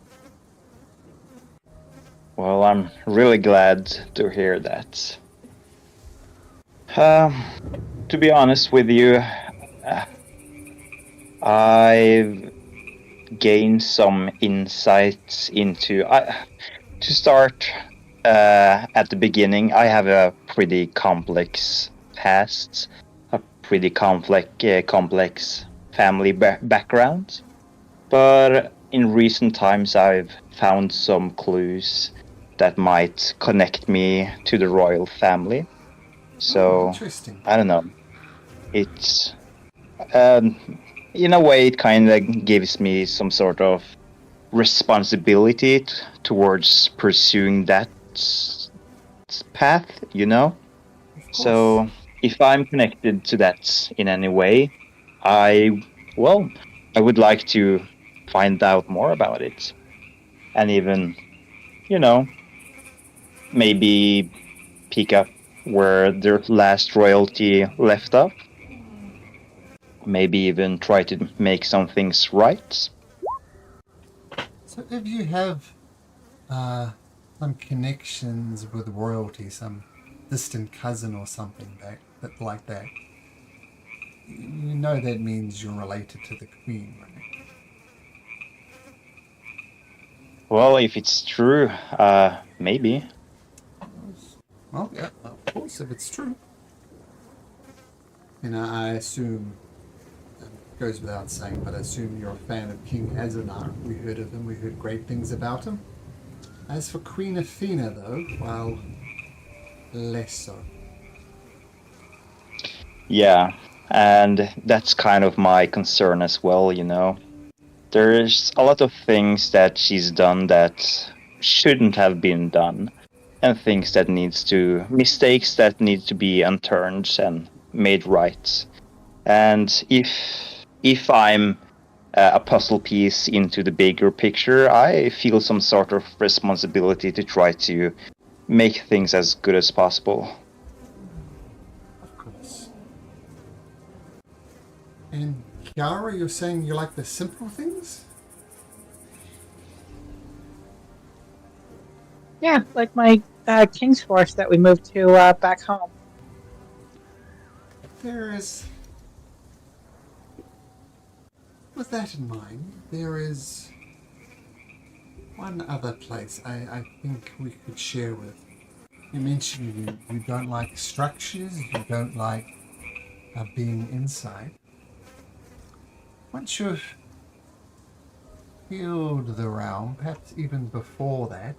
C: Well, I'm really glad to hear that. To be honest with you, I've gain some insights into. To start at the beginning, I have a pretty complex past, a pretty complex family background. But in recent times, I've found some clues that might connect me to the royal family.
A: Oh,
C: So
A: interesting.
C: I don't know. It's um, in a way it kind of gives me some sort of responsibility towards pursuing that path.
A: Of course.
C: So if I'm connected to that in any way, I well, I would like to find out more about it, and even you know maybe pick up where their last royalty left off. Maybe even try to make some things right.
A: So if you have some connections with royalty, some distant cousin or something like that, you know that means you're related to the queen, right?
C: Well, if it's true, maybe.
A: Well, yeah, of course, if it's true. And I assume, it goes without saying, but I assume you're a fan of King Azanar. We heard of him, we heard great things about him. As for Queen Athena, though, well, less so.
C: Yeah, and that's kind of my concern as well. There's a lot of things that she's done that shouldn't have been done, and mistakes that need to be unturned and made right. And if I'm a puzzle piece into the bigger picture, I feel some sort of responsibility to try to make things as good as possible.
A: Of course. And Kiara, you're saying you like the simple things?
D: Yeah, like my King's Force that we moved to back home.
A: There is, with that in mind, there is one other place I think we could share with. You mentioned you don't like structures, you don't like being inside. Once you've healed the realm, perhaps even before that,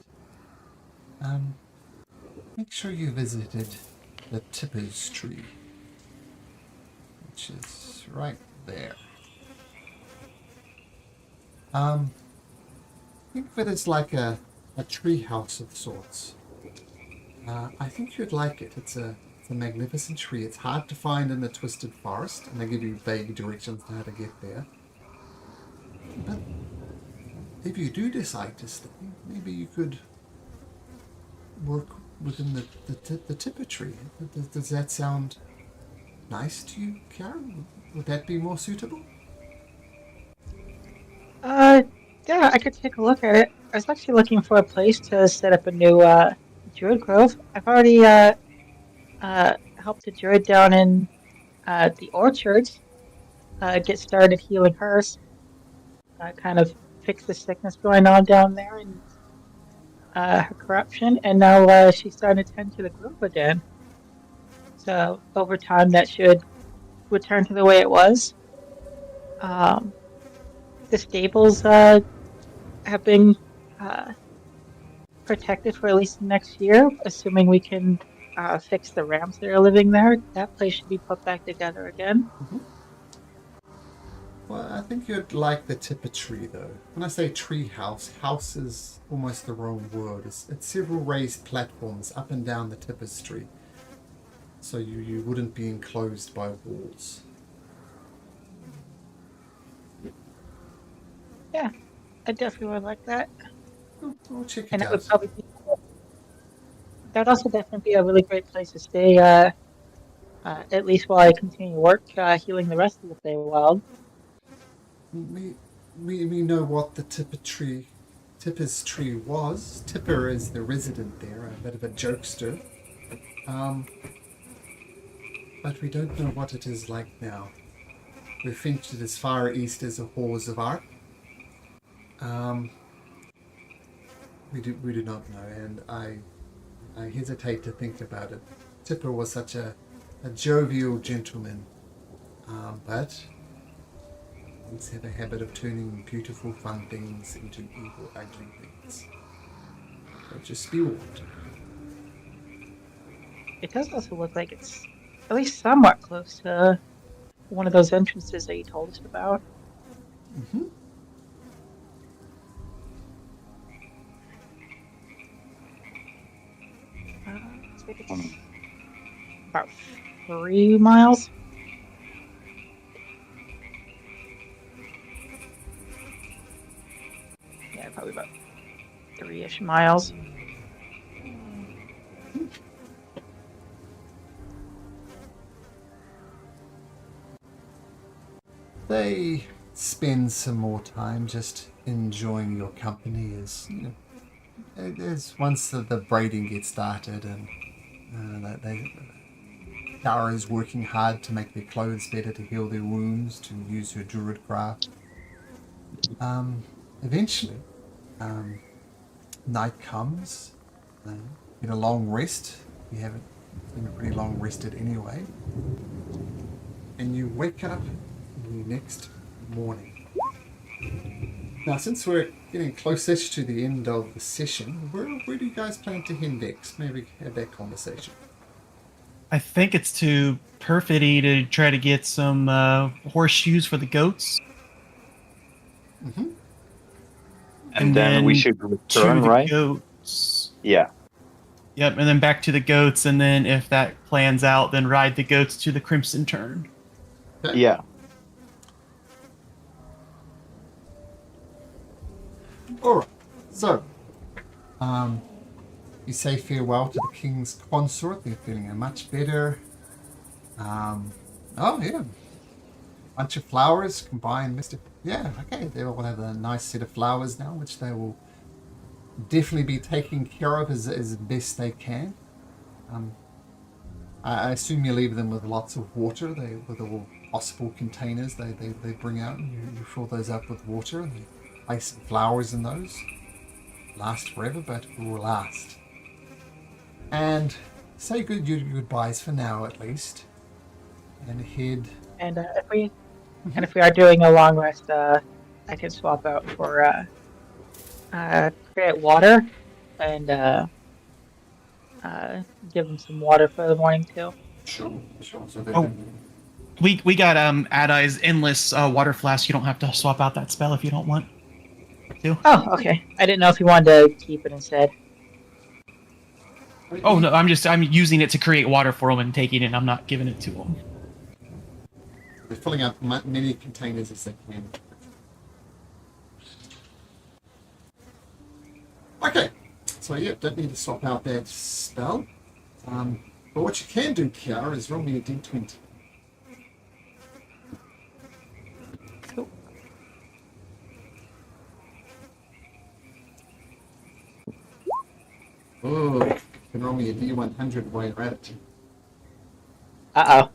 A: um, make sure you visited the Tipper's tree, which is right there. Think of it as like a tree house of sorts. I think you'd like it. It's a magnificent tree. It's hard to find in the twisted forest, and they give you vague directions on how to get there. But if you do decide to stay, maybe you could work within the tipper tree. Does that sound nice to you, Karen? Would that be more suitable?
D: Uh, yeah, I could take a look at it. I was actually looking for a place to set up a new druid grove. I've already helped a druid down in the orchards get started healing hers. Kind of fix the sickness going on down there and her corruption, and now she's starting to tend to the grove again. So over time, that should return to the way it was. Um, the stables have been uh, protected for at least the next year, assuming we can fix the rams that are living there. That place should be put back together again.
A: Mm-hmm. Well, I think you'd like the tipper tree, though. When I say tree house, house is almost the wrong word. It's several raised platforms up and down the tipper's tree, so you wouldn't be enclosed by walls.
D: Yeah, I definitely would like that,
A: We'll check
D: and
A: it
D: that would
A: out.
D: probably be that would also definitely be a really great place to stay. At least while I continue work healing the rest of the Feywild.
A: We, we know what the Tipper's tree was. Tipper is the resident there, a bit of a jokester. Um, but we don't know what it is like now. We've ventured as far east as the Halls of Arc. Um, we do not know, and I hesitate to think about it. Tipper was such a jovial gentleman, but he's had a habit of turning beautiful, fun things into evil, ugly things. So just be warned.
D: It does also look like it's at least somewhat close to one of those entrances that you told us about.
A: Mm-hmm.
D: Looks like
C: Um,
D: it's about 3 miles. Yeah, probably about 3-ish miles.
A: They spend some more time just enjoying your company as once the braiding gets started and Kara is working hard to make their clothes better, to heal their wounds, to use her druid craft. Eventually, um, night comes. Uh, get a long rest. You haven't been pretty long rested anyway. And you wake up the next morning. Now, since we're getting closest to the end of the session, where do you guys plan to head next? Maybe have that conversation.
B: I think it's to Perfidy to try to get some horseshoes for the goats.
A: Mm-hmm.
C: and then we should
B: to
C: return,
B: the
C: right?
B: goats.
C: Yeah.
B: Yep, and then back to the goats, and then if that plans out, then ride the goats to the Crimson Turn.
A: Okay.
C: Yeah.
A: All right. So, you say farewell to the king's consort. They're feeling much better. Oh yeah, bunch of flowers combined. Yeah, okay. They all have a nice set of flowers now, which they will definitely be taking care of as best they can. I assume you leave them with lots of water. With all possible containers they bring out, and you fill those up with water, and you place some flowers in those. Last forever, but will last. And say your goodbyes for now, at least, and head.
D: And if we are doing a long rest, I can swap out for create water and give them some water for the morning too.
A: Sure. So
B: Oh, we got Adai's endless water flask. You don't have to swap out that spell if you don't want to.
D: Oh, okay. I didn't know if you wanted to keep it instead.
B: Oh no, I'm using it to create water for them and taking it. I'm not giving it to them.
A: They're filling up many containers as they can. Okay, so yeah, don't need to swap out that spell. But what you can do, Kiara, is roll me a d20.
D: Cool.
A: Oh, you can roll me a d100 while you're at it.
D: Uh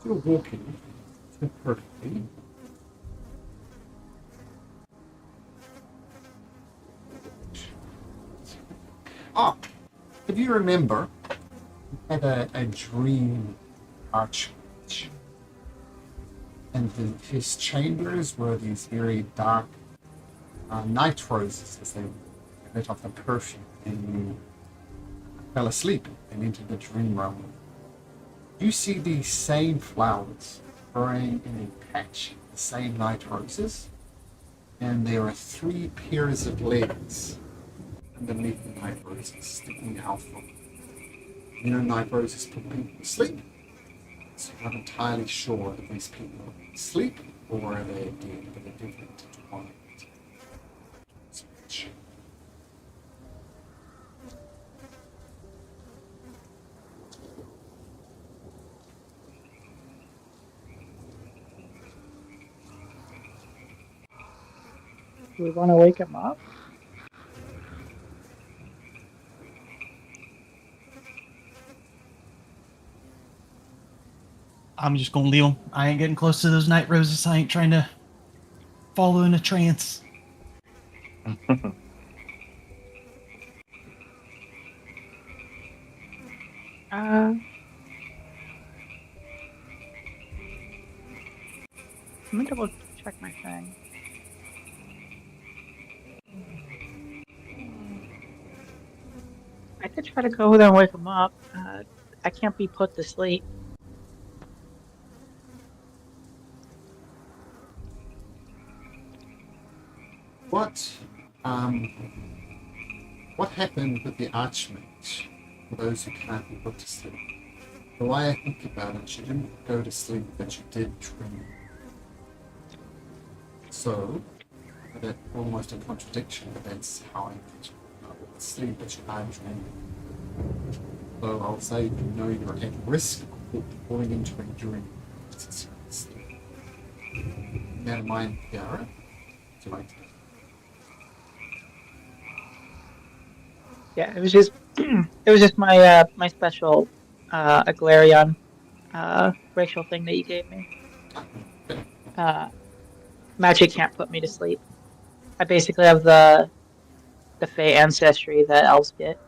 A: You're walking perfectly. Ah, if you remember, you had a dream archmage. And his chambers were these very dark night roses as they lit off the perfume, and you fell asleep and entered the dream realm. You see these same flowers growing in a patch, the same night roses, and there are 3 pairs of legs underneath the night roses sticking out from them. You know, night roses put people to sleep, so you're not entirely sure if these people are asleep or are they dead, but they're definitely intertwined.
D: Do we want to wake him up?
B: I'm just gonna leave him. I ain't getting close to those night roses. I ain't trying to follow in a trance.
D: Let me double check my thing. I could try to go there and wake him up. I can't be put to sleep.
A: What what happened with the Archmage? For those who can't be put to sleep. The way I think about it, you didn't go to sleep, but you did dream. So, that's almost a contradiction, but that's how I think you go to sleep, but you are dreaming. So I'll say you know you're at risk of falling into a dream. Since you're asleep. Never mind, Kiara. Do I
D: Yeah, it was just my my special Aglarion racial thing that you gave me. Magic can't put me to sleep. I basically have the Fey ancestry that elves get.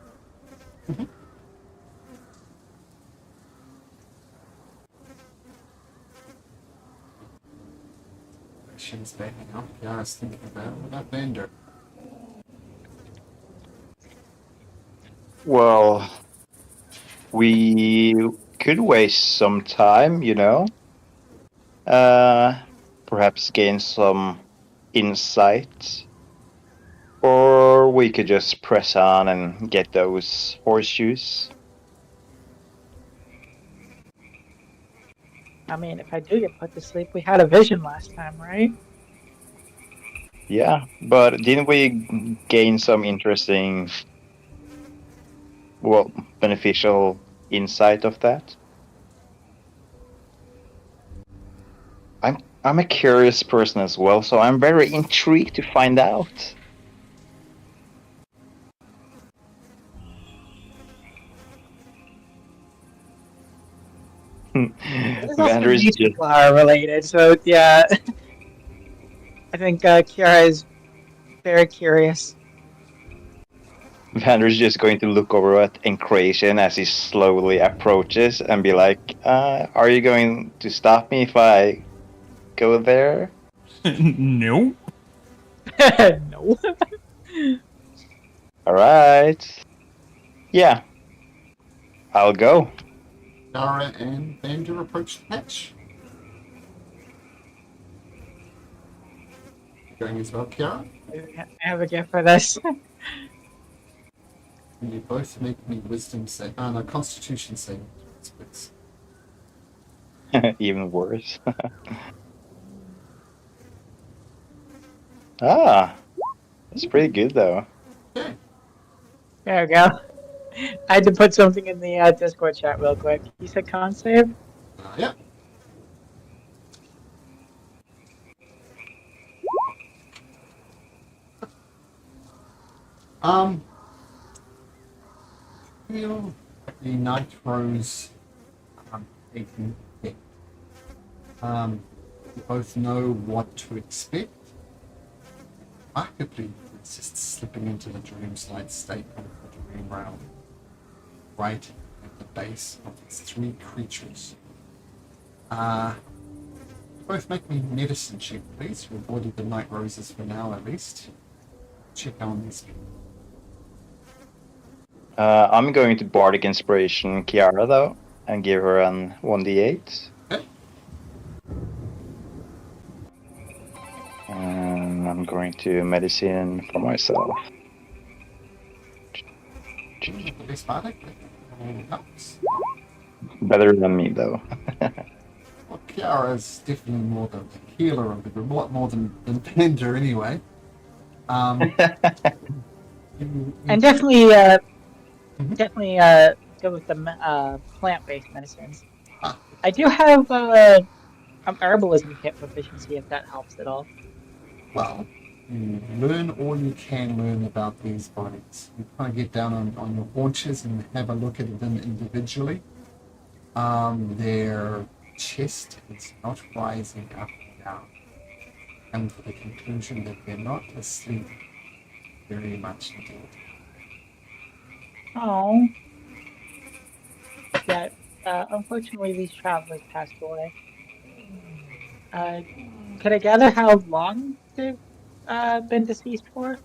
A: She's backing up. Kiara's thinking about Vander.
C: Well, we could waste some time, you know. Perhaps gain some insight. Or we could just press on and get those horseshoes.
D: I mean, if I do get put to sleep, we had a vision last time, right?
C: Yeah, but didn't we gain some interesting, well, beneficial insight of that? I'm a curious person as well, so I'm very intrigued to find out.
D: There's also
C: Vander is
D: nature
C: just
D: flower related, so yeah. I think Kiara is very curious.
C: Vander's just going to look over at Encration as he slowly approaches and be like, are you going to stop me if I go there?
B: No.
D: No.
C: Alright. Yeah. I'll go.
A: Kiara and Vander approach the hatch. Going as well, Kiara.
D: I have a gift for this.
A: And you both make me wisdom save. No, constitution saving throws, please.
C: Even worse. Ah, that's pretty good though.
A: Okay.
D: There we go. I had to put something in the Discord chat real quick. You said con save?
A: Yeah. Feel the night rose taking hit. You both know what to expect. Remarkably, it's just slipping into the dream-like state of the dream realm, right at the base of these three creatures. Both make me medicine check, please. We avoided the night roses for now, at least. Check on these people.
C: I'm going to Bardic Inspiration Kiara though, and give her an 1d8.
A: Okay.
C: And I'm going to medicine for myself.
A: This Bardic helps.
C: Better than me though.
A: Well, Kiara is definitely more the healer of the group, a lot more than Panda anyway.
D: And definitely, definitely go with the plant-based medicines. I do have herbalism kit proficiency if that helps at all.
A: Well, You learn all you can learn about these bodies. You kind of get down on your haunches and have a look at them individually. Their chest is not rising up and down. Come to the conclusion that they're not asleep very much indeed.
D: Oh, yeah. Unfortunately, these travelers passed away. Uh, could I gather how long they've been deceased for?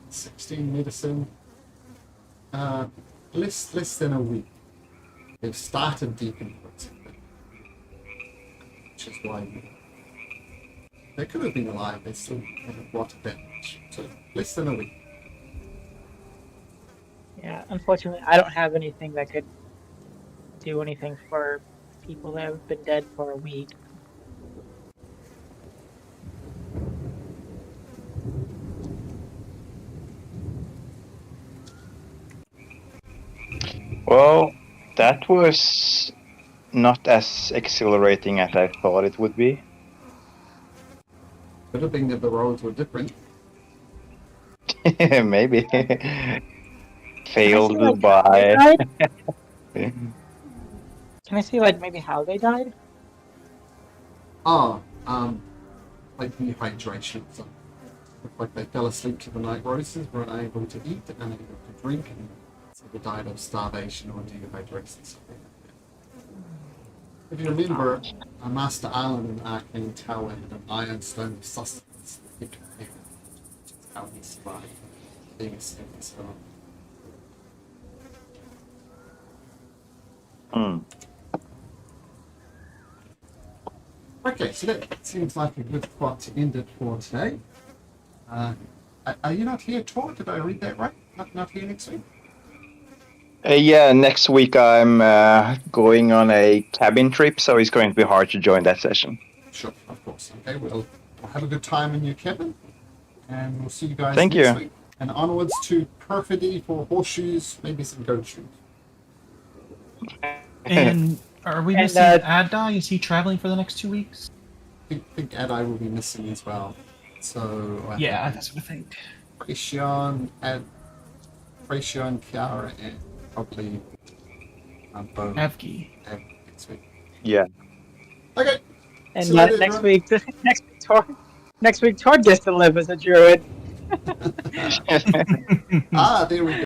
A: 16 medicine, uh, less than a week. They've started deep into it, which is why they could have been alive. They still haven't rotted that much. So less than a week.
D: Yeah, unfortunately, I don't have anything that could do anything for people that have been dead for a week.
C: Well, that was not as exhilarating as I thought it would be.
A: Could have been that the roads were different.
C: Maybe.
D: Can
C: Failed
D: I see, like, how
C: by.
D: they died? Can I see, like, maybe how they died?
A: Oh, like dehydration. So looked like they fell asleep to the night roses, were unable to eat, unable to drink, and so they died of starvation or dehydration. Something like that. If you remember, Master Island and Arcane Tower had an iron stone of sustenance that kept him there, which is how he survived being asleep as well.
C: Hmm.
A: Okay, so that seems like a good spot to end it for today. Are you not here, Tor? Did I read that right? Not here next week?
C: Yeah, next week I'm going on a cabin trip, so it's going to be hard to join that session.
A: Sure, of course. Okay, well, have a good time in your cabin, and we'll see you guys
C: Thank
A: next
C: you.
A: week. And onwards to Perfidy for horseshoes, maybe some goat shoes.
B: And are we
D: And,
B: missing Adai? Is he traveling for the next 2 weeks?
A: I think Adai will be missing as well. So
B: Yeah, that's what I think.
A: Precion, Kiara, and probably Bo
B: Avgi.
A: next week.
C: Yeah.
A: Okay.
D: And
A: See you later,
D: next
A: everyone.
D: week, next week, Tord gets to live as a druid.
A: There we go.